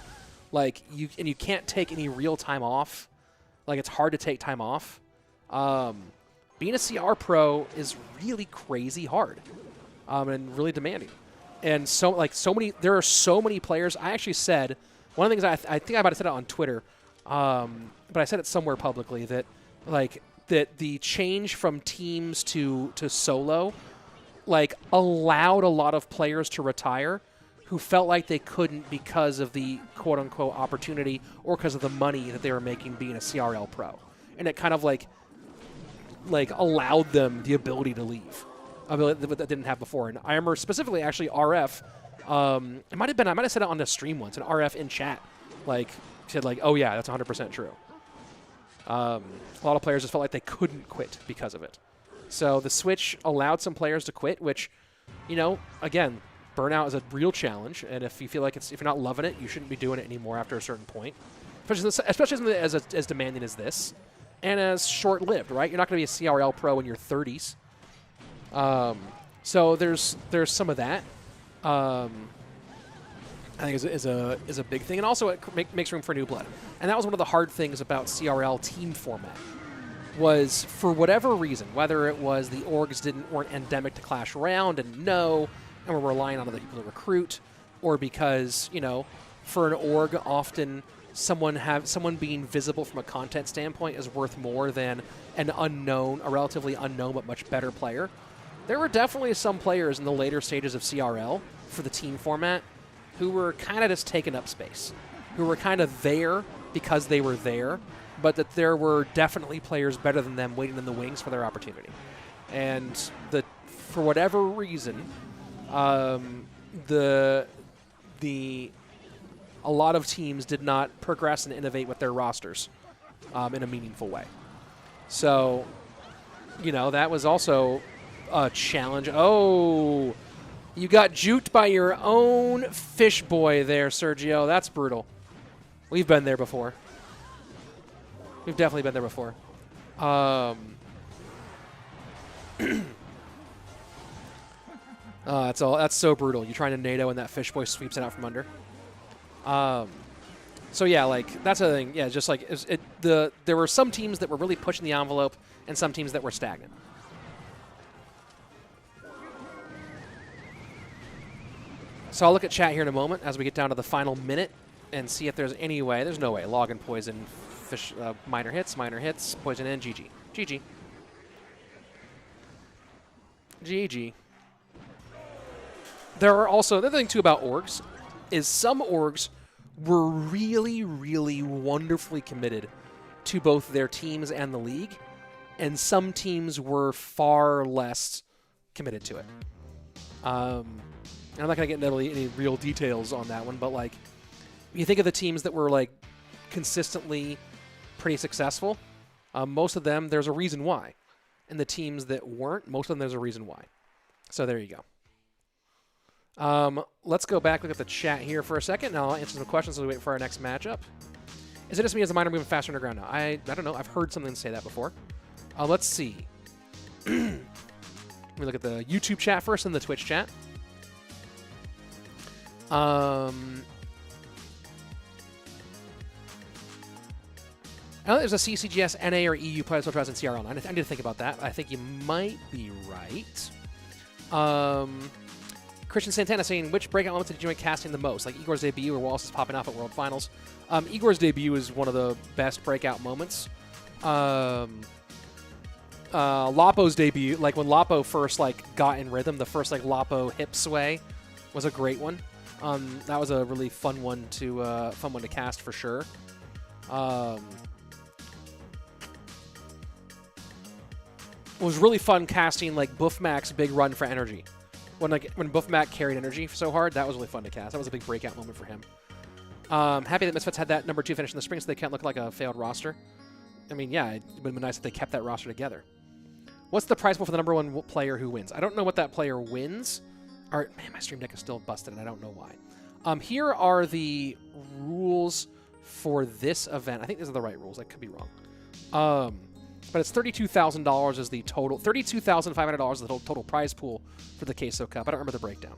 Like, you can't take any real time off. Like, it's hard to take time off. Being a CR pro is really crazy hard and really demanding. And there are so many players. I actually said, one of the things I think I might have said it on Twitter, but I said it somewhere publicly, that the change from teams to solo, like, allowed a lot of players to retire who felt like they couldn't because of the quote-unquote opportunity or because of the money that they were making being a CRL pro. And it kind of like allowed them the ability to leave. That didn't have before. And I remember specifically, actually, RF. I might have said it on the stream once. And RF in chat, said oh yeah, that's 100% true. A lot of players just felt like they couldn't quit because of it. So the switch allowed some players to quit, which, again, burnout is a real challenge. And if you feel like if you're not loving it, you shouldn't be doing it anymore after a certain point. Especially something as demanding as this, and as short-lived, right? You're not going to be a CRL pro in your 30s. So there's some of that. I think is a big thing, and also it makes room for new blood. And that was one of the hard things about CRL team format. Was for whatever reason, whether it was the orgs weren't endemic to Clash Royale and were relying on other people to recruit, or because for an org often someone being visible from a content standpoint is worth more than a relatively unknown but much better player. There were definitely some players in the later stages of CRL for the team format who were kind of just taking up space, who were kind of there because they were there, but that there were definitely players better than them waiting in the wings for their opportunity. And for whatever reason, a lot of teams did not progress and innovate with their rosters in a meaningful way. So, that was also a challenge. Oh, you got juked by your own fish boy there, Sergio. That's brutal. We've been there before. We've definitely been there before. That's so brutal. You're trying to NATO and that fish boy sweeps it out from under. So yeah, that's the thing. Yeah, just there were some teams that were really pushing the envelope and some teams that were stagnant. So I'll look at chat here in a moment as we get down to the final minute and see if there's any way. There's no way. Log and poison, fish, minor hits, poison in, GG. GG. GG. There are also, the other thing too about orgs is some orgs were really, really wonderfully committed to both their teams and the league, and some teams were far less committed to it. I'm not going to get into any real details on that one, but you think of the teams that were consistently pretty successful, most of them, there's a reason why. And the teams that weren't, most of them, there's a reason why. So there you go. Let's go back, look at the chat here for a second, and I'll answer some questions as we wait for our next matchup. Is it just me as a miner moving faster underground now? I don't know. I've heard something say that before. Let's see. Let me look at the YouTube chat first and the Twitch chat. I don't think there's a CCGS, NA, or EU player as in CRL9. I need to think about that. I think you might be right. Christian Santana saying, which breakout moments did you enjoy casting the most? Like Igor's debut or Wallace is popping off at World Finals. Igor's debut is one of the best breakout moments. Lapo's debut, like when Lapo first got in rhythm, the first Lapo hip sway was a great one. That was a really fun one to cast for sure. It was really fun casting Buffmac's big run for energy. When Buffmac carried energy so hard, that was really fun to cast. That was a big breakout moment for him. Happy that Misfits had that number 2 finish in the spring so they can't look like a failed roster. I mean, yeah, it would have been nice if they kept that roster together. What's the prize pool for the number 1 player who wins? I don't know what that player wins. Man, my stream deck is still busted, and I don't know why. Here are the rules for this event. I think these are the right rules. I could be wrong. But it's $32,000 is the total. $32,500 is the total prize pool for the Queso Cup. I don't remember the breakdown.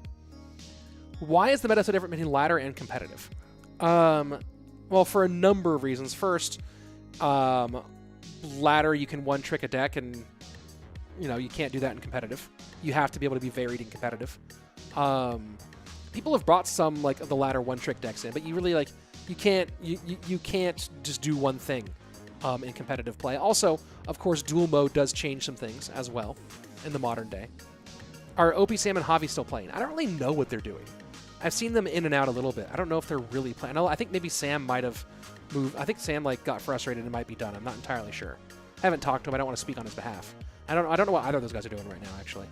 Why is the meta so different between ladder and competitive? Well, for a number of reasons. First, ladder, you can one-trick a deck, and you can't do that in competitive. You have to be able to be varied in competitive. People have brought some of the ladder one-trick decks in, but you really you can't just do one thing in competitive play. Also, of course, dual mode does change some things as well in the modern day. Are OP Sam and Javi still playing? I don't really know what they're doing. I've seen them in and out a little bit. I don't know if they're really playing. I think maybe Sam might have moved. I think Sam got frustrated and might be done. I'm not entirely sure. I haven't talked to him. I don't want to speak on his behalf. I don't know what either of those guys are doing right now, actually.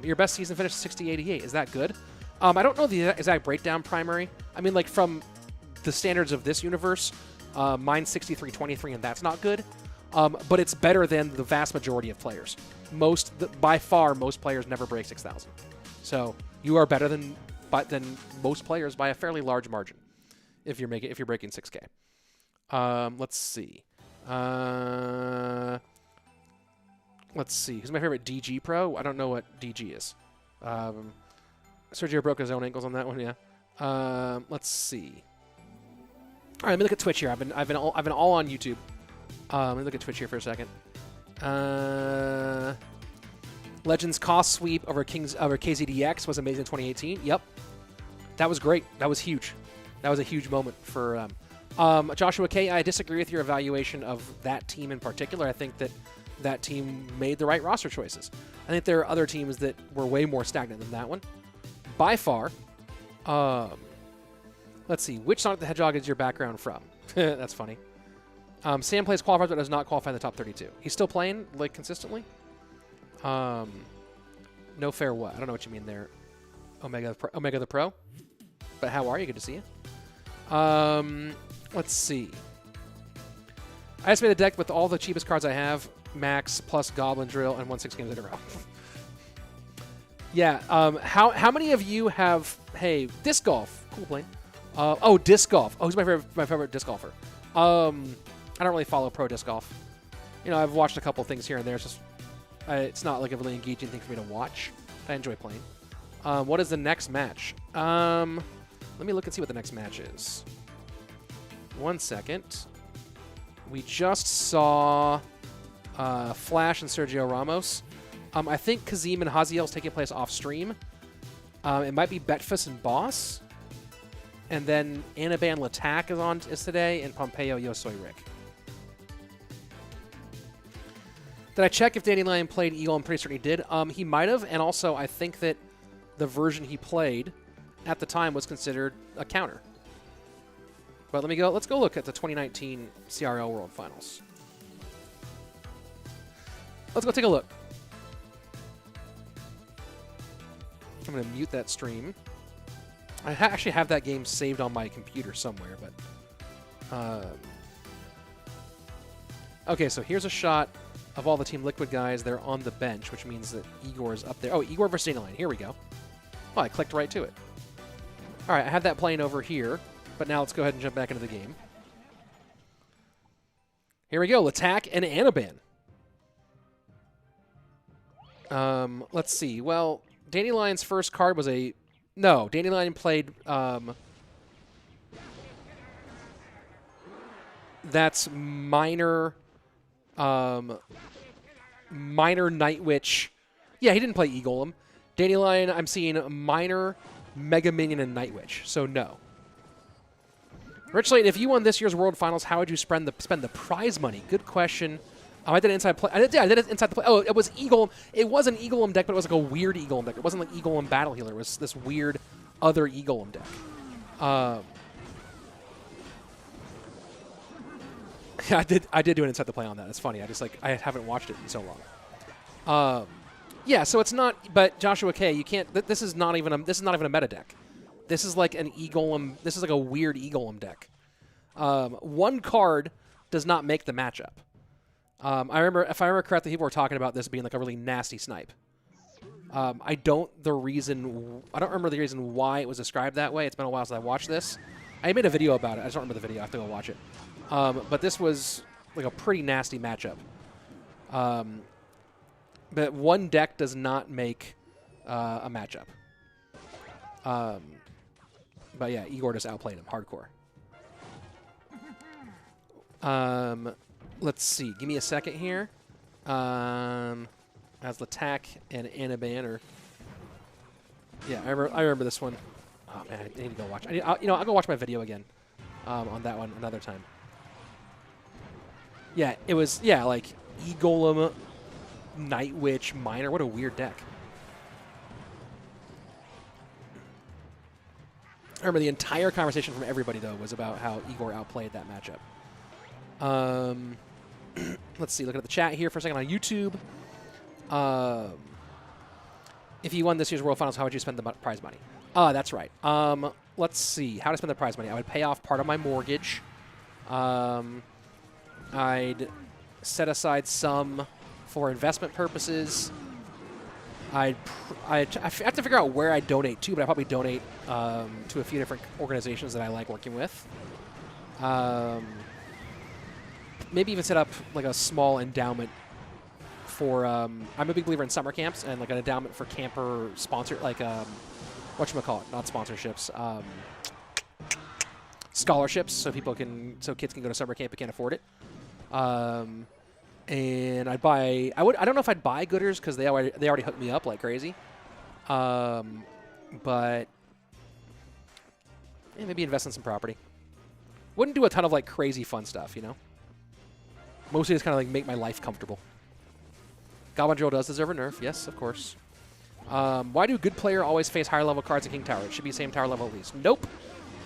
Your best season finish is 60-88. Is that good? I don't know the exact breakdown primary. I mean, from the standards of this universe, mine's 63-23, and that's not good. But it's better than the vast majority of players. By far, most players never break 6,000. So you are better than most players by a fairly large margin if you're breaking 6K. Let's see. Who's my favorite DG pro? I don't know what DG is. Sergio broke his own ankles on that one. Yeah. Let's see. All right, let me look at Twitch here. I've been all on YouTube. Let me look at Twitch here for a second. Legends cost sweep over KZDX was amazing in 2018. Yep, that was great. That was huge. That was a huge moment for Joshua K. I disagree with your evaluation of that team in particular. I think that team made the right roster choices. I think there are other teams that were way more stagnant than that one, by far. Let's see. Which Sonic the Hedgehog is your background from? That's funny. Sam plays qualifiers but does not qualify in the top 32. He's still playing consistently. No fair what? I don't know what you mean there. Omega the Pro. But how are you? Good to see you. Let's see. I just made a deck with all the cheapest cards I have. Max plus Goblin Drill and won 6 games in a row. Yeah. How many of you have? Hey, disc golf. Cool plane. Disc golf. Oh, who's my favorite disc golfer? I don't really follow pro disc golf. I've watched a couple things here and there. It's just it's not a really engaging thing for me to watch. I enjoy playing. What is the next match? Let me look and see what the next match is. 1 second. We just saw Flash and Sergio Ramos. I think Qasim and Hasiel is taking place off stream. It might be Betfas and Boss. And then Anaban Lattack is today, and Pompeyo YoSoyRick. Did I check if Dandelion played Eagle? I'm pretty certain he did. He might have, and also I think that the version he played at the time was considered a counter. But let's go look at the 2019 CRL World Finals. Let's go take a look. I'm going to mute that stream. I actually have that game saved on my computer somewhere, but... Okay, so here's a shot of all the Team Liquid guys. They're on the bench, which means that Igor's up there. Oh, Igor versus Dandelion. Here we go. Oh, I clicked right to it. All right, I have that playing over here, but now let's go ahead and jump back into the game. Here we go, Lattack and Anaban. Let's see. Well, Dandelion's first card was a... No, Dandelion played... That's minor Night Witch. Yeah, he didn't play E-Golem. Dandelion, I'm seeing minor Mega Minion and Night Witch, so no. Rich Layton, if you won this year's World Finals, how would you spend the prize money? Good question. Oh, I did it inside play. I did it inside the play. Oh, it was E-Golem. It was an E-Golem deck, but it was like a weird E-Golem deck. It wasn't like E-Golem Battle Healer. It was this weird other E-Golem deck. I did do an inside the play on that. It's funny. I haven't watched it in so long. Yeah, so it's not. But Joshua K, you can't. This is not even a meta deck. This is like an E-Golem. This is like a weird E-Golem deck. One card does not make the matchup. If I remember correctly, people were talking about this being like a really nasty snipe. I don't remember the reason why it was described that way. It's been a while since I watched this. I made a video about it. I just don't remember the video. I have to go watch it. But this was like a pretty nasty matchup. But one deck does not make a matchup. But yeah, Igor just outplayed him hardcore. Let's see. Give me a second here. As Lattack and Anaban are. Yeah, I remember this one. Oh man, I need to go watch. I'll go watch my video again on that one another time. Yeah, it was like E-Golem, Night Witch, Miner. What a weird deck. I remember the entire conversation from everybody, though, was about how Igor outplayed that matchup. Let's see. Look at the chat here for a second on YouTube. If you won this year's World Finals, how would you spend the prize money? That's right. Let's see. How to spend the prize money. I would pay off part of my mortgage. I'd set aside some for investment purposes. I have to figure out where I donate to, but I probably donate to a few different organizations that I like working with. Maybe even set up like a small endowment for. I'm a big believer in summer camps and like an endowment for camper sponsor, like whatchamacallit, not sponsorships, scholarships, so kids can go to summer camp but can't afford it. And I'd buy. I don't know if I'd buy Gooders because they already hooked me up like crazy. But maybe invest in some property. Wouldn't do a ton of like crazy fun stuff, you know. Mostly just kind of like make my life comfortable. Goblin Drill does deserve a nerf, yes, of course. Why do good player always face higher level cards in King Tower? It should be same tower level at least. Nope.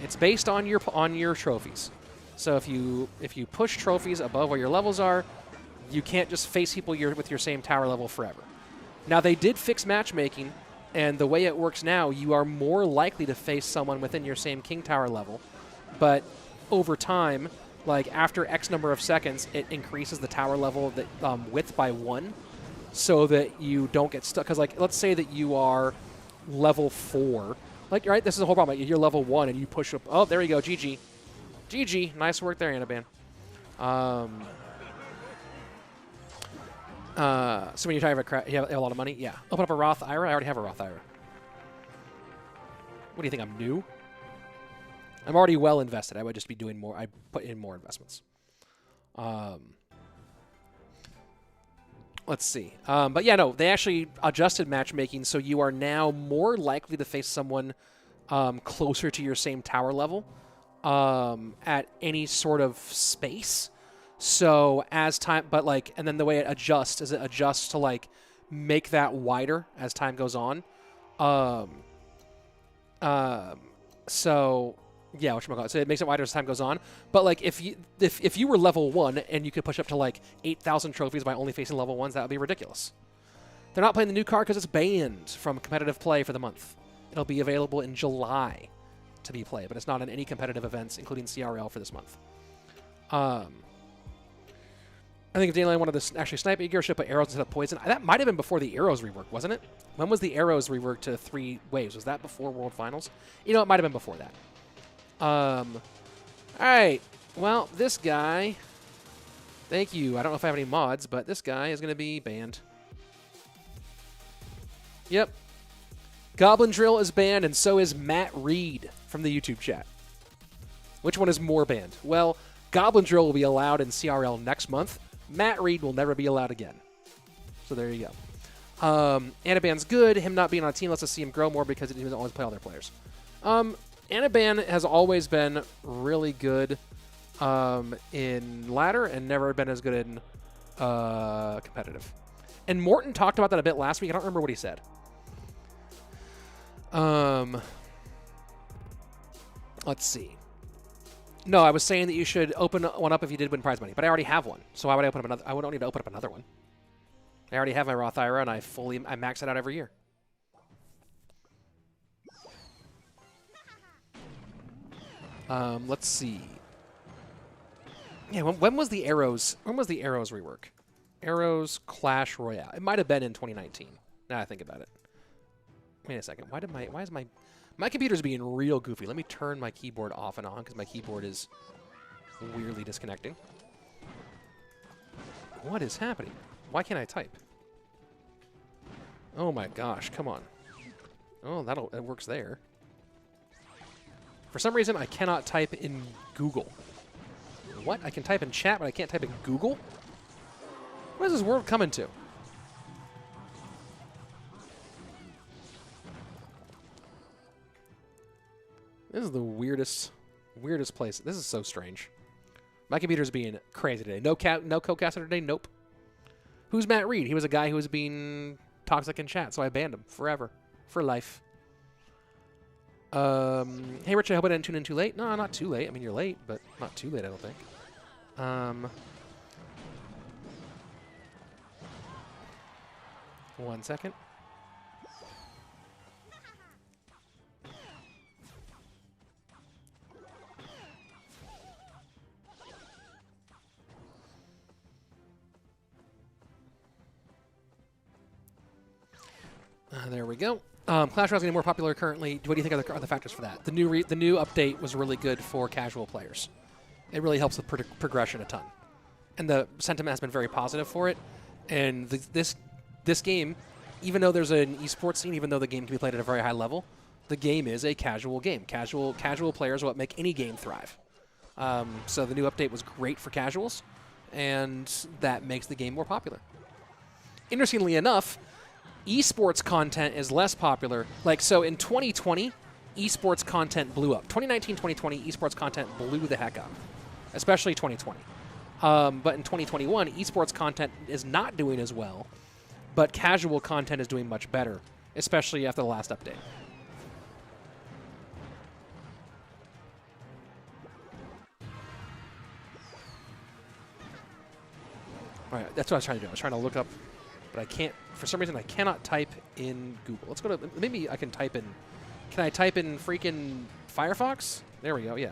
It's based on your trophies. So if you push trophies above where your levels are, you can't just face people with your same tower level forever. Now, they did fix matchmaking, and the way it works now, you are more likely to face someone within your same King Tower level. But over time, like after X number of seconds, it increases the tower level that width by 1 so that you don't get stuck. Because, like, let's say that you are level 4. Like, right, this is the whole problem. Like, you're level 1 and you push up. Oh, there you go. GG. GG. Nice work there, Anaban. So when you're talking about you have a lot of money, yeah. Open up a Roth IRA. I already have a Roth IRA. What do you think? I'm new? I'm already well invested. I would just be doing more. I put in more investments. Let's see. But yeah, no, they actually adjusted matchmaking, so you are now more likely to face someone closer to your same tower level at any sort of space. So as time, but like, and then the way it adjusts is it adjusts to like make that wider as time goes on. So yeah, whatchamacallit. So it makes it wider as time goes on. But like if you were level 1 and you could push up to like 8,000 trophies by only facing level 1s, that would be ridiculous. They're not playing the new card because it's banned from competitive play for the month. It'll be available in July to be played, but it's not in any competitive events, including CRL for this month. I think if Dandelion wanted to actually snipe Igor, should put arrows instead of poison. That might have been before the arrows rework, wasn't it? When was the arrows reworked to 3 waves? Was that before World Finals? You know, it might have been before that. All right. Well, this guy, thank you. I don't know if I have any mods, but this guy is going to be banned. Yep. Goblin Drill is banned, and so is Matt Reed from the YouTube chat. Which one is more banned? Well, Goblin Drill will be allowed in CRL next month. Matt Reed will never be allowed again. So there you go. Anaban's good. Him not being on a team lets us see him grow more because he doesn't always play all their players. Anaban has always been really good in ladder and never been as good in competitive. And Morton talked about that a bit last week. I don't remember what he said. Let's see. No, I was saying that you should open one up if you did win prize money, but I already have one. So why would I open up another? I don't need to open up another one. I already have my Roth IRA, and I max it out every year. Let's see. Yeah, when was the Arrows? When was the Arrows rework? Arrows Clash Royale. It might have been in 2019. Now I think about it. Wait a second. Why is my computer's being real goofy? Let me turn my keyboard off and on because my keyboard is weirdly disconnecting. What is happening? Why can't I type? Oh my gosh, come on. Oh, that works there. For some reason, I cannot type in Google. What? I can type in chat, but I can't type in Google? What is this world coming to? This is the weirdest place. This is so strange. My computer's being crazy today. No co-caster today? Nope. Who's Matt Reed? He was a guy who was being toxic in chat, so I banned him forever. For life. Hey, Rich, I hope I didn't tune in too late. No, not too late. I mean, you're late, but not too late, I don't think. 1 second. There we go. Clash Royale is getting more popular currently. What do you think are the factors for that? The new update was really good for casual players. It really helps with progression a ton. And the sentiment has been very positive for it. And this game, even though there's an esports scene, even though the game can be played at a very high level, the game is a casual game. Casual players are what make any game thrive. So the new update was great for casuals, and that makes the game more popular. Interestingly enough, esports content is less popular. So in 2020, esports content blew up. 2019, 2020, esports content blew the heck up, especially 2020. But in 2021, esports content is not doing as well, but casual content is doing much better, especially after the last update. All right, that's what I was trying to do. I was trying to look up, but I can't. For some reason, I cannot type in Google. Let's go to. Maybe I can type in. Can I type in freaking Firefox? There we go. Yeah.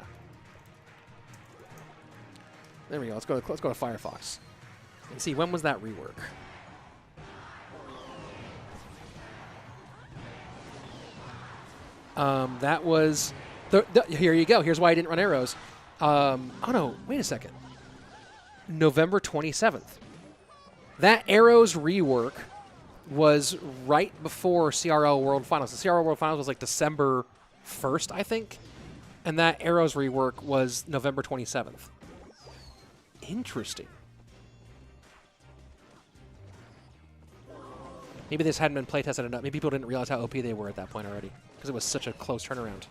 There we go. Let's go to Firefox and see when was that rework. That was. Here you go. Here's why I didn't run arrows. Oh no! Wait a second. November 27th. That arrows rework was right before CRL World Finals. The CRL World Finals was like December 1st, I think. And that arrows rework was November 27th. Interesting. Maybe this hadn't been playtested enough. Maybe people didn't realize how OP they were at that point already, because it was such a close turnaround.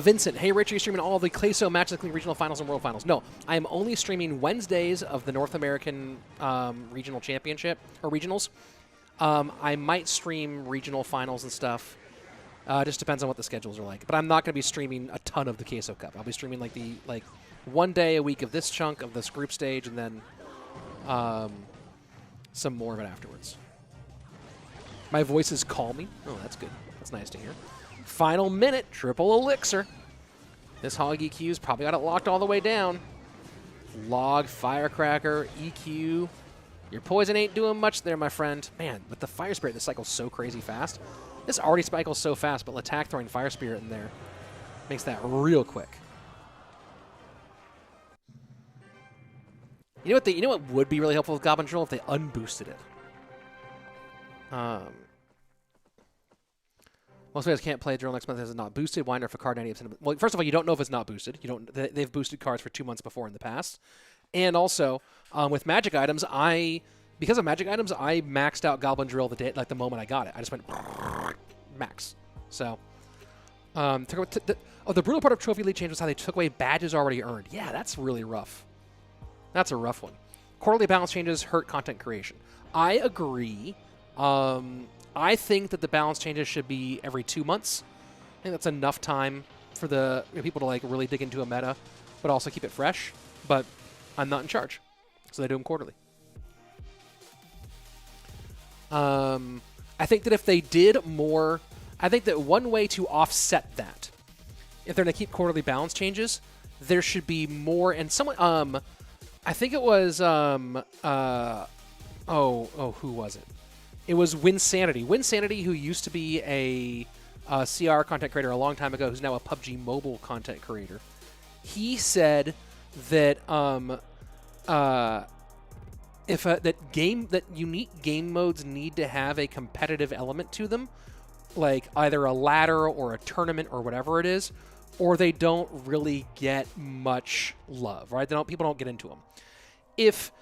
Vincent, hey Rich, are you streaming all the Queso matches, including regional finals and world finals? No, I am only streaming Wednesdays of the North American regional championship, or regionals. I might stream regional finals and stuff. Just depends on what the schedules are like. But I'm not going to be streaming a ton of the Queso Cup. I'll be streaming like 1 day a week of this chunk of this group stage, and then some more of it afterwards. My voice is calming. Oh, that's good. That's nice to hear. Final minute, triple elixir. This hog EQ's probably got it locked all the way down. Log, firecracker, EQ. Your poison ain't doing much there, my friend. Man, with the fire spirit, this cycle's so crazy fast. This already cycles so fast, but Lattack throwing fire spirit in there makes that real quick. You know what would be really helpful with Goblin Drill if they unboosted it. Most players can't play during next month as it's not boosted. Why not if a card 90%? Well, first of all, you don't know if it's not boosted. You don't. They've boosted cards for 2 months before in the past, and also with magic items, because of magic items, I maxed out Goblin Drill the moment I got it. I just went max. So, the brutal part of Trophy League change was how they took away badges already earned. Yeah, that's really rough. That's a rough one. Quarterly balance changes hurt content creation. I agree. I think that the balance changes should be every 2 months. I think that's enough time for the people to like really dig into a meta, but also keep it fresh. But I'm not in charge, so they do them quarterly. I think that if they did more, I think that one way to offset that, if they're going to keep quarterly balance changes, there should be more. And someone, I think it was, who was it? It was Winsanity. Winsanity, who used to be a CR content creator a long time ago, who's now a PUBG mobile content creator. He said that that unique game modes need to have a competitive element to them, like either a ladder or a tournament or whatever it is, or they don't really get much love, right? People don't get into them. If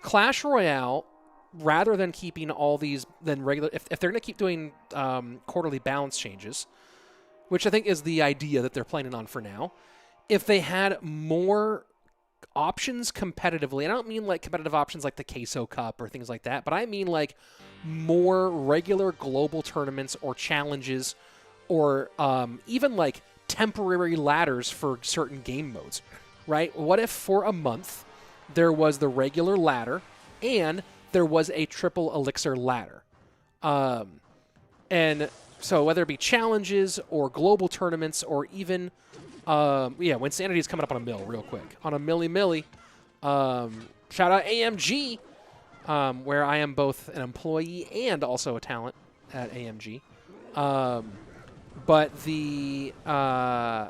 Clash Royale, rather than keeping all these regular, if they're going to keep doing quarterly balance changes, which I think is the idea that they're planning on for now, if they had more options competitively, and I don't mean like competitive options like the Queso Cup or things like that, but I mean like more regular global tournaments or challenges, or even like temporary ladders for certain game modes, right? What if for a month there was the regular ladder and there was a triple elixir ladder? And so whether it be challenges or global tournaments or even, when Sanity is coming up on a mill real quick. On a milli. Shout out AMG, where I am both an employee and also a talent at AMG. But the RIP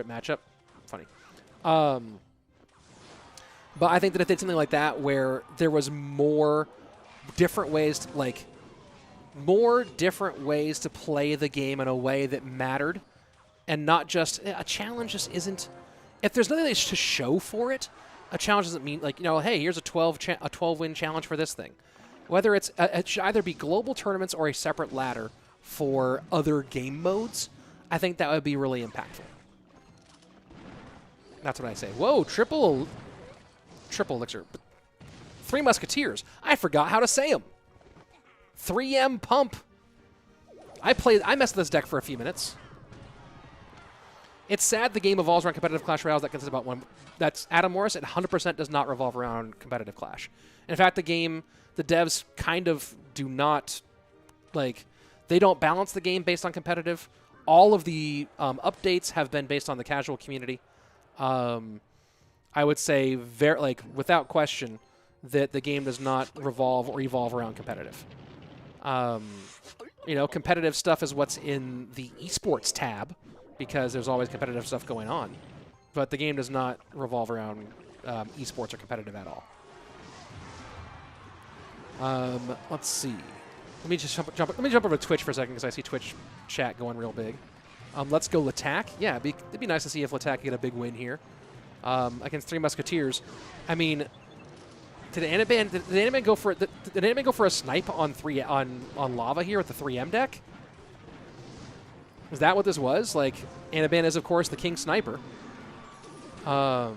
matchup, funny. But I think that if it's something like that where there was more different ways to, play the game in a way that mattered, and not just a challenge just isn't. If there's nothing to show for it, a challenge doesn't mean hey, here's a 12-win challenge for this thing. Whether it should either be global tournaments or a separate ladder for other game modes, I think that would be really impactful. That's what I say. Whoa, triple elixir. Three Musketeers. I forgot how to say them. 3M Pump. I messed with this deck for a few minutes. It's sad the game evolves around competitive Clash Royales that consists about one. That's Adam Morris. It 100% does not revolve around competitive Clash. In fact, the devs kind of do not, they don't balance the game based on competitive. All of the updates have been based on the casual community. I would say, without question, that the game does not revolve or evolve around competitive. Competitive stuff is what's in the esports tab, because there's always competitive stuff going on. But the game does not revolve around esports or competitive at all. Let's see. Let me jump over to Twitch for a second, because I see Twitch chat going real big. Let's go Lattack. Yeah, it'd be nice to see if Lattack get a big win here against Three Musketeers. I mean, did Anaban go for a snipe on lava here with the 3M deck? Is that what this was? Anaban is, of course, the king sniper. That's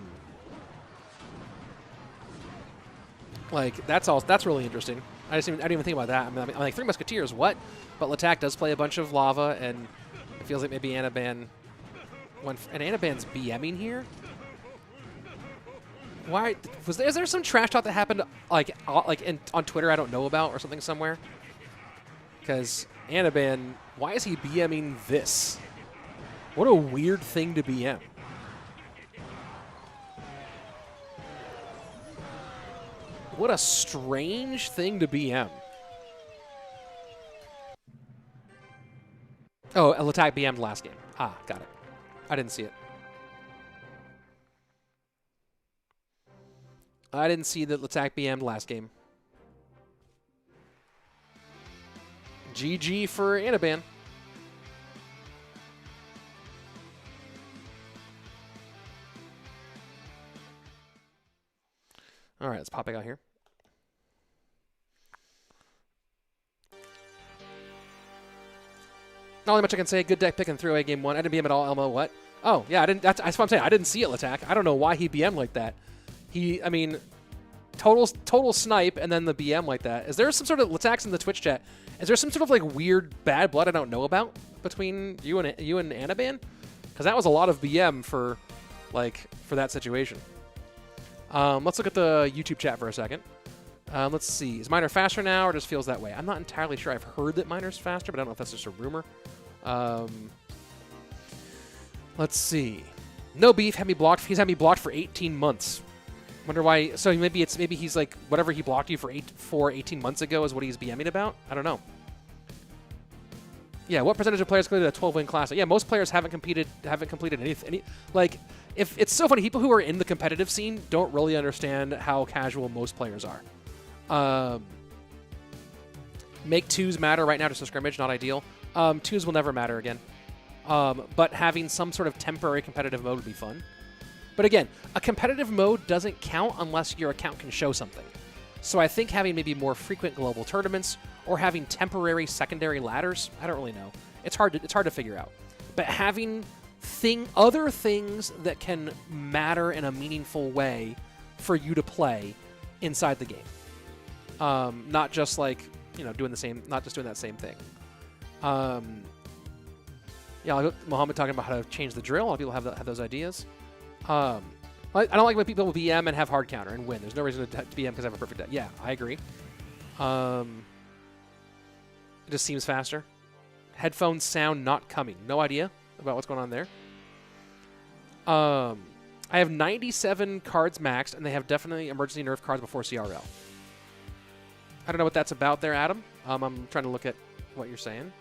really interesting. I didn't even think about that. I'm like, Three Musketeers, what? But Lattack does play a bunch of lava, and it feels like maybe Anaban and Anaban's BMing here. Why is there some trash talk that happened on Twitter I don't know about, or something somewhere? Because Anaban, why is he BMing this? What a weird thing to BM. What a strange thing to BM. Oh, Lattack BM'd last game. Ah, got it. I didn't see it. I didn't see that Lattack BM'd last game. GG for Anaban. All right, let's pop back out here. Not only much I can say. Good deck pick and throwaway game 1. I didn't BM at all. Elmo, what? Oh, yeah, I didn't. That's what I'm saying. I didn't see it, Lattack. I don't know why he BM'd like that. I mean, total snipe and then the BM like that. Is there some sort of Lattack's in the Twitch chat? Is there some sort of like weird bad blood I don't know about between you and Anaban? Because that was a lot of BM for that situation. Let's look at the YouTube chat for a second. Let's see. Is Miner faster now or just feels that way? I'm not entirely sure. I've heard that Miner's faster, but I don't know if that's just a rumor. Let's see. No beef. Had me blocked. He's had me blocked for 18 months. Wonder why. So maybe he's like whatever he blocked you for 18 months ago is what he's BMing about. I don't know. Yeah, what percentage of players completed a 12-win classic? Yeah, most players haven't completed anything. Like, if it's so funny, people who are in the competitive scene don't really understand how casual most players are. Make 2s matter right now just a scrimmage, not ideal. 2s will never matter again. But having some sort of temporary competitive mode would be fun. But again, a competitive mode doesn't count unless your account can show something. So I think having maybe more frequent global tournaments or having temporary secondary ladders, I don't really know. It's hard to figure out. But having other things that can matter in a meaningful way for you to play inside the game. Not just like, doing that same thing. Yeah, Mohammed talking about how to change the drill. A lot of people have those ideas. I don't like when people BM and have hard counter and win. There's no reason to BM because I have a perfect deck. Yeah, I agree. It just seems faster. Headphone sound not coming. No idea about what's going on there. I have 97 cards maxed, and they have definitely emergency nerf cards before CRL. I don't know what that's about there, Adam. I'm trying to look at what you're saying.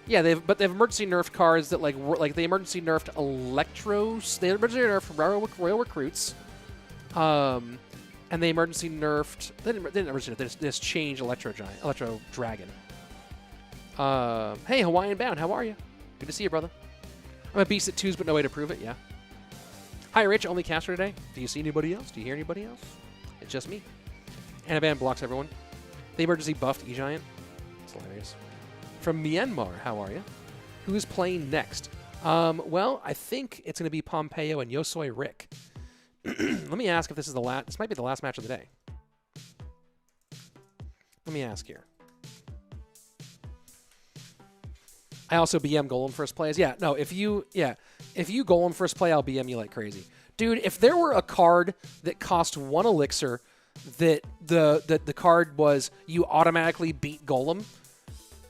Yeah, they have emergency nerf cards that they emergency nerfed Electros. They emergency nerfed Royal Recruits. And they emergency nerfed. They didn't emergency nerf. They just changed Electro Dragon. Hey, Hawaiian Bound, how are you? Good to see you, brother. I'm a beast at 2s, but no way to prove it. Yeah. Hi, Rich. Only caster today. Do you see anybody else? Do you hear anybody else? It's just me. Anaban blocks everyone. They emergency buffed E-Giant. It's hilarious. From Myanmar, how are you? Who's playing next? Well, I think it's going to be Pompeyo and YoSoyRick. Let me ask if this is the last. This might be the last match of the day. Let me ask here. I also BM Golem first plays. Yeah, no, if you Golem first play, I'll BM you like crazy. Dude, if there were a card that cost 1 elixir that the card was you automatically beat Golem,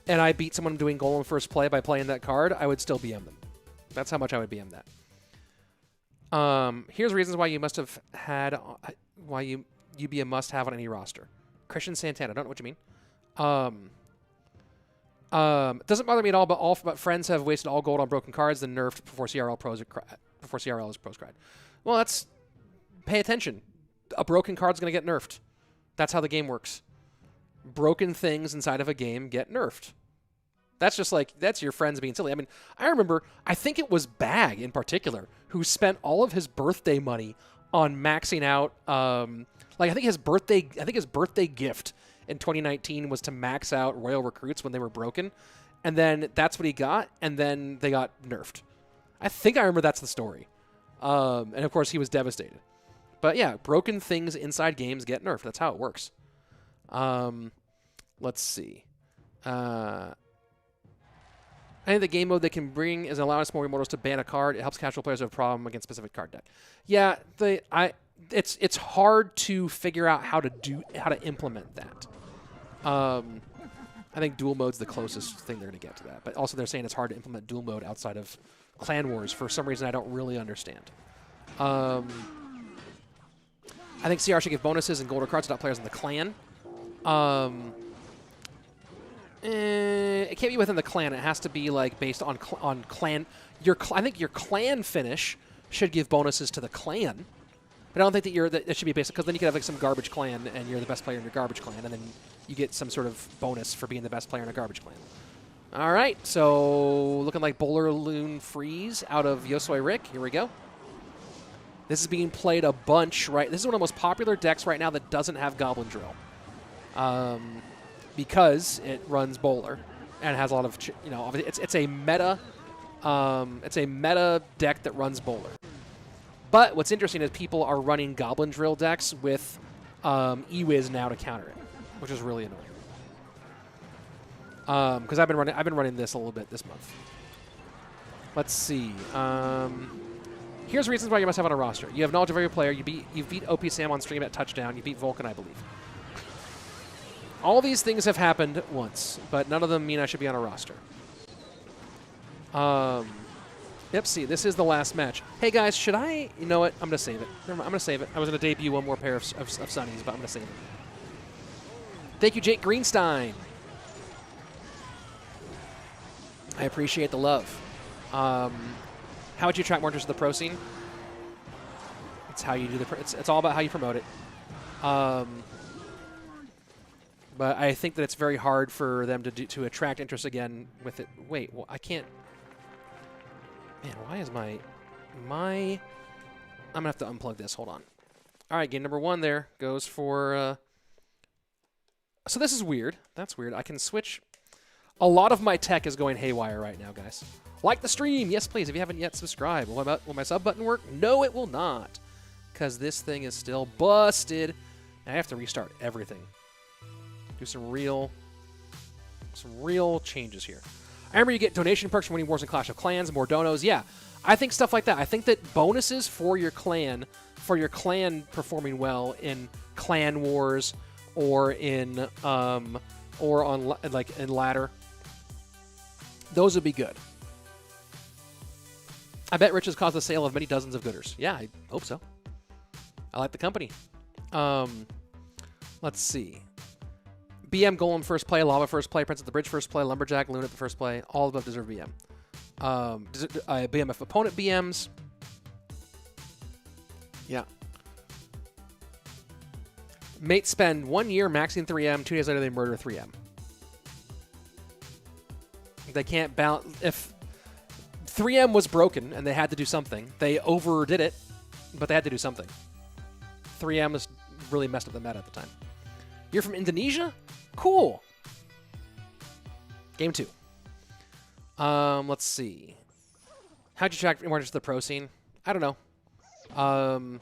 and I beat someone doing Golem first play by playing that card, I would still BM them. That's how much I would BM that. Here's reasons why you must have had why you be a must-have on any roster. Christian Santana, I don't know what you mean. It doesn't bother me at all, but friends have wasted all gold on broken cards, then nerfed before CRL is pros cried. Well, that's pay attention. A broken card's going to get nerfed. That's how the game works. Broken things inside of a game get nerfed. That's just that's your friends being silly. I mean, I remember, I think it was Bag in particular, who spent all of his birthday money on maxing out, I think his birthday gift in 2019 was to max out Royal Recruits when they were broken. And then that's what he got, and then they got nerfed. I think I remember that's the story. And of course, he was devastated. But yeah, broken things inside games get nerfed. That's how it works. Let's see. I think the game mode they can bring is allowing small remoters to ban a card. It helps casual players who have a problem against specific card deck. Yeah, it's hard to figure out how to implement that. I think dual mode's the closest thing they're going to get to that. But also they're saying it's hard to implement dual mode outside of Clan Wars for some reason I don't really understand. I think CR should give bonuses and golder cards to players in the clan. It can't be within the clan. It has to be based on clan. I think your clan finish should give bonuses to the clan. But I don't think that it should be based, because then you could have some garbage clan and you're the best player in your garbage clan, and then you get some sort of bonus for being the best player in a garbage clan. All right, so looking like Bowler Loon Freeze out of YoSoyRick. Here we go. This is being played a bunch, right? This is one of the most popular decks right now that doesn't have Goblin Drill, because it runs Bowler and has a lot of, it's a meta, deck that runs Bowler. But what's interesting is people are running Goblin Drill decks with E-Wiz now to counter it, which is really annoying. Because I've been running this a little bit this month. Let's see. Here's reasons why you must have on a roster. You have knowledge of every player. You beat OP Sam on stream at touchdown. You beat Vulcan, I believe. All these things have happened once, but none of them mean I should be on a roster. Yep, see, this is the last match. Hey, guys, should I... You know what? I'm going to save it. I'm going to save it. I was going to debut one more pair of Sunnies, but I'm going to save it. Thank you, Jake Greenstein. I appreciate the love. How would you attract more interest in the pro scene? It's how you do the... It's all about how you promote it. But I think that it's very hard for them to attract interest again with it. Wait, well, I can't... Man, why is my... I'm going to have to unplug this. Hold on. All right, game number 1 there goes for... So this is weird. That's weird. I can switch... A lot of my tech is going haywire right now, guys. Like the stream. Yes, please. If you haven't yet subscribed. Will my sub button work? No, it will not. Because this thing is still busted. I have to restart everything. Do some real changes here. I remember you get donation perks for winning wars in Clash of Clans, more donos. Yeah, I think stuff like that. I think that bonuses for your clan performing well in clan wars or in in ladder, those would be good. I bet Rich has caused the sale of many dozens of gooders. Yeah, I hope so. I like the company. Let's see. BM Golem first play, Lava first play, Prince at the Bridge first play, Lumberjack, Loon at the first play. All above deserve BM. BM if opponent BMs. Yeah. Mates spend 1 year maxing 3M. 2 days later, they murder 3M. They can't balance. If 3M was broken and they had to do something, they overdid it, but they had to do something. 3M was really messed up the meta at the time. You're from Indonesia? Cool. Game 2. Let's see. How'd you track more into the pro scene? I don't know.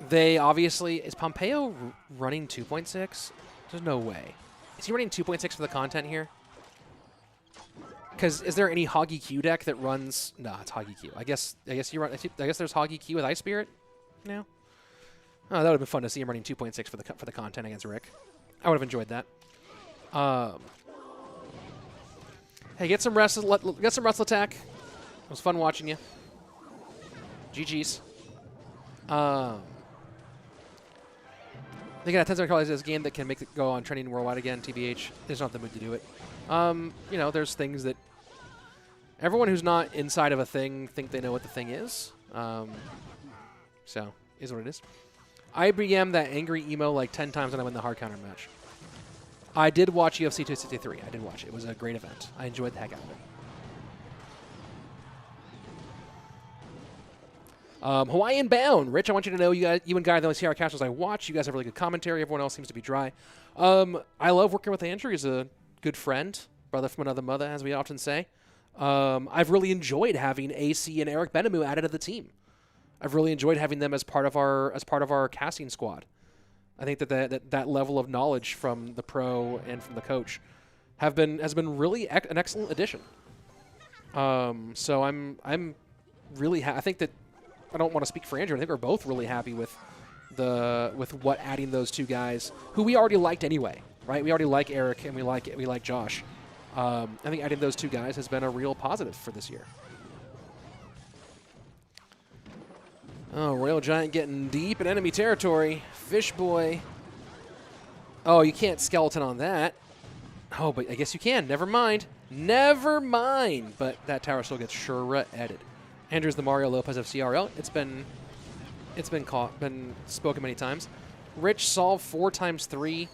They obviously... Is Pompeyo running 2.6? There's no way. Is he running 2.6 for the content here? Because is there any Hoggy Q deck that runs... No, it's Hoggy Q. I guess you run... I guess there's Hoggy Q with Ice Spirit now. Oh, that would have been fun to see him running 2.6 for the content against Rick. I would have enjoyed that. Hey, get some rest. Get some rest, Lattack. It was fun watching you. GG's. They got a $10 this game that can make it go on trending worldwide again. TBH, there's not the mood to do it. You know, there's things that everyone who's not inside of a thing think they know what the thing is. So is what it is. I BM that angry emo like 10 times when I win the hard counter match. I did watch UFC 263. I did watch it. It was a great event. I enjoyed the heck out of it. Hawaiian Bound. Rich, I want you to know you and Guy are the only CR casters I watch. You guys have really good commentary. Everyone else seems to be dry. I love working with Andrew. He's a good friend, brother from another mother, as we often say. I've really enjoyed having AC and Eric Benamou added to the team. I've really enjoyed having them as part of our casting squad. I think that level of knowledge from the pro and from the coach has been really an excellent addition. So I'm really I think that I don't want to speak for Andrew. I think we're both really happy with what adding those two guys who we already liked anyway, right? We already like Eric and we like Josh. I think adding those two guys has been a real positive for this year. Oh, Royal Giant getting deep in enemy territory. Fish Boy. Oh, you can't skeleton on that. Oh, but I guess you can. Never mind. Never mind. But that tower still gets shredded. Andrew's the Mario Lopez of CRL. It's been spoken many times. Rich solved 4 times 3.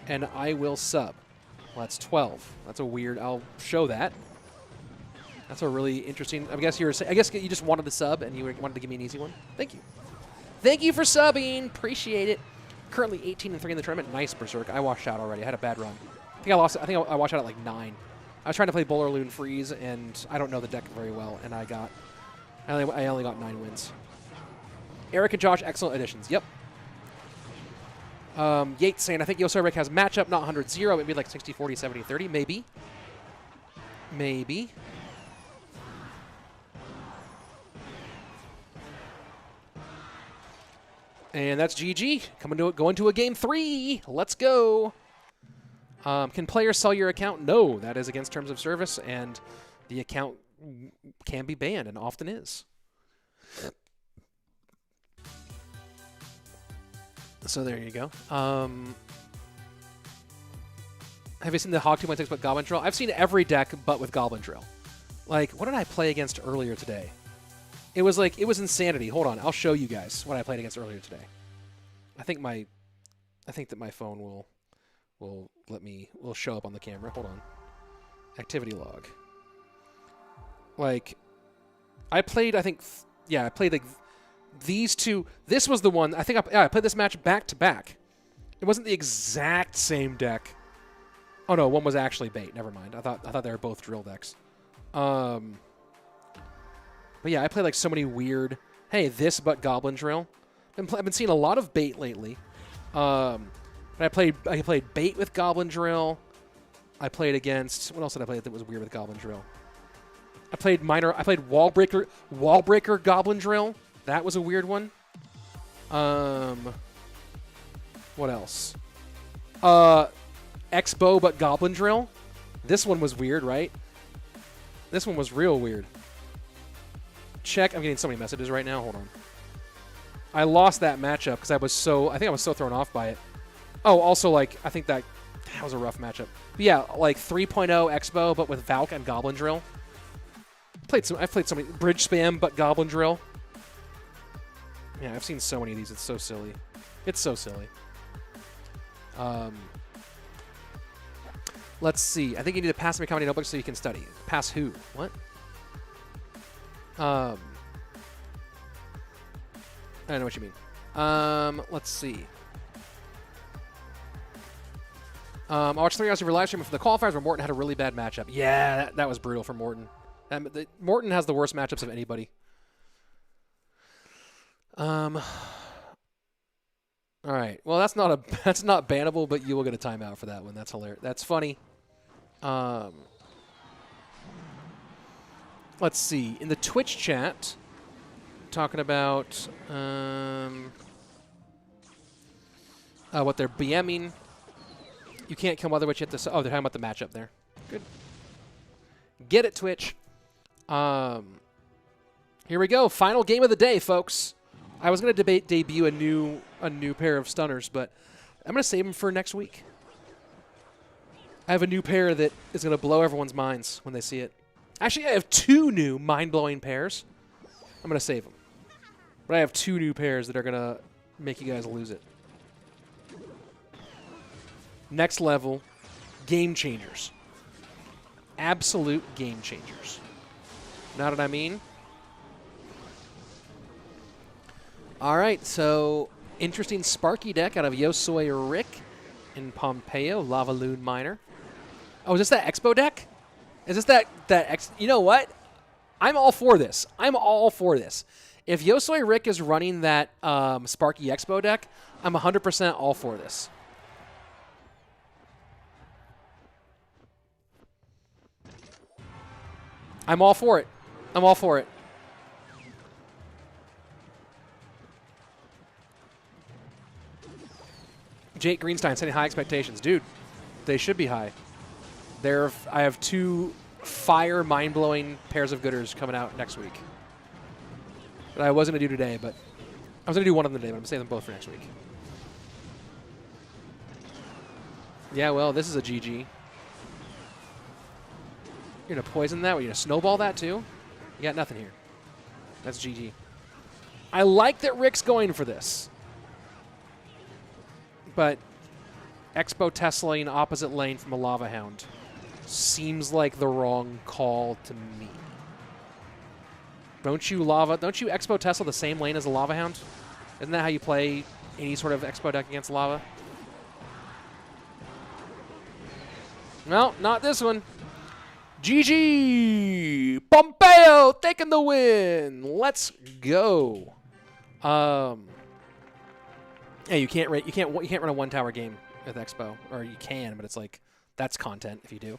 and I will sub. Well, that's 12. That's a weird. I'll show that. That's a really interesting. I guess you just wanted the sub and you wanted to give me an easy one. Thank you. Thank you for subbing. Appreciate it. Currently 18-3 in the tournament. Nice, Berserk. I washed out already. I had a bad run. I think I lost. I think I washed out at like 9. I was trying to play Bowler Loon Freeze, and I don't know the deck very well, and I only got 9 wins. Eric and Josh, excellent additions. Yep. Yates saying, I think YoSoyRick has matchup, not 100-0. Maybe like 60-40, 70-30. Maybe. Maybe. And that's GG. Going to a game 3. Let's go. Can players sell your account? No, that is against terms of service, and the account can be banned, and often is. So there you go. Have you seen the Hog 2.6 but Goblin Drill? I've seen every deck but with Goblin Drill. Like, what did I play against earlier today? It was insanity. Hold on, I'll show you guys what I played against earlier today. I think that my phone will show up on the camera. Hold on. Activity log. Like, I played like these two. This was the one. I think I played this match back to back. It wasn't the exact same deck. Oh no, one was actually bait. Never mind. I thought they were both drill decks. But yeah, I played like so many weird. Hey, this but Goblin Drill. I've been seeing a lot of bait lately. But I played bait with Goblin Drill. I played against, what else did I play that was weird with Goblin Drill? I played Wall Breaker Goblin Drill. That was a weird one. What else? X-Bow but Goblin Drill. This one was weird, right? This one was real weird. Check. I'm getting so many messages right now. Hold on. I lost that matchup because I think I was so thrown off by it. Oh, also, like, I think that was a rough matchup. But yeah, like 3.0 X-Bow, but with Valk and Goblin Drill. I've played so many. Bridge Spam, but Goblin Drill. Yeah, I've seen so many of these. It's so silly. It's so silly. Let's see. I think you need to pass me a comedy notebook so you can study. Pass who? What? I don't know what you mean. Let's see. I watched 3 hours of your live stream for the qualifiers where Morton had a really bad matchup. Yeah, that was brutal for Morton. Morton has the worst matchups of anybody. All right. Well, that's not bannable, but you will get a timeout for that one. That's hilarious. That's funny. Let's see. In the Twitch chat, talking about what they're BMing. You can't kill Mother Witch yet. Oh, they're talking about the matchup there. Good. Get it, Twitch. Here we go. Final game of the day, folks. I was going to debut a new pair of stunners, but I'm going to save them for next week. I have a new pair that is going to blow everyone's minds when they see it. Actually, I have 2 new mind-blowing pairs. I'm going to save them. But I have 2 new pairs that are going to make you guys lose it. Next level, game changers. Absolute game changers. Know what I mean? All right, so interesting Sparky deck out of YoSoyRick in Pompeyo, Lava Loon Miner. Oh, is this that Expo deck? Is this that X? You know what? I'm all for this. I'm all for this. If YoSoyRick is running that Sparky Expo deck, I'm 100% all for this. I'm all for it. I'm all for it. Jake Greenstein setting high expectations. Dude, they should be high. I have 2 fire, mind-blowing pairs of gooders coming out next week. That I was going to do today, but I was going to do one of them today, but I'm going to save them both for next week. Yeah, well, this is a GG. You're going to poison that? You're going to snowball that too? You got nothing here. That's GG. I like that Rick's going for this. But Expo Teslaing opposite lane from a Lava Hound. Seems like the wrong call to me. Don't you Expo Tesla the same lane as a Lava Hound? Isn't that how you play any sort of Expo deck against Lava? Well, not this one. GG! Pompeyo taking the win. Let's go. Yeah, you can't run a one tower game with Expo, or you can, but it's like that's content if you do.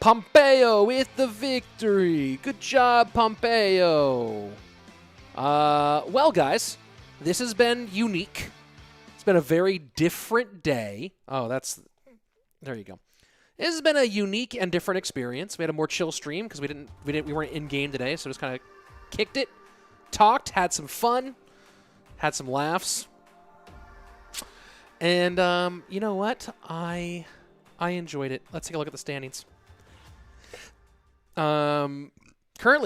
Pompeyo with the victory. Good job, Pompeyo. Well, guys, this has been unique. It's been a very different day. Oh, there you go. This has been a unique and different experience. We had a more chill stream because we weren't in game today, so just kind of kicked it, talked, had some fun, had some laughs, and you know what? I enjoyed it. Let's take a look at the standings. Currently,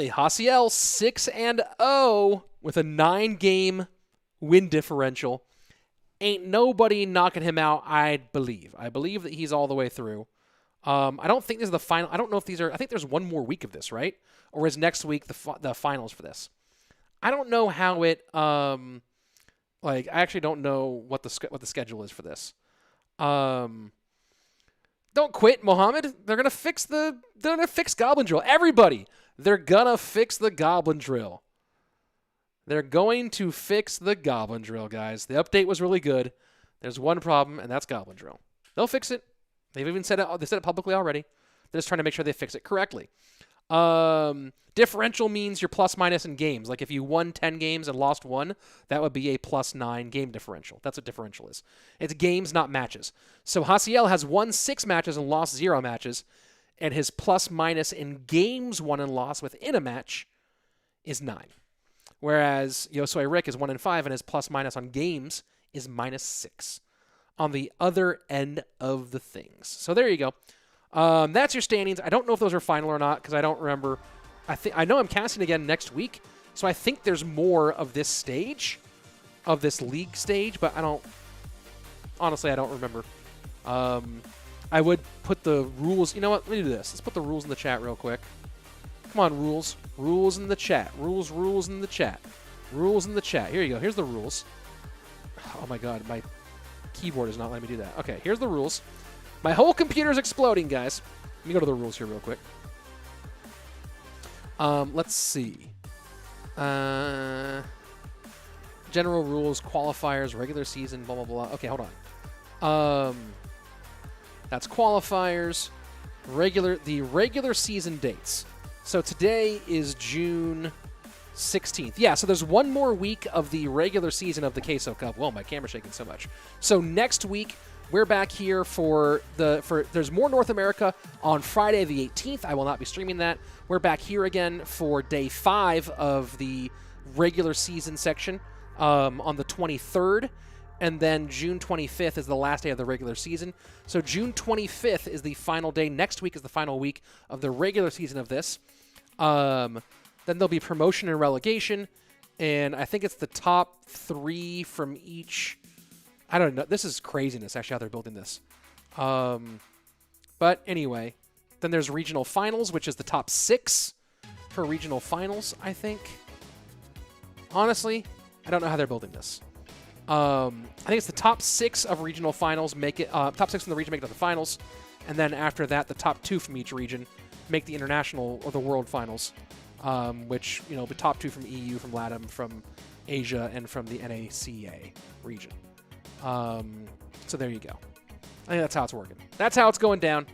Hasiel 6-0 with a 9-game win differential. Ain't nobody knocking him out, I believe. I believe that he's all the way through. I don't think this is the final. I don't know if these are. I think there's one more week of this, right? Or is next week the finals for this? I don't know how it. Like I actually don't know what the schedule is for this. Don't quit, Mohammed. They're gonna fix Goblin Drill. Everybody, they're gonna fix the Goblin Drill. They're going to fix the Goblin Drill, guys. The update was really good. There's one problem, and that's Goblin Drill. They'll fix it. They've even said it. They said it publicly already. They're just trying to make sure they fix it correctly. Differential means your plus-minus in games. Like if you won 10 games and lost 1, that would be a +9 game differential. That's what differential is. It's games, not matches. So Hasiel has won 6 matches and lost 0 matches, and his plus-minus in games won and lost within a match is 9. Whereas YoSoyRick is 1-5, and his plus-minus on games is -6. On the other end of the things. So there you go. That's your standings. I don't know if those are final or not because I don't remember. I know I'm casting again next week, so I think there's more of this stage, of this league stage, but honestly, I don't remember. I would put the rules. You know what? Let me do this. Let's put the rules in the chat real quick. Come on, rules. Rules in the chat. Rules in the chat. Rules in the chat. Here you go. Here's the rules. Oh my God, my keyboard is not letting me do that. Okay, here's the rules. My whole computer's exploding, guys. Let me go to the rules here real quick. Let's see. General rules, qualifiers, regular season, blah, blah, blah. Okay, hold on. That's qualifiers, the regular season dates. So today is June 16th. Yeah, so there's one more week of the regular season of the Queso Cup. Whoa, my camera's shaking so much. So next week, we're back here there's more North America on Friday the 18th. I will not be streaming that. We're back here again for day 5 of the regular season section on the 23rd. And then June 25th is the last day of the regular season. So June 25th is the final day. Next week is the final week of the regular season of this. Then there'll be promotion and relegation, and I think it's the top 3 from each. I don't know. This is craziness, actually, how they're building this. But anyway, then there's regional finals, which is the top 6 for regional finals, I think. Honestly, I don't know how they're building this. I think it's the top 6 of regional finals make it. Top 6 from the region make it to the finals, and then after that, the top 2 from each region make the international or the world finals. Which, the top 2 from EU, from LATAM, from Asia, and from the NACA region. So there you go. I think that's how it's working. That's how it's going down.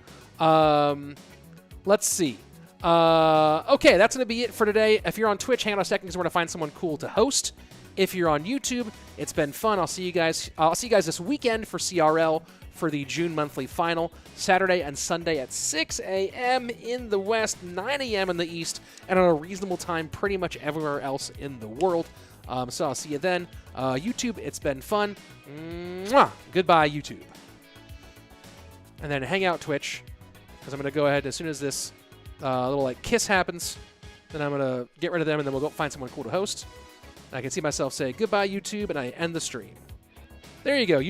Let's see. Okay, that's going to be it for today. If you're on Twitch, hang on a second because we're going to find someone cool to host. If you're on YouTube, it's been fun. I'll see you guys this weekend for CRL for the June monthly final, Saturday and Sunday at 6 a.m. in the West, 9 a.m. in the East, and on a reasonable time pretty much everywhere else in the world. So I'll see you then. YouTube, it's been fun. Mwah! Goodbye, YouTube. And then hang out Twitch, because I'm going to go ahead as soon as this little kiss happens, then I'm going to get rid of them, and then we'll go find someone cool to host. And I can see myself say goodbye, YouTube, and I end the stream. There you go.